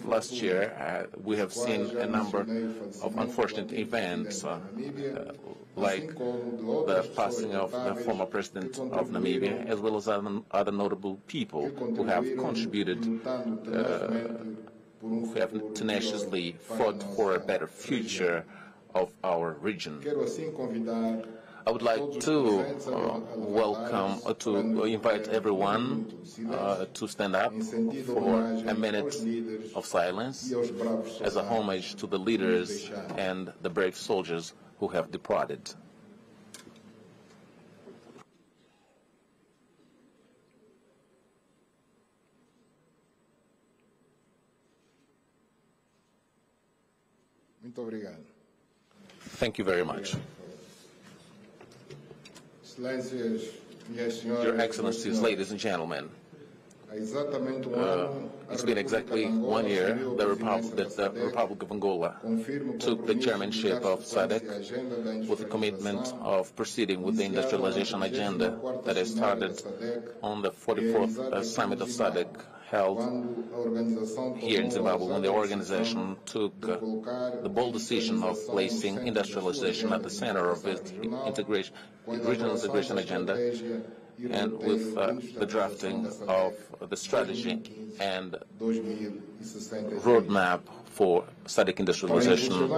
last year we have seen a number of unfortunate events like the passing of the former president of Namibia, as well as other notable people who have contributed, who have tenaciously fought for a better future of our region. I would like to invite everyone to stand up for a minute of silence as a homage to the leaders and the brave soldiers who have departed. Thank you very much. Your Excellencies, ladies and gentlemen, it's been exactly 1 year that the Republic of Angola took the chairmanship of SADC with the commitment of proceeding with the industrialization agenda that has started on the 44th summit of SADC held here in Zimbabwe, when the organization took the bold decision of placing industrialization at the center of its regional integration agenda, and with the drafting of the strategy and roadmap for SADC industrialization.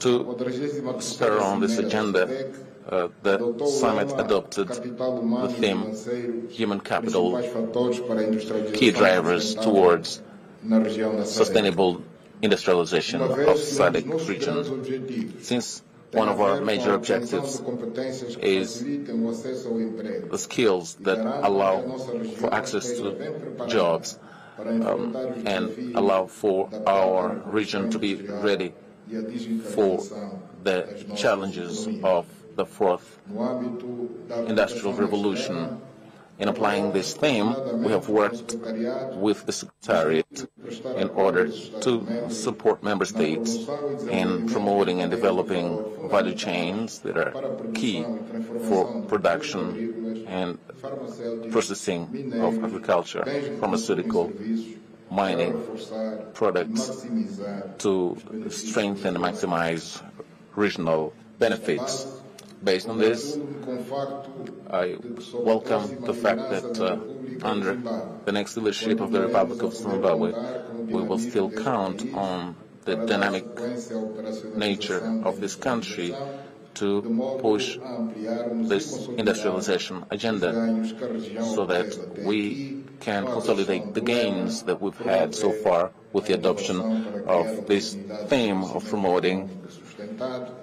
To spur on this agenda, the summit adopted the theme Human Capital, Key Drivers Towards Sustainable Industrialization of SADC region. Since one of our major objectives is the skills that allow for access to jobs and allow for our region to be ready for the challenges of the fourth industrial revolution. In applying this theme, we have worked with the Secretariat in order to support member states in promoting and developing value chains that are key for production and processing of agriculture, pharmaceutical, mining products, to strengthen and maximize regional benefits. Based on this, I welcome the fact that under the next leadership of the Republic of Zimbabwe, we will still count on the dynamic nature of this country to push this industrialization agenda so that we can consolidate the gains that we've had so far with the adoption of this theme of promoting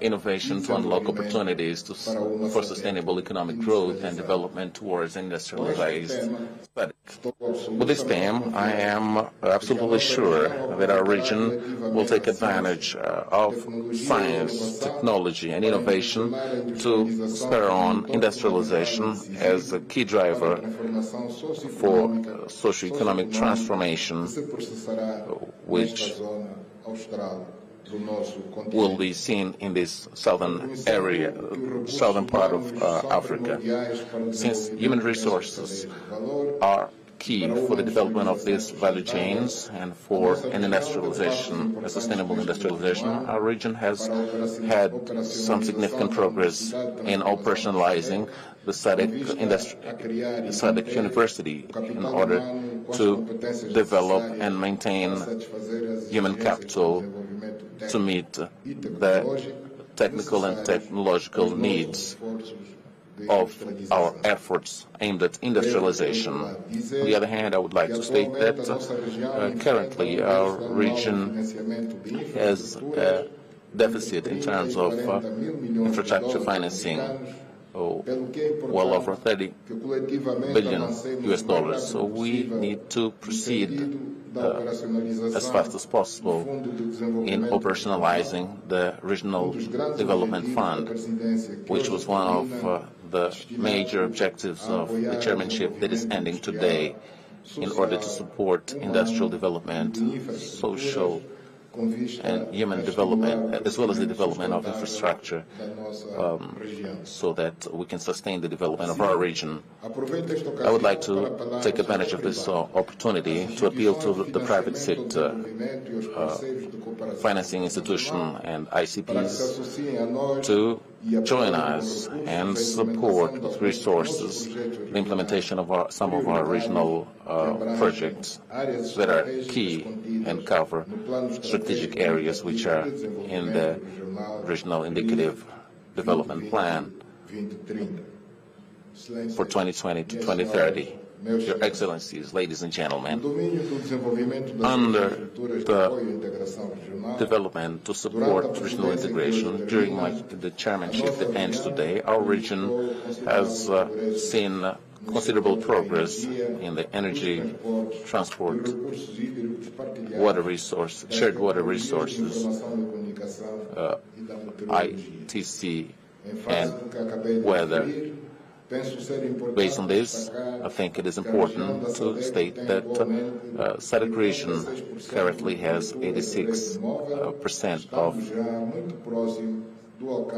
innovation to unlock opportunities for sustainable economic growth and development towards industrialized SADC. With this theme, I am absolutely sure that our region will take advantage of science, technology, and innovation to spur on industrialization as a key driver for socio-economic transformation, which will be seen in this southern area, southern part of Africa. Since human resources are key for the development of these value chains and for an industrialization, a sustainable industrialization, our region has had some significant progress in operationalizing the SADC University in order to develop and maintain human capital to meet the technical and technological needs of our efforts aimed at industrialization. On the other hand, I would like to state that currently our region has a deficit in terms of infrastructure financing, well over $30 billion. So we need to proceed as fast as possible in operationalizing the Regional Development Fund, which was one of the major objectives of the chairmanship that is ending today, in order to support industrial development, social and human development, as well as the development of infrastructure, so that we can sustain the development of our region. I would like to take advantage of this opportunity to appeal to the private sector, financing institution and ICPs to join us and support with resources the implementation of some of our regional projects that are key and cover strategic areas which are in the Regional Indicative Development Plan for 2020 to 2030. Your Excellencies, ladies and gentlemen, under the development to support regional integration, during the chairmanship that ends today, our region has seen considerable progress in the energy, transport, water resource, shared water resources, ITC, and weather. Based on this, I think it is important to state that SADC region currently has 86% of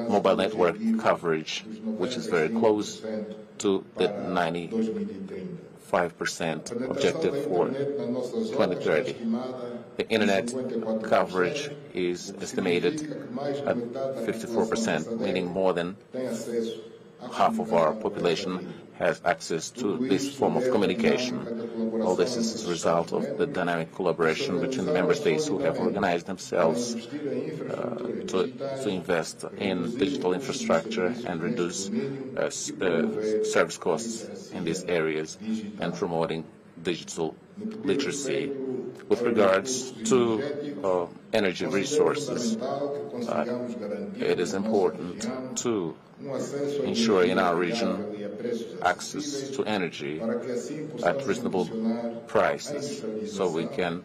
mobile network coverage, which is very close to the 95% objective for 2030. The internet coverage is estimated at 54%, meaning more than half of our population has access to this form of communication. All this is a result of the dynamic collaboration between the member states who have organized themselves to invest in digital infrastructure and reduce service costs in these areas and promoting digital literacy. With regards to energy resources, it is important to ensure in our region access to energy at reasonable prices, so we can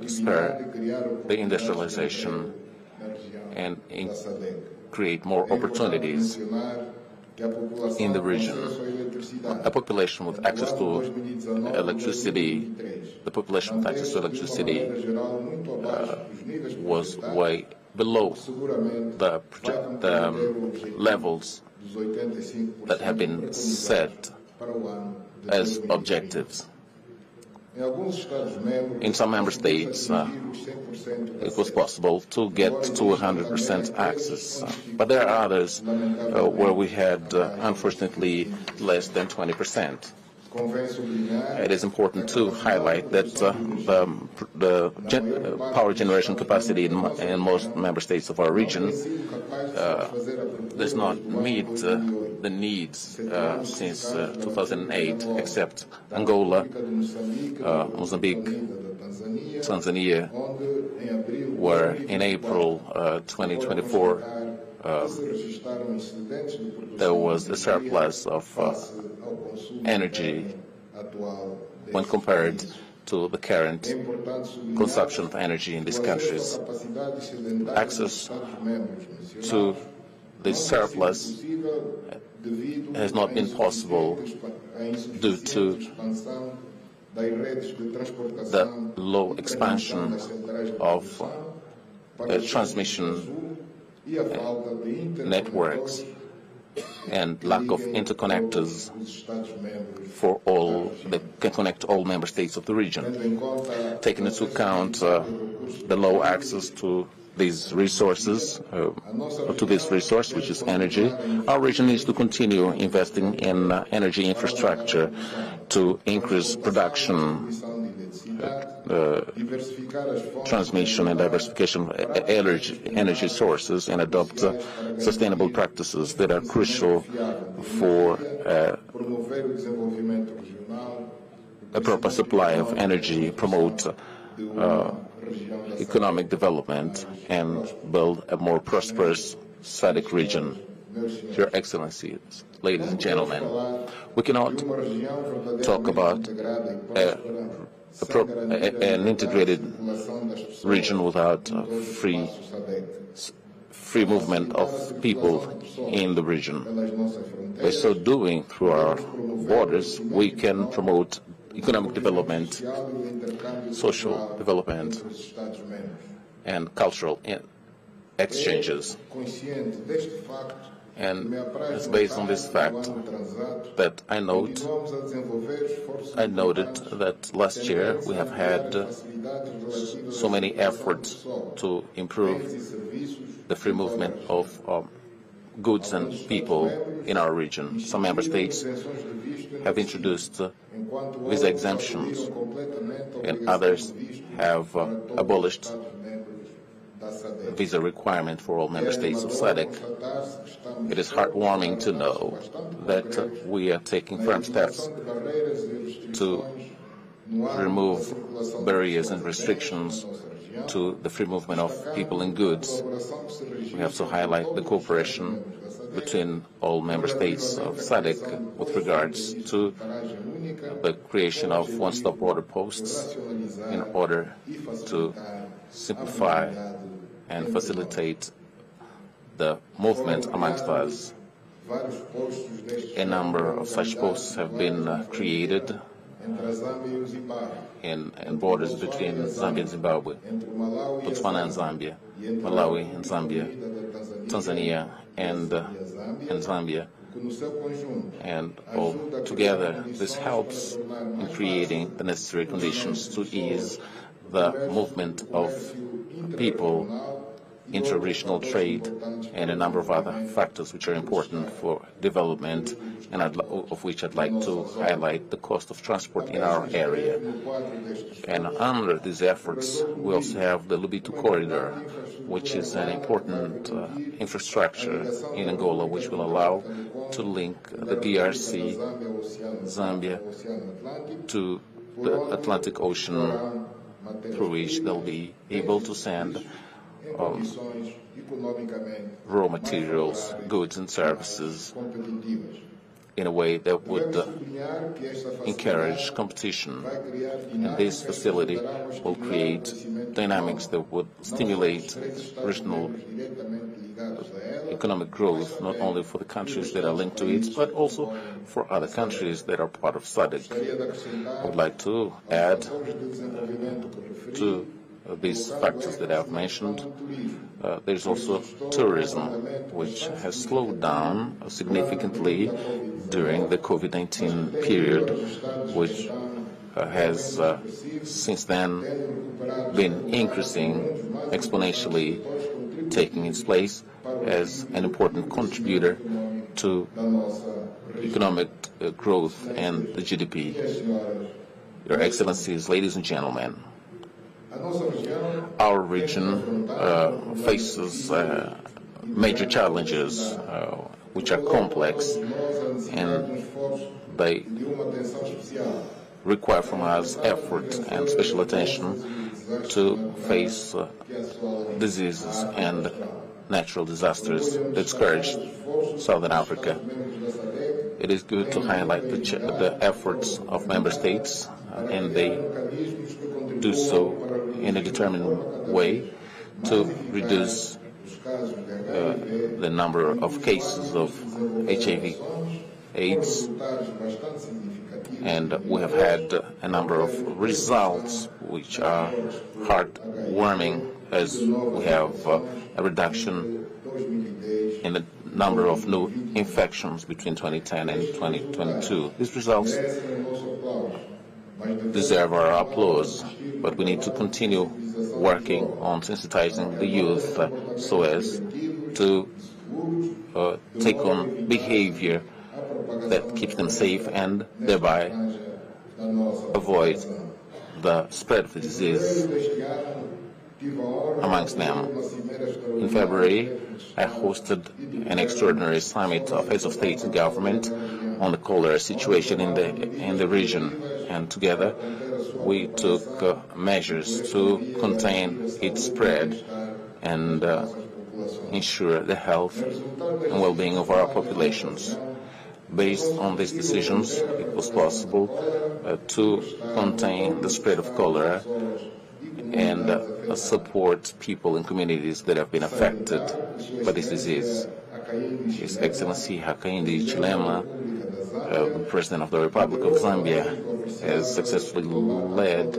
spur the industrialization and create more opportunities in the region. A population with access to electricity, was way below the levels that have been set as objectives. In some member states, it was possible to get to 100% access, but there are others where we had, unfortunately, less than 20%. It is important to highlight that the power generation capacity in most member states of our region does not meet the needs since 2008, except Angola, Mozambique, Tanzania, where in April 2024 there was a surplus of energy when compared to the current consumption of energy in these countries. Access to this surplus has not been possible due to the low expansion of transmission networks and lack of interconnectors for all that can connect all member states of the region. Taking into account the low access to these resources, to this resource, which is energy, our region needs to continue investing in energy infrastructure to increase production, transmission and diversification of energy sources, and adopt sustainable practices that are crucial for a proper supply of energy, promote economic development, and build a more prosperous SADC region. Your Excellencies, ladies and gentlemen, we cannot talk about an integrated region without free movement of people in the region. By so doing, through our borders, we can promote economic development, social development, and cultural exchanges. And it's based on this fact that I noted that last year we have had so many efforts to improve the free movement of goods and people in our region. Some member states have introduced visa exemptions, and others have abolished visa requirement for all member states of SADC. It is heartwarming to know that we are taking firm steps to remove barriers and restrictions to the free movement of people and goods. We have to highlight the cooperation between all member states of SADC with regards to the creation of one-stop border posts in order to simplify and facilitate the movement amongst us. A number of such posts have been created in borders between Zambia and Zimbabwe, Botswana and Zambia, Malawi and Zambia, Tanzania and Zambia. And all together, this helps in creating the necessary conditions to ease the movement of people, intra-regional trade, and a number of other factors which are important for development, and of which I'd like to highlight the cost of transport in our area. And under these efforts, we also have the Lobito Corridor, which is an important infrastructure in Angola, which will allow to link the DRC, Zambia, to the Atlantic Ocean, through which they'll be able to send raw materials, goods and services in a way that would encourage competition. And this facility will create dynamics that would stimulate regional economic growth, not only for the countries that are linked to it, but also for other countries that are part of SADC. I would like to add to these factors that I've mentioned. There's also tourism, which has slowed down significantly during the COVID-19 period, which has since then been increasing exponentially, taking its place as an important contributor to economic growth and the GDP. Your Excellencies, ladies and gentlemen, our region faces major challenges which are complex, and they require from us effort and special attention to face diseases and natural disasters that scourge Southern Africa. It is good to highlight the efforts of member states, and they do so in a determined way to reduce the number of cases of HIV/AIDS, and we have had a number of results which are heartwarming, as we have a reduction in the number of new infections between 2010 and 2022. These results deserve our applause, but we need to continue working on sensitizing the youth so as to take on behavior that keeps them safe and thereby avoid the spread of the disease amongst them. In February, I hosted an extraordinary summit of heads of state and government on the cholera situation in the region, and together we took measures to contain its spread and ensure the health and well-being of our populations. Based on these decisions, it was possible to contain the spread of cholera and support people in communities that have been affected by this disease. His Excellency Hakainde Hichilema, President of the Republic of Zambia, has successfully led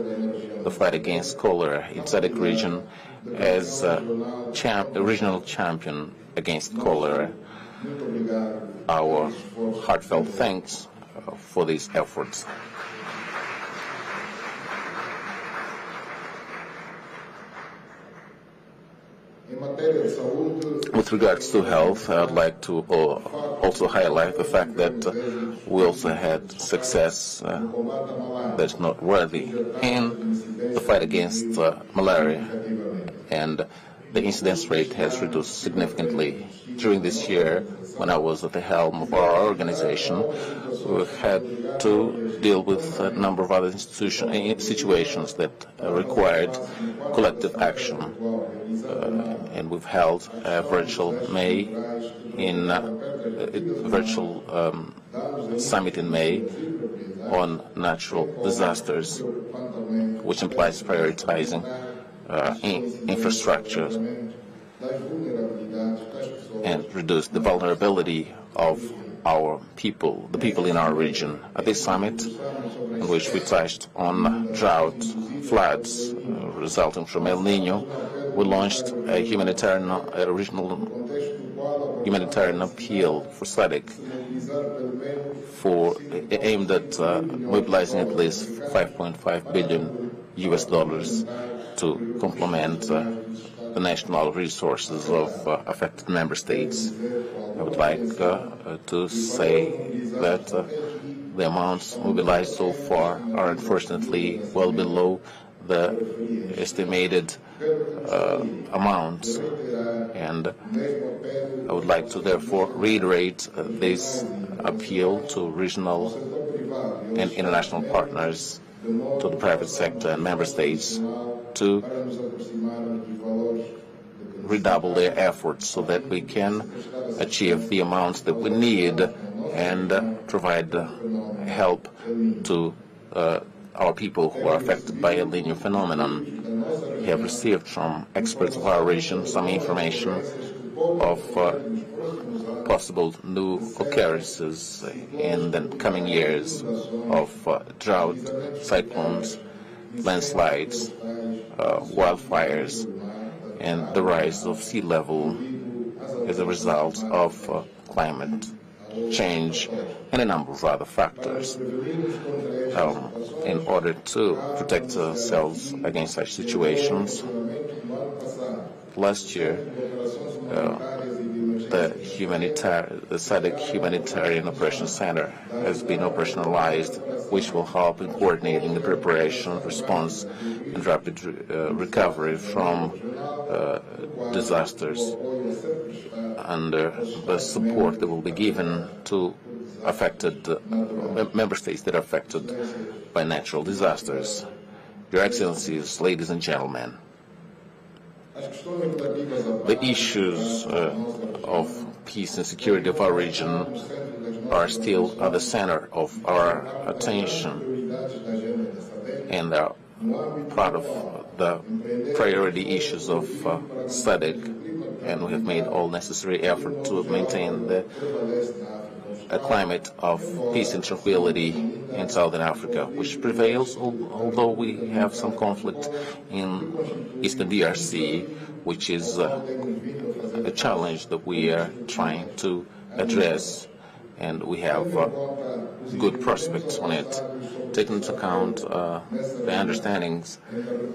the fight against cholera in SADC region as a regional champion against cholera. Our heartfelt thanks for these efforts. With regards to health, I would like to also highlight the fact that we also had success that's noteworthy in the fight against malaria, and the incidence rate has reduced significantly. During this year, when I was at the helm of our organization, we had to deal with a number of other situations that required collective action. And we've held a virtual virtual summit in May on natural disasters, which implies prioritizing infrastructure and reduce the vulnerability of our people, the people in our region. At this summit, in which we touched on drought, floods resulting from El Nino, we launched a regional humanitarian appeal for SADC aimed at mobilizing at least $5.5 billion to complement the national resources of affected member states. I would like to say that the amounts mobilized so far are unfortunately well below the estimated amounts, and I would like to therefore reiterate this appeal to regional and international partners, to the private sector and member states, to redouble their efforts so that we can achieve the amounts that we need and provide help to our people who are affected by El Nino phenomenon. We have received from experts of our region some information of possible new occurrences in the coming years of drought, cyclones, landslides, wildfires, and the rise of sea level as a result of climate change and a number of other factors. In order to protect ourselves against such situations, last year the SADC Humanitarian Operations Center has been operationalized, which will help in coordinating the preparation, response, and rapid recovery from disasters under the support that will be given to affected member states that are affected by natural disasters. Your Excellencies, ladies and gentlemen, the issues of peace and security of our region are still at the center of our attention and are part of the priority issues of SADC, and we have made all necessary effort to maintain a climate of peace and tranquility in Southern Africa, which prevails, although we have some conflict in Eastern DRC, which is a challenge that we are trying to address, and we have good prospects on it. Taking into account the understandings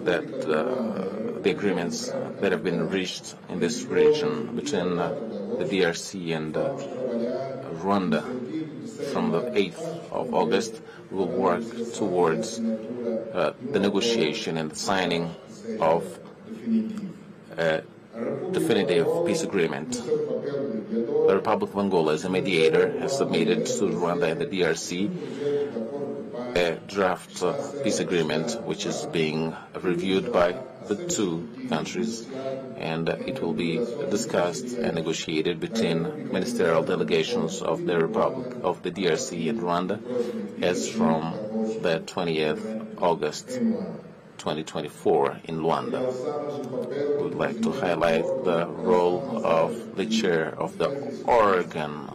that the agreements that have been reached in this region between the DRC and Rwanda from the 8th of August, we will work towards the negotiation and the signing of a definitive peace agreement. The Republic of Angola, as a mediator, has submitted to Rwanda and the DRC a draft peace agreement, which is being reviewed by the two countries, and it will be discussed and negotiated between ministerial delegations of the Republic of the DRC and Rwanda as from the 20th August 2024 in Luanda. We would like to highlight the role of the chair of the organ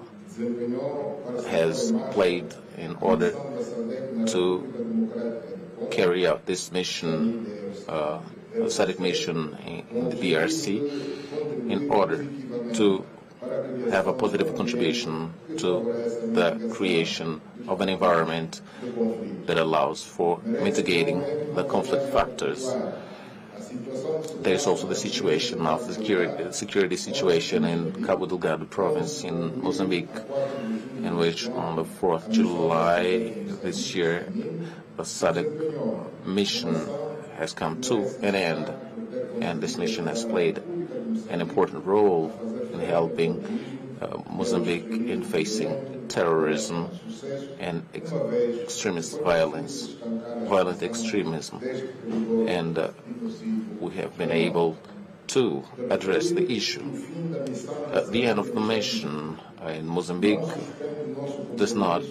has played in order to carry out this mission, SADC mission in the DRC, in order to have a positive contribution to the creation of an environment that allows for mitigating the conflict factors. There is also the situation of the security situation in Cabo Delgado province in Mozambique, in which on the 4th July this year, the SADC mission has come to an end, and this mission has played an important role in helping Mozambique in facing terrorism and extremist violence, violent extremism, and we have been able to address the issue. At the end of the mission in Mozambique is not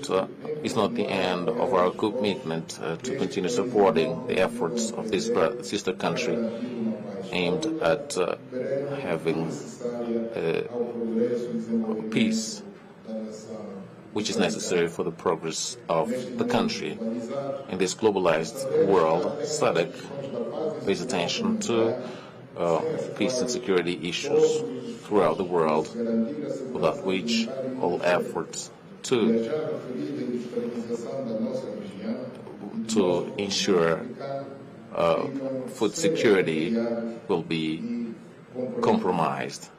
the end of our commitment to continue supporting the efforts of this sister country aimed at having peace, which is necessary for the progress of the country. In this globalized world, SADC pays attention to peace and security issues throughout the world, without which all efforts to ensure food security will be compromised.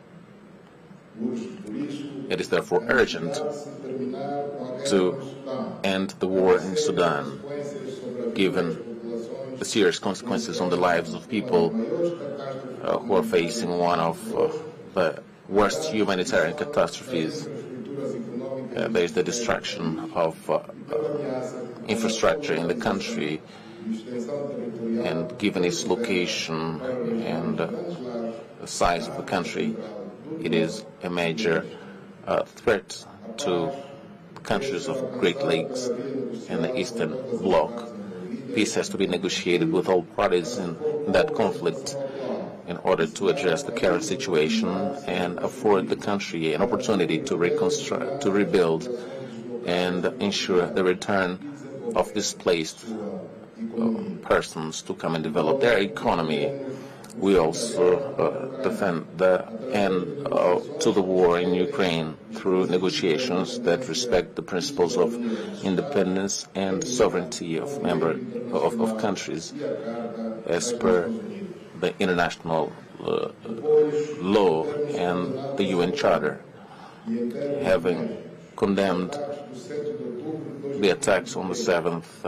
It is therefore urgent to end the war in Sudan, given the serious consequences on the lives of people who are facing one of the worst humanitarian catastrophes. There is the destruction of infrastructure in the country, and given its location and the size of the country, it is a major threat to the countries of Great Lakes and the Eastern Bloc. Peace has to be negotiated with all parties in that conflict in order to address the current situation and afford the country an opportunity to reconstruct, to rebuild, and ensure the return of displaced persons to come and develop their economy. We also defend the end to the war in Ukraine through negotiations that respect the principles of independence and sovereignty of countries as per the international law and the UN Charter. having condemned the attacks on the 7th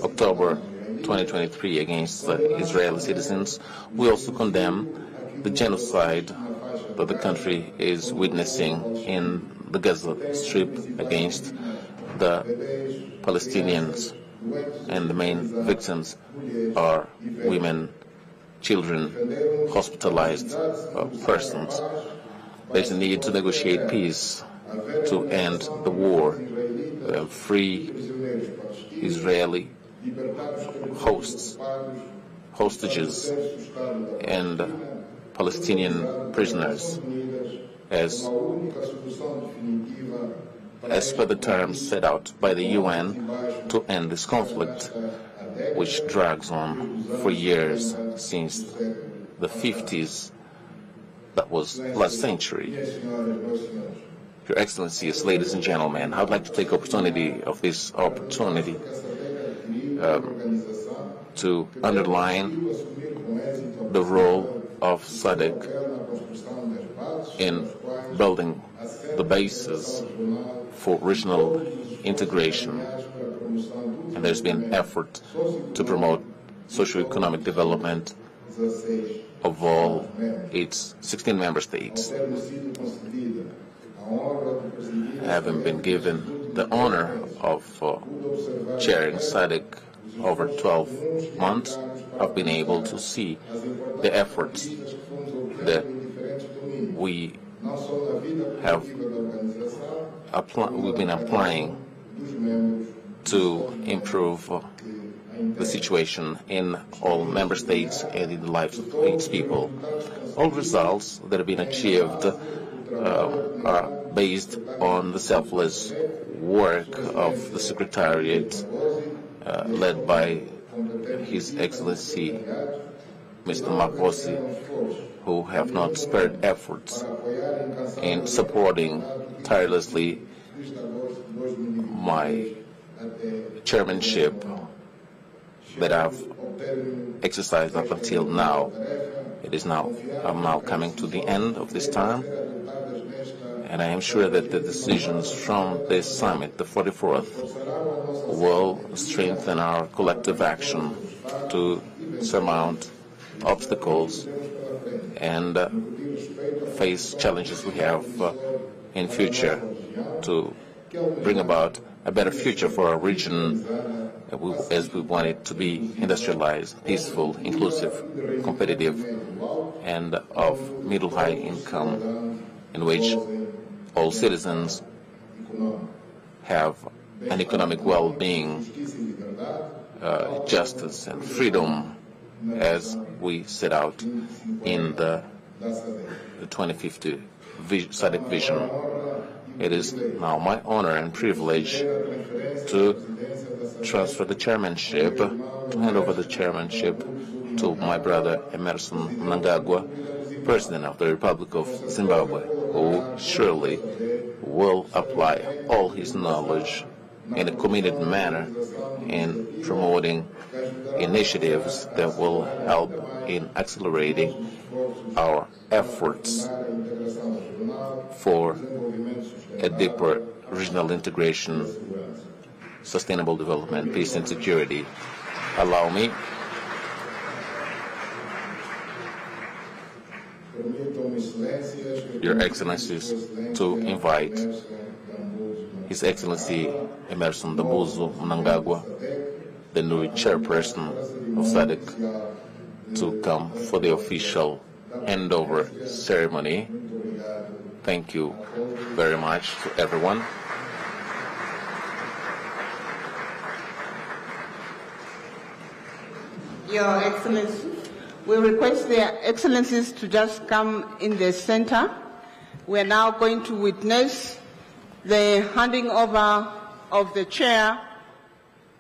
October 2023 against Israeli citizens, we also condemn the genocide that the country is witnessing in the Gaza Strip against the Palestinians. And the main victims are women, children, hospitalized persons. There's a need to negotiate peace, to end the war, free Israeli hostages, and Palestinian prisoners, as per the terms set out by the UN, to end this conflict, which drags on for years, since the 50s. That was last century. Your Excellencies, ladies and gentlemen, I would like to take opportunity of this opportunity to underline the role of SADC in building the basis for regional integration. And there's been effort to promote socio-economic development of all its 16 member states. Having been given the honor of chairing SADC over 12 months, I've been able to see the efforts that we've been applying to improve the situation in all member states and in the lives of its people. All results that have been achieved are based on the selfless work of the Secretariat led by His Excellency Mr. Makosi, who have not spared efforts in supporting tirelessly my chairmanship that I've exercised up until now. I'm now coming to the end of this term, and I am sure that the decisions from this summit, the 44th, will strengthen our collective action to surmount obstacles and face challenges we have in future to bring about a better future for our region as we want it to be industrialized, peaceful, inclusive, competitive, and of middle-high income, in which all citizens have an economic well-being, justice, and freedom, as we set out in the 2050 SADC vision. It is now my honor and privilege to transfer the chairmanship, to hand over the chairmanship to my brother Emerson Mnangagwa, President of the Republic of Zimbabwe, who surely will apply all his knowledge in a committed manner in promoting initiatives that will help in accelerating our efforts for a deeper regional integration, sustainable development, peace and security. Allow me Your Excellencies to invite His Excellency Emerson Mnangagwa, the new chairperson of SADC, to come for the official handover ceremony. Thank you very much to everyone. Your Excellency, we request their Excellencies to just come in the center. We are now going to witness the handing over of the chair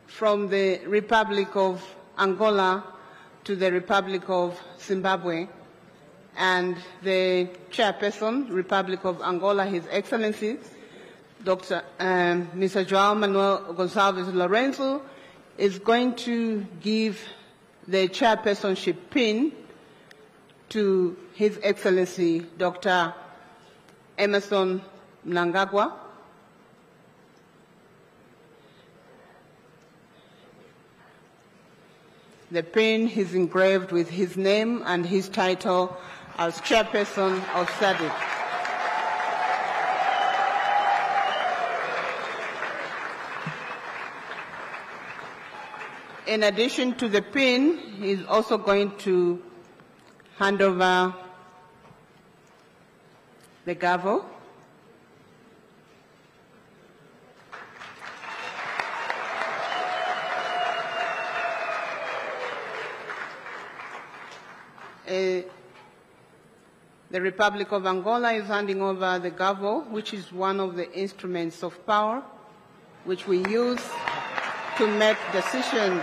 from the Republic of Angola to the Republic of Zimbabwe. And the chairperson, Republic of Angola, His Excellency, Mr. João Manuel Gonçalves Lourenço, is going to give the chairpersonship pin to His Excellency, Dr. Emerson Mnangagwa. The pin is engraved with his name and his title as chairperson of SADC. In addition to the pin, he's also going to hand over the gavel. The Republic of Angola is handing over the gavel, which is one of the instruments of power which we use to make decisions.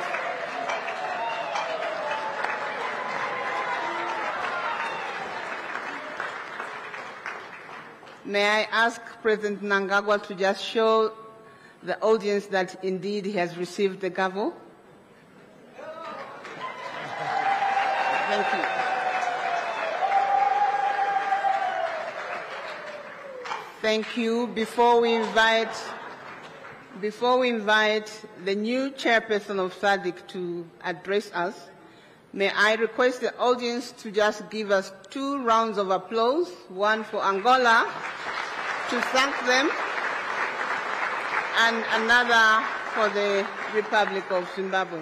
May I ask President Mnangagwa to just show the audience that indeed he has received the gavel? Thank you. Thank you. Before we invite the new chairperson of SADC to address us, may I request the audience to just give us 2 rounds of applause, one for Angola to thank them, and another for the Republic of Zimbabwe.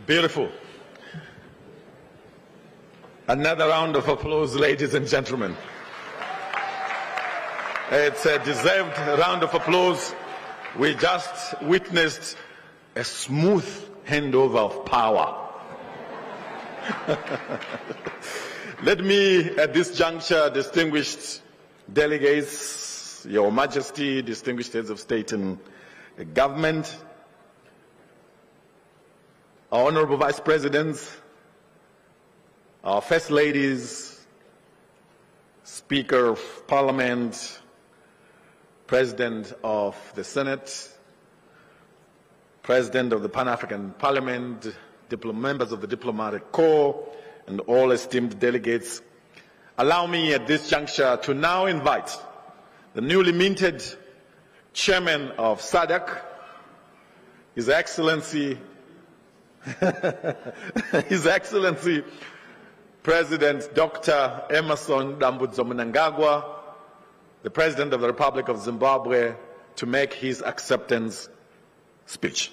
Beautiful. Another round of applause, ladies and gentlemen. It's a deserved round of applause. We just witnessed a smooth handover of power. Let me, at this juncture, distinguished delegates, Your Majesty, distinguished heads of state and government, our honorable vice presidents, our first ladies, Speaker of Parliament, President of the Senate, President of the Pan-African Parliament, members of the Diplomatic Corps, and all esteemed delegates, allow me at this juncture to now invite the newly minted Chairman of SADC, His Excellency, His Excellency President Dr. Emmerson Dambudzo Mnangagwa, the President of the Republic of Zimbabwe, to make his acceptance speech.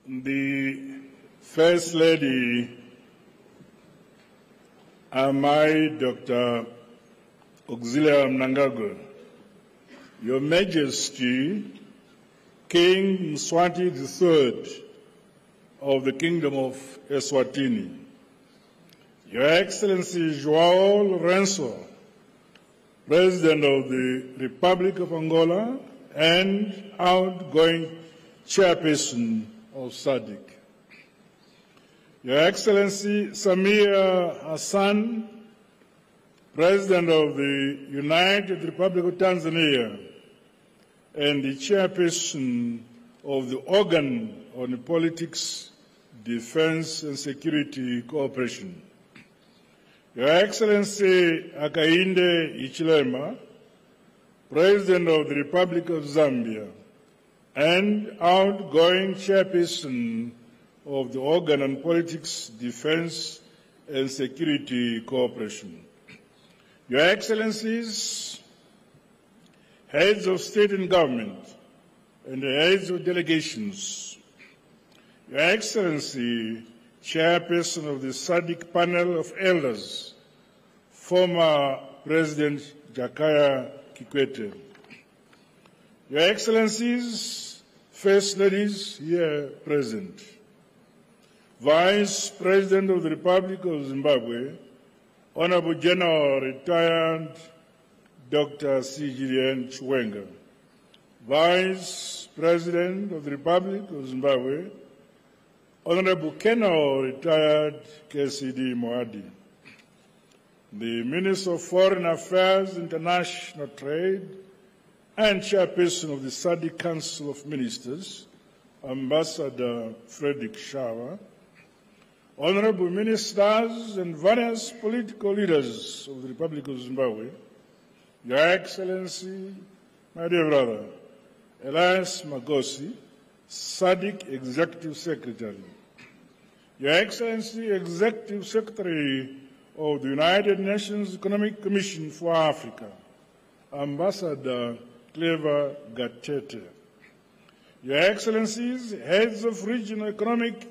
The First Lady, Amai Dr. Auxilia Mnangagwa, Your Majesty, King Mswati III of the Kingdom of Eswatini, Your Excellency João Lourenço, President of the Republic of Angola and outgoing Chairperson of SADC, Your Excellency Samia Hassan, President of the United Republic of Tanzania and the Chairperson of the Organ on Politics, Defense and Security Cooperation, Your Excellency Hakainde Hichilema, President of the Republic of Zambia and outgoing Chairperson of the Organ on Politics, Defense and Security Cooperation, Your Excellencies, Heads of State and Government, and the Heads of Delegations, Your Excellency, Chairperson of the SADC Panel of Elders, former President Jakaya Kikwete, Your Excellencies, First Ladies here present, Vice President of the Republic of Zimbabwe, Honorable General Retired Dr. C. Julian Chiwenga, Vice President of the Republic of Zimbabwe, Honorable Colonel Retired KCD Moadi, the Minister of Foreign Affairs, International Trade, and Chairperson of the SADC Council of Ministers, Ambassador Frederick Shawa, Honorable Ministers and various political leaders of the Republic of Zimbabwe, Your Excellency, my dear brother, Elias Magosi, SADC Executive Secretary, Your Excellency, Executive Secretary of the United Nations Economic Commission for Africa, Ambassador Clever Gatete, Your Excellencies, Heads of Regional Economic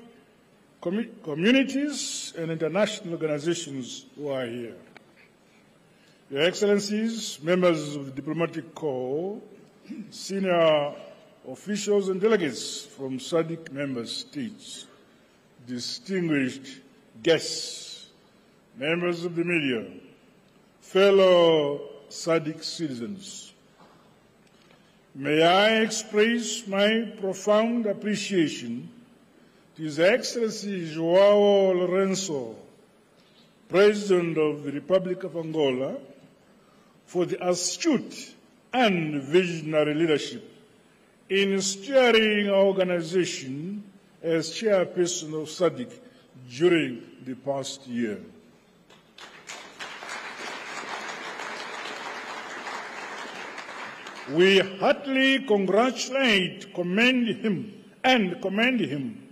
Communities and international organizations who are here, Your Excellencies, members of the Diplomatic Corps, senior officials and delegates from SADC member states, distinguished guests, members of the media, fellow SADC citizens, may I express my profound appreciation to His Excellency João Lourenço, President of the Republic of Angola, for the astute and visionary leadership in steering our organization as chairperson of SADC during the past year. We heartily commend him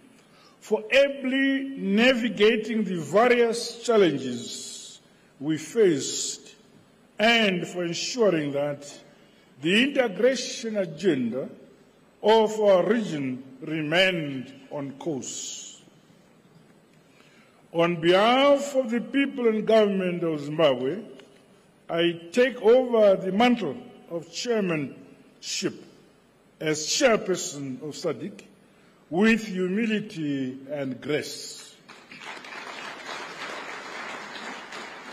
for ably navigating the various challenges we faced and for ensuring that the integration agenda of our region remained on course. On behalf of the people and government of Zimbabwe, I take over the mantle of chairmanship as chairperson of SADC with humility and grace.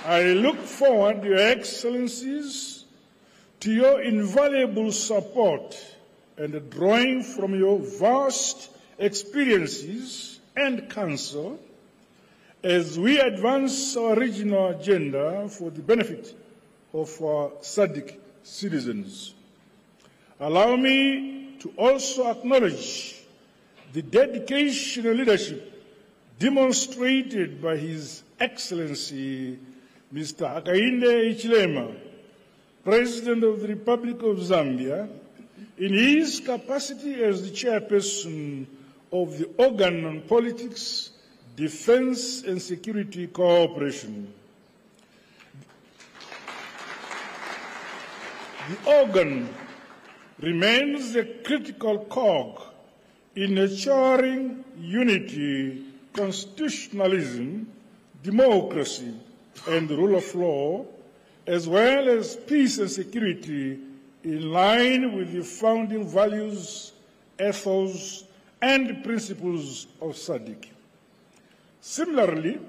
I look forward, Your Excellencies, to your invaluable support and drawing from your vast experiences and counsel as we advance our regional agenda for the benefit of our SADC citizens. Allow me to also acknowledge the dedication and leadership demonstrated by His Excellency Mr. Hakainde Hichilema, President of the Republic of Zambia, in his capacity as the chairperson of the Organ on Politics, Defense and Security Cooperation. The organ remains a critical cog in nurturing unity, constitutionalism, democracy, and the rule of law, as well as peace and security in line with the founding values, ethos, and principles of SADC. Similarly,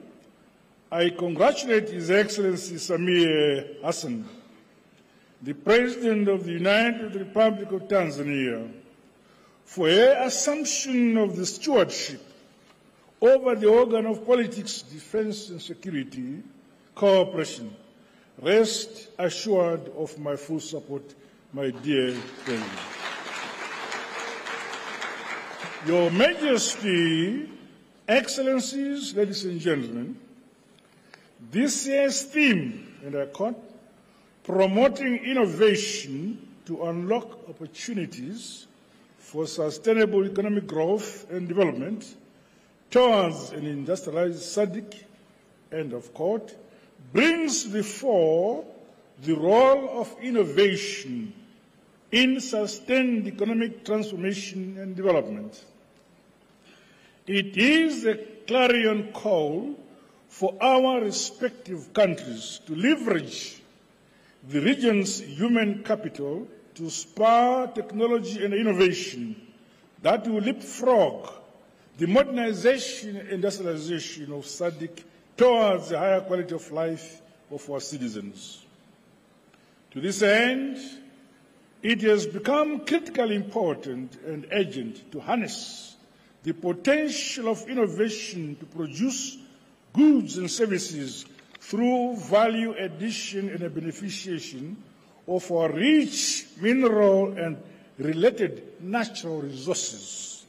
I congratulate His Excellency Samia Hassan, the President of the United Republic of Tanzania, for her assumption of the stewardship over the organ of politics, defense and security cooperation. Rest assured of my full support, my dear President. Your Majesty, Excellencies, ladies and gentlemen, this year's theme, and I quote, promoting innovation to unlock opportunities for sustainable economic growth and development towards an industrialized SADC, end of quote, brings before the role of innovation in sustained economic transformation and development. It is a clarion call for our respective countries to leverage the region's human capital to spur technology and innovation that will leapfrog the modernization and industrialization of SADC towards a higher quality of life of our citizens. To this end, it has become critically important and urgent to harness the potential of innovation to produce goods and services through value addition and a beneficiation of our rich mineral and related natural resources.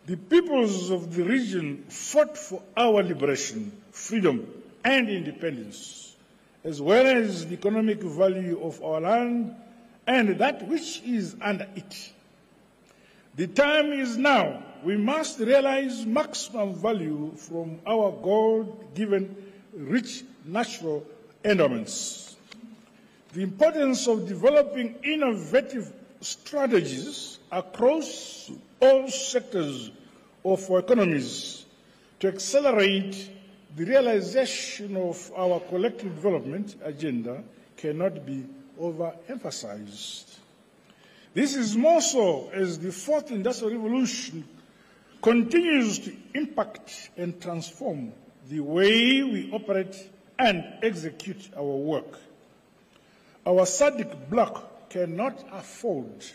The peoples of the region fought for our liberation, freedom, and independence, as well as the economic value of our land and that which is under it. The time is now. We must realize maximum value from our God-given rich natural endowments. The importance of developing innovative strategies across all sectors of our economies to accelerate the realization of our collective development agenda cannot be overemphasized. This is more so as the fourth industrial revolution continues to impact and transform the way we operate and execute our work. Our SADC bloc cannot afford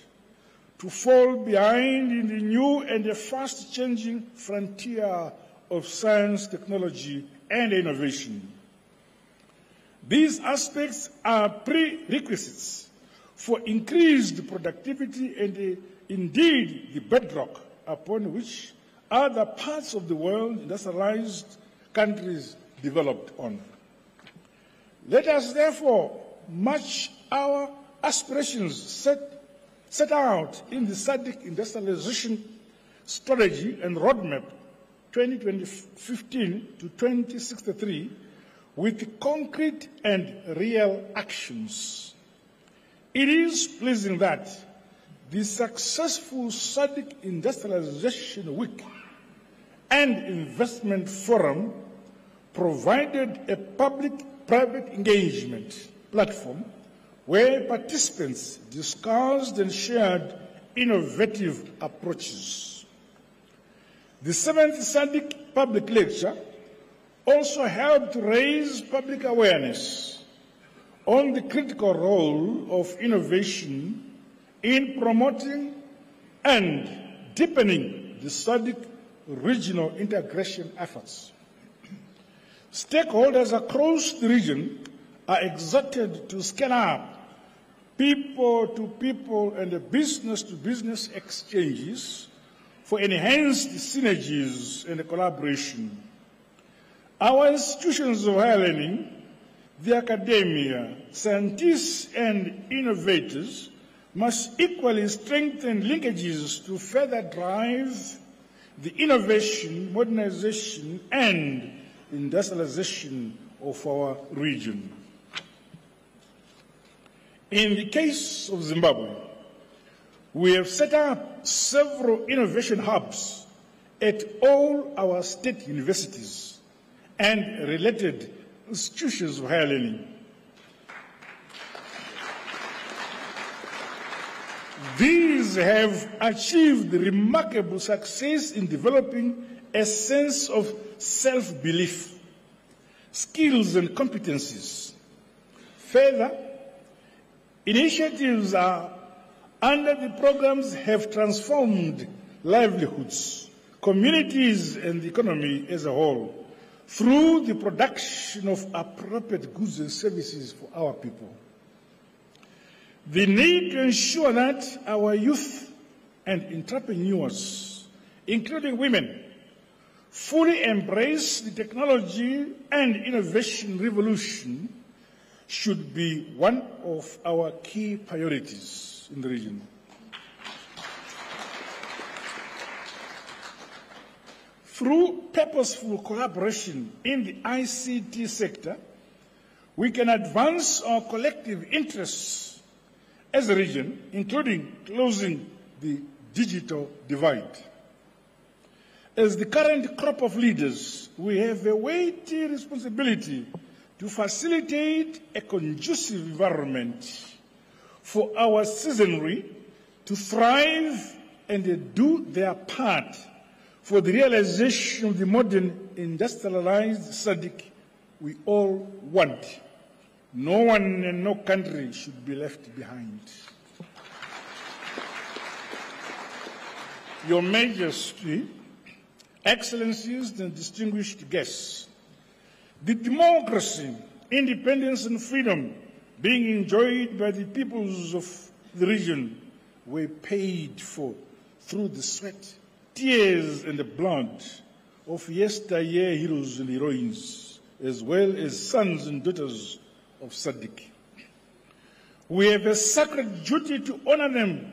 to fall behind in the new and the fast-changing frontier of science, technology, and innovation. These aspects are prerequisites for increased productivity and indeed the bedrock upon which other parts of the world, industrialized countries, developed on. Let us therefore match our aspirations set out in the SADC industrialization strategy and roadmap 2015 to 2063 with concrete and real actions. It is pleasing that the successful SADC Industrialization Week and Investment Forum provided a public-private engagement platform where participants discussed and shared innovative approaches. The 7th SADC Public Lecture also helped raise public awareness on the critical role of innovation in promoting and deepening the SADC regional integration efforts. Stakeholders across the region are exhorted to scale up people-to-people and business-to-business exchanges for enhanced synergies and collaboration. Our institutions of higher learning, the academia, scientists and innovators must equally strengthen linkages to further drive the innovation, modernization, and industrialization of our region. In the case of Zimbabwe, we have set up several innovation hubs at all our state universities and related institutions of higher learning. These have achieved remarkable success in developing a sense of self-belief, skills and competencies. Further, initiatives under the programs have transformed livelihoods, communities and the economy as a whole through the production of appropriate goods and services for our people. The need to ensure that our youth and entrepreneurs, including women, fully embrace the technology and innovation revolution should be one of our key priorities in the region. Through purposeful collaboration in the ICT sector, we can advance our collective interests as a region, including closing the digital divide. As the current crop of leaders, we have a weighty responsibility to facilitate a conducive environment for our citizenry to thrive and do their part for the realization of the modern industrialized SADC we all want. No one and no country should be left behind. Your Majesty, Excellencies and distinguished guests, the democracy, independence and freedom being enjoyed by the peoples of the region were paid for through the sweat, tears and the blood of yesteryear heroes and heroines, as well as sons and daughters of SADC. We have a sacred duty to honor them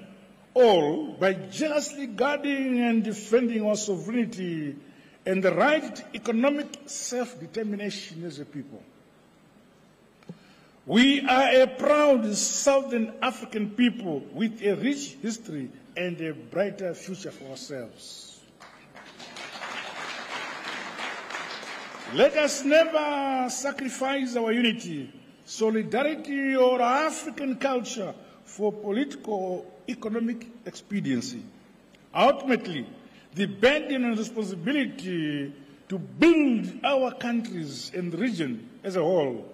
all by jealously guarding and defending our sovereignty and the right to economic self-determination as a people. We are a proud Southern African people with a rich history and a brighter future for ourselves. Let us never sacrifice our unity, solidarity, or African culture for political or economic expediency. Ultimately, the burden and responsibility to build our countries and the region as a whole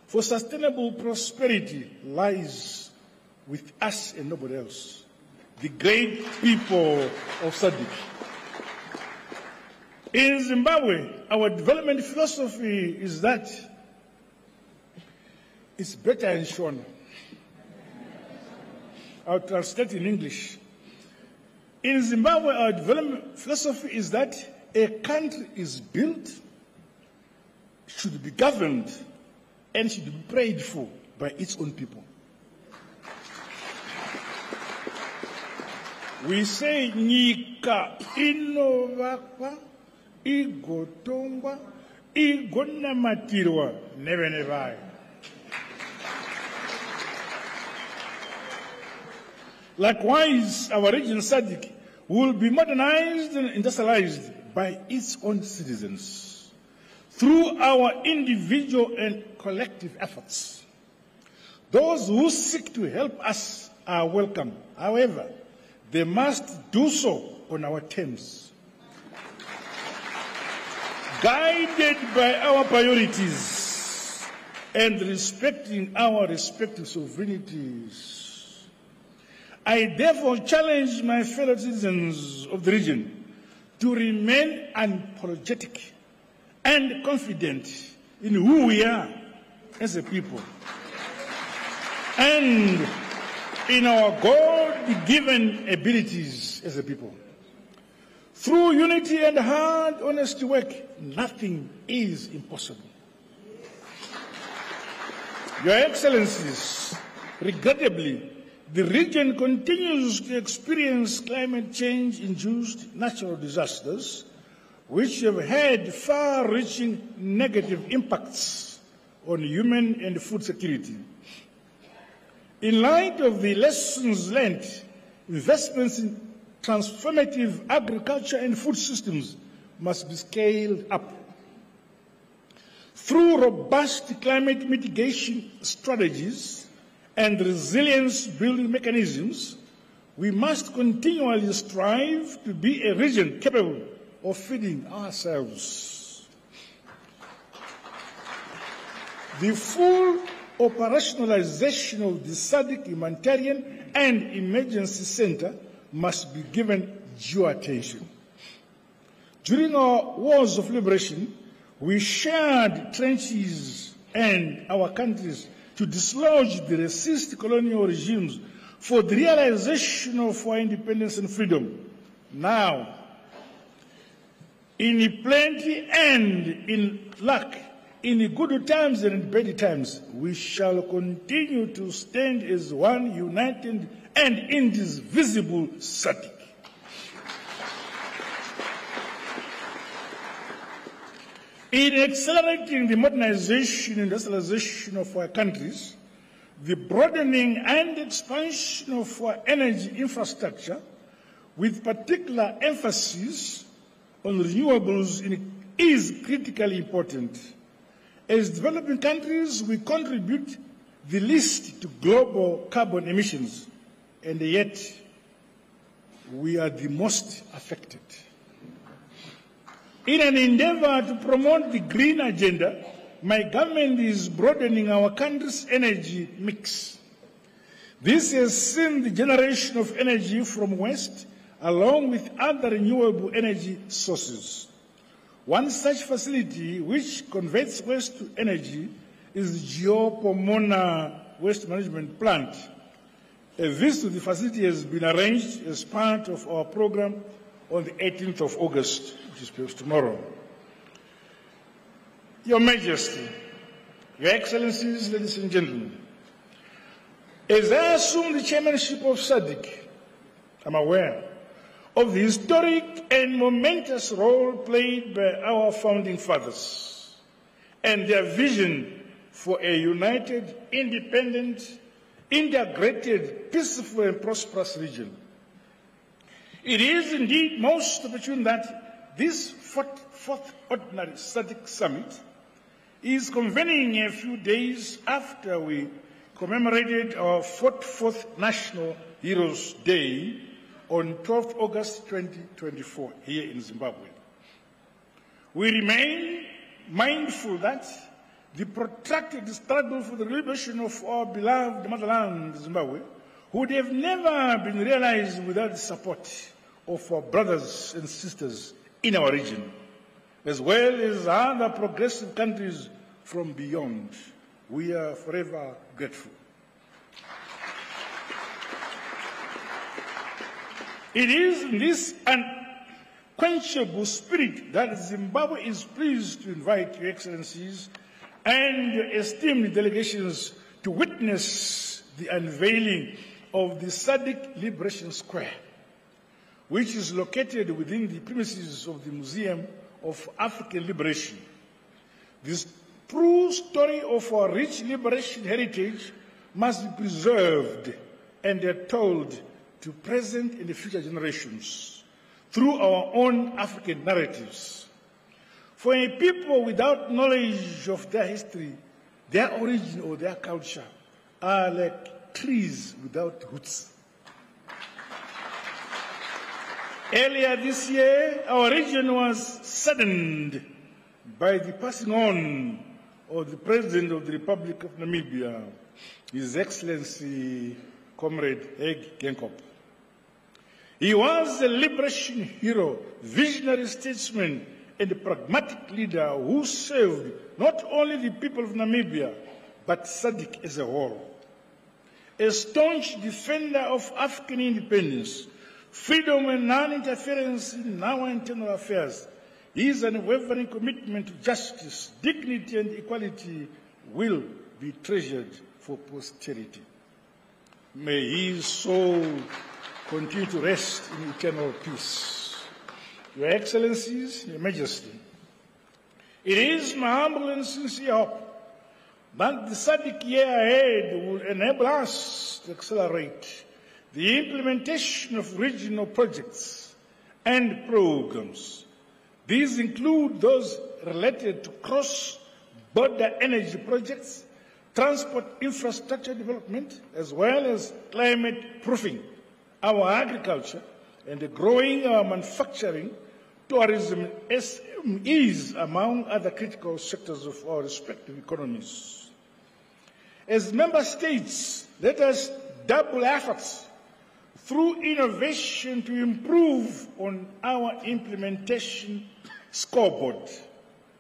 for sustainable prosperity lies with us and nobody else, the great people of SADC. In Zimbabwe, our development philosophy is that it's better in Shona. I'll translate in English. In Zimbabwe, our development philosophy is that a country is built, should be governed, and should be prayed for by its own people. We say, Nyika inovakwa, igotongwa, igonamatirwa, never. Likewise, our region SADC will be modernized and industrialized by its own citizens through our individual and collective efforts. Those who seek to help us are welcome. However, they must do so on our terms, guided by our priorities and respecting our respective sovereignties. I therefore challenge my fellow citizens of the region to remain unapologetic and confident in who we are as a people and in our God-given abilities as a people. Through unity and hard, honest work, nothing is impossible. Your Excellencies, regrettably, the region continues to experience climate change-induced natural disasters, which have had far-reaching negative impacts on human and food security. In light of the lessons learned, investments in transformative agriculture and food systems must be scaled up. Through robust climate mitigation strategies and resilience-building mechanisms, we must continually strive to be a region capable of feeding ourselves. The full operationalization of the SADC Humanitarian and Emergency Center must be given due attention. During our wars of liberation, we shared trenches and our countries to dislodge the racist colonial regimes for the realization of our independence and freedom. Now, in plenty and in luck, in good times and in bad times, we shall continue to stand as one united and indivisible SADC. In accelerating the modernization and industrialization of our countries, the broadening and expansion of our energy infrastructure, with particular emphasis on renewables is critically important. As developing countries, we contribute the least to global carbon emissions, and yet we are the most affected. In an endeavor to promote the green agenda, my government is broadening our country's energy mix. This has seen the generation of energy from waste along with other renewable energy sources. One such facility which converts waste to energy is the Geopomona Waste Management Plant. A visit to the facility has been arranged as part of our program on the 18th of August, which is perhaps tomorrow. Your Majesty, Your Excellencies, ladies and gentlemen, as I assume the chairmanship of SADC, I'm aware of the historic and momentous role played by our founding fathers and their vision for a united, independent, integrated, peaceful and prosperous region. It is indeed most opportune that this fourth ordinary SADC summit is convening a few days after we commemorated our 44th National Heroes Day on 12 August 2024 here in Zimbabwe. We remain mindful that the protracted struggle for the liberation of our beloved motherland, Zimbabwe, would have never been realized without the support of our brothers and sisters in our region, as well as other progressive countries from beyond. We are forever grateful. It is in this unquenchable spirit that Zimbabwe is pleased to invite Your Excellencies and your esteemed delegations to witness the unveiling of the SADC Liberation Square, which is located within the premises of the Museum of African Liberation. This true story of our rich liberation heritage must be preserved and told to present and future generations through our own African narratives. For a people without knowledge of their history, their origin or their culture are like trees without roots. Earlier this year, our region was saddened by the passing on of the President of the Republic of Namibia, His Excellency Comrade Hage Geingob. He was a liberation hero, visionary statesman, and a pragmatic leader who served not only the people of Namibia, but SADC as a whole. A staunch defender of African independence, freedom and non-interference in our internal affairs, his unwavering commitment to justice, dignity and equality will be treasured for posterity. May his soul continue to rest in eternal peace. Your Excellencies, Your Majesty, it is my humble and sincere hope that the SADC year ahead will enable us to accelerate the implementation of regional projects and programs. These include those related to cross-border energy projects, transport infrastructure development, as well as climate proofing, our agriculture, and growing our manufacturing, tourism, SMEs, among other critical sectors of our respective economies. As member states, let us double efforts through innovation to improve on our implementation scoreboard,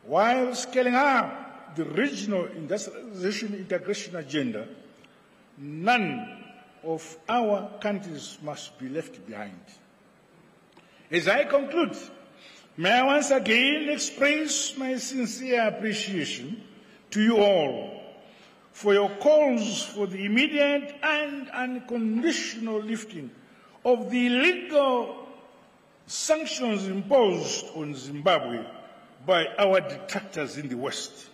while scaling up the regional industrialization integration agenda. None of our countries must be left behind. As I conclude, may I once again express my sincere appreciation to you all for your calls for the immediate and unconditional lifting of the illegal sanctions imposed on Zimbabwe by our detractors in the West.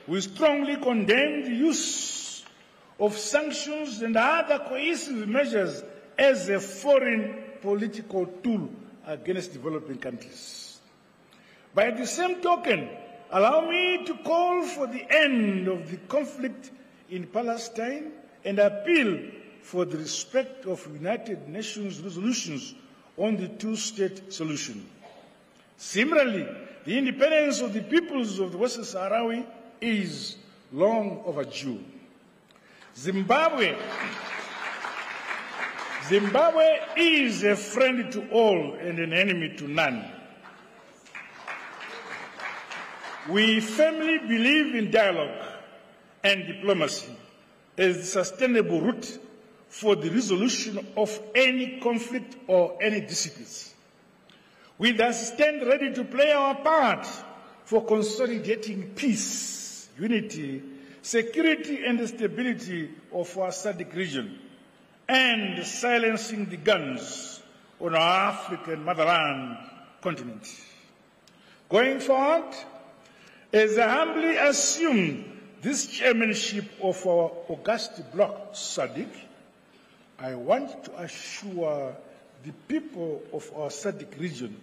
We strongly condemn the use of sanctions and other coercive measures as a foreign political tool against developing countries. By the same token, allow me to call for the end of the conflict in Palestine and appeal for the respect of United Nations resolutions on the two-state solution. Similarly, the independence of the peoples of the Western Sahrawi is long overdue. Zimbabwe is a friend to all and an enemy to none. We firmly believe in dialogue and diplomacy as the sustainable route for the resolution of any conflict or any disputes. We thus stand ready to play our part for consolidating peace, unity, security and stability of our SADC region and silencing the guns on our African motherland continent. Going forward, as I humbly assume this chairmanship of our august bloc SADC, I want to assure the people of our SADC region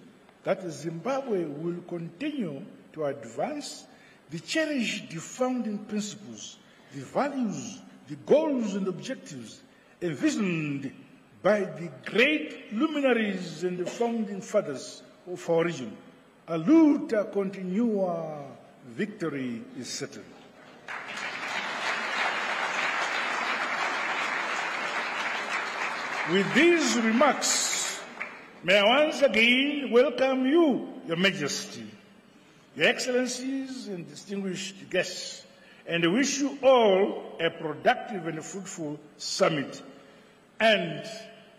that Zimbabwe will continue to advance the cherished founding principles, the values, the goals and objectives envisioned by the great luminaries and the founding fathers of our region. A luta continua, victory is certain. With these remarks, may I once again welcome you, Your Majesty, Your Excellencies and distinguished guests, and wish you all a productive and fruitful summit and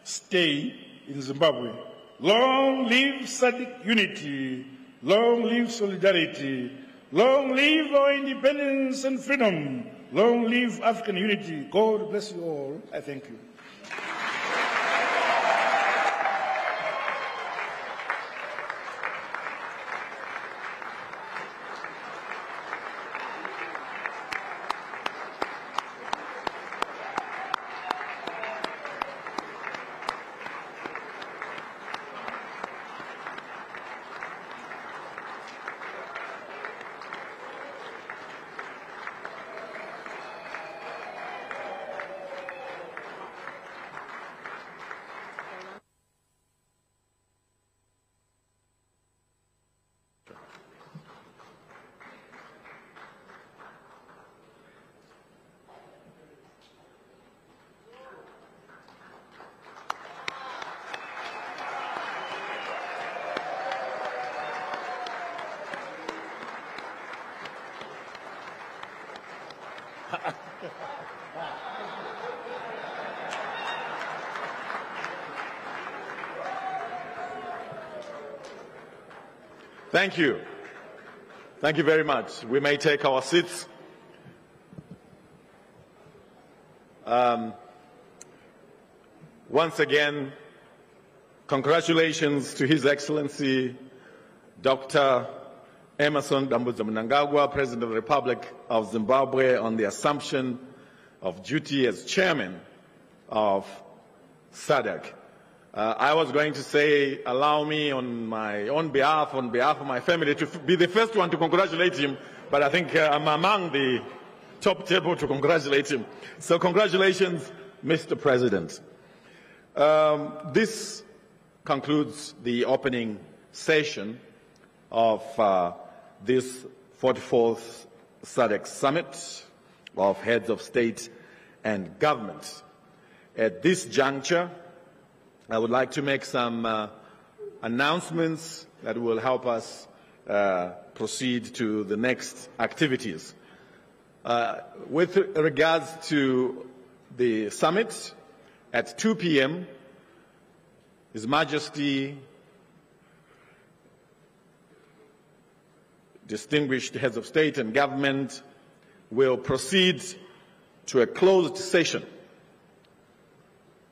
stay in Zimbabwe. Long live SADC unity, long live solidarity, long live our independence and freedom, long live African unity. God bless you all. I thank you. Thank you. Thank you very much. We may take our seats. Once again, congratulations to His Excellency Dr. Emmerson Dambuza Mnangagwa, President of the Republic of Zimbabwe, on the assumption of duty as chairman of SADC. I was going to say, allow me on my own behalf, on behalf of my family, to be the first one to congratulate him, but I think I'm among the top table to congratulate him. So congratulations, Mr. President. This concludes the opening session of this 44th SADC Summit of Heads of State and Government. At this juncture, I would like to make some announcements that will help us proceed to the next activities. With regards to the summit, at 2 p.m., His Majesty, distinguished heads of state and government, will proceed to a closed session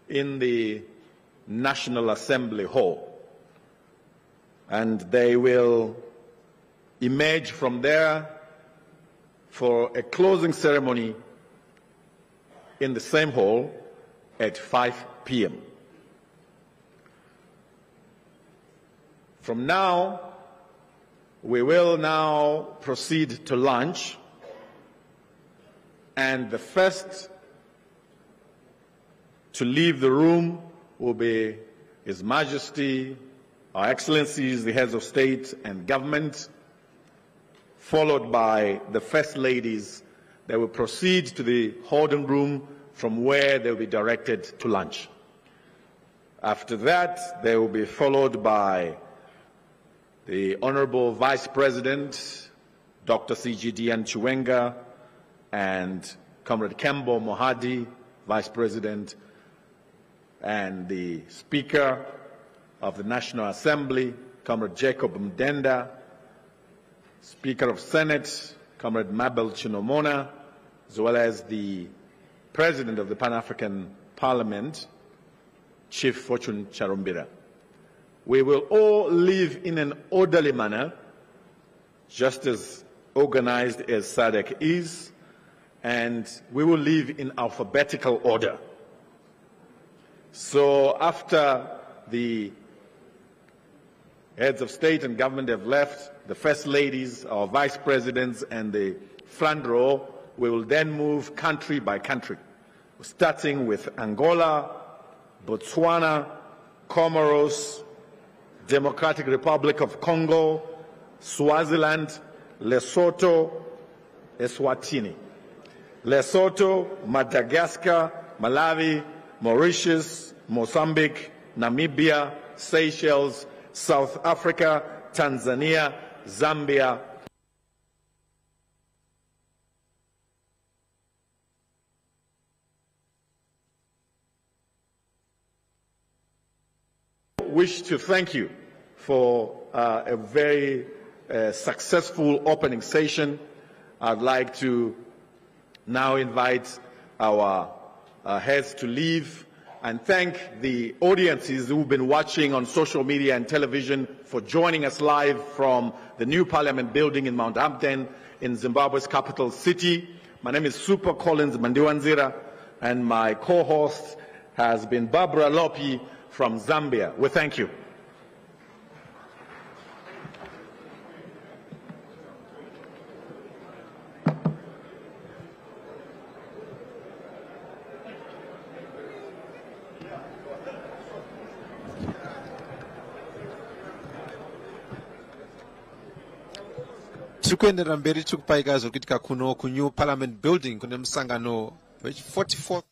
in the National Assembly Hall, and they will emerge from there for a closing ceremony in the same hall at 5 p.m. From now, we will now proceed to lunch, and the first to leave the room will be His Majesty, Our Excellencies, the heads of state and government, followed by the First Ladies. They will proceed to the holding room from where they will be directed to lunch. After that, they will be followed by the Honorable Vice President, Dr. C.G.D.N. Chiwenga, and Comrade Kembo Mohadi, Vice President, and the Speaker of the National Assembly, Comrade Jacob Mdenda, Speaker of Senate, Comrade Mabel Chinomona, as well as the President of the Pan-African Parliament, Chief Fortune Charumbira. We will all live in an orderly manner, just as organized as SADC is, and we will live in alphabetical order. So after the heads of state and government have left, the First Ladies, our Vice Presidents, and the front row, we will then move country by country, starting with Angola, Botswana, Comoros, Democratic Republic of Congo, Swaziland, Lesotho, Eswatini. Lesotho, Madagascar, Malawi, Mauritius, Mozambique, Namibia, Seychelles, South Africa, Tanzania, Zambia, wish to thank you for a very successful opening session. I'd like to now invite our heads to leave and thank the audiences who've been watching on social media and television for joining us live from the new Parliament building in Mount Hampton in Zimbabwe's capital city. My name is Super Collins Mandiwanzira, and my co-host has been Barbara Lopi from Zambia. We thank you. Tikuenderera mberi tikupa ikazo kuitika kuno ku new Parliament building kune musangano 44th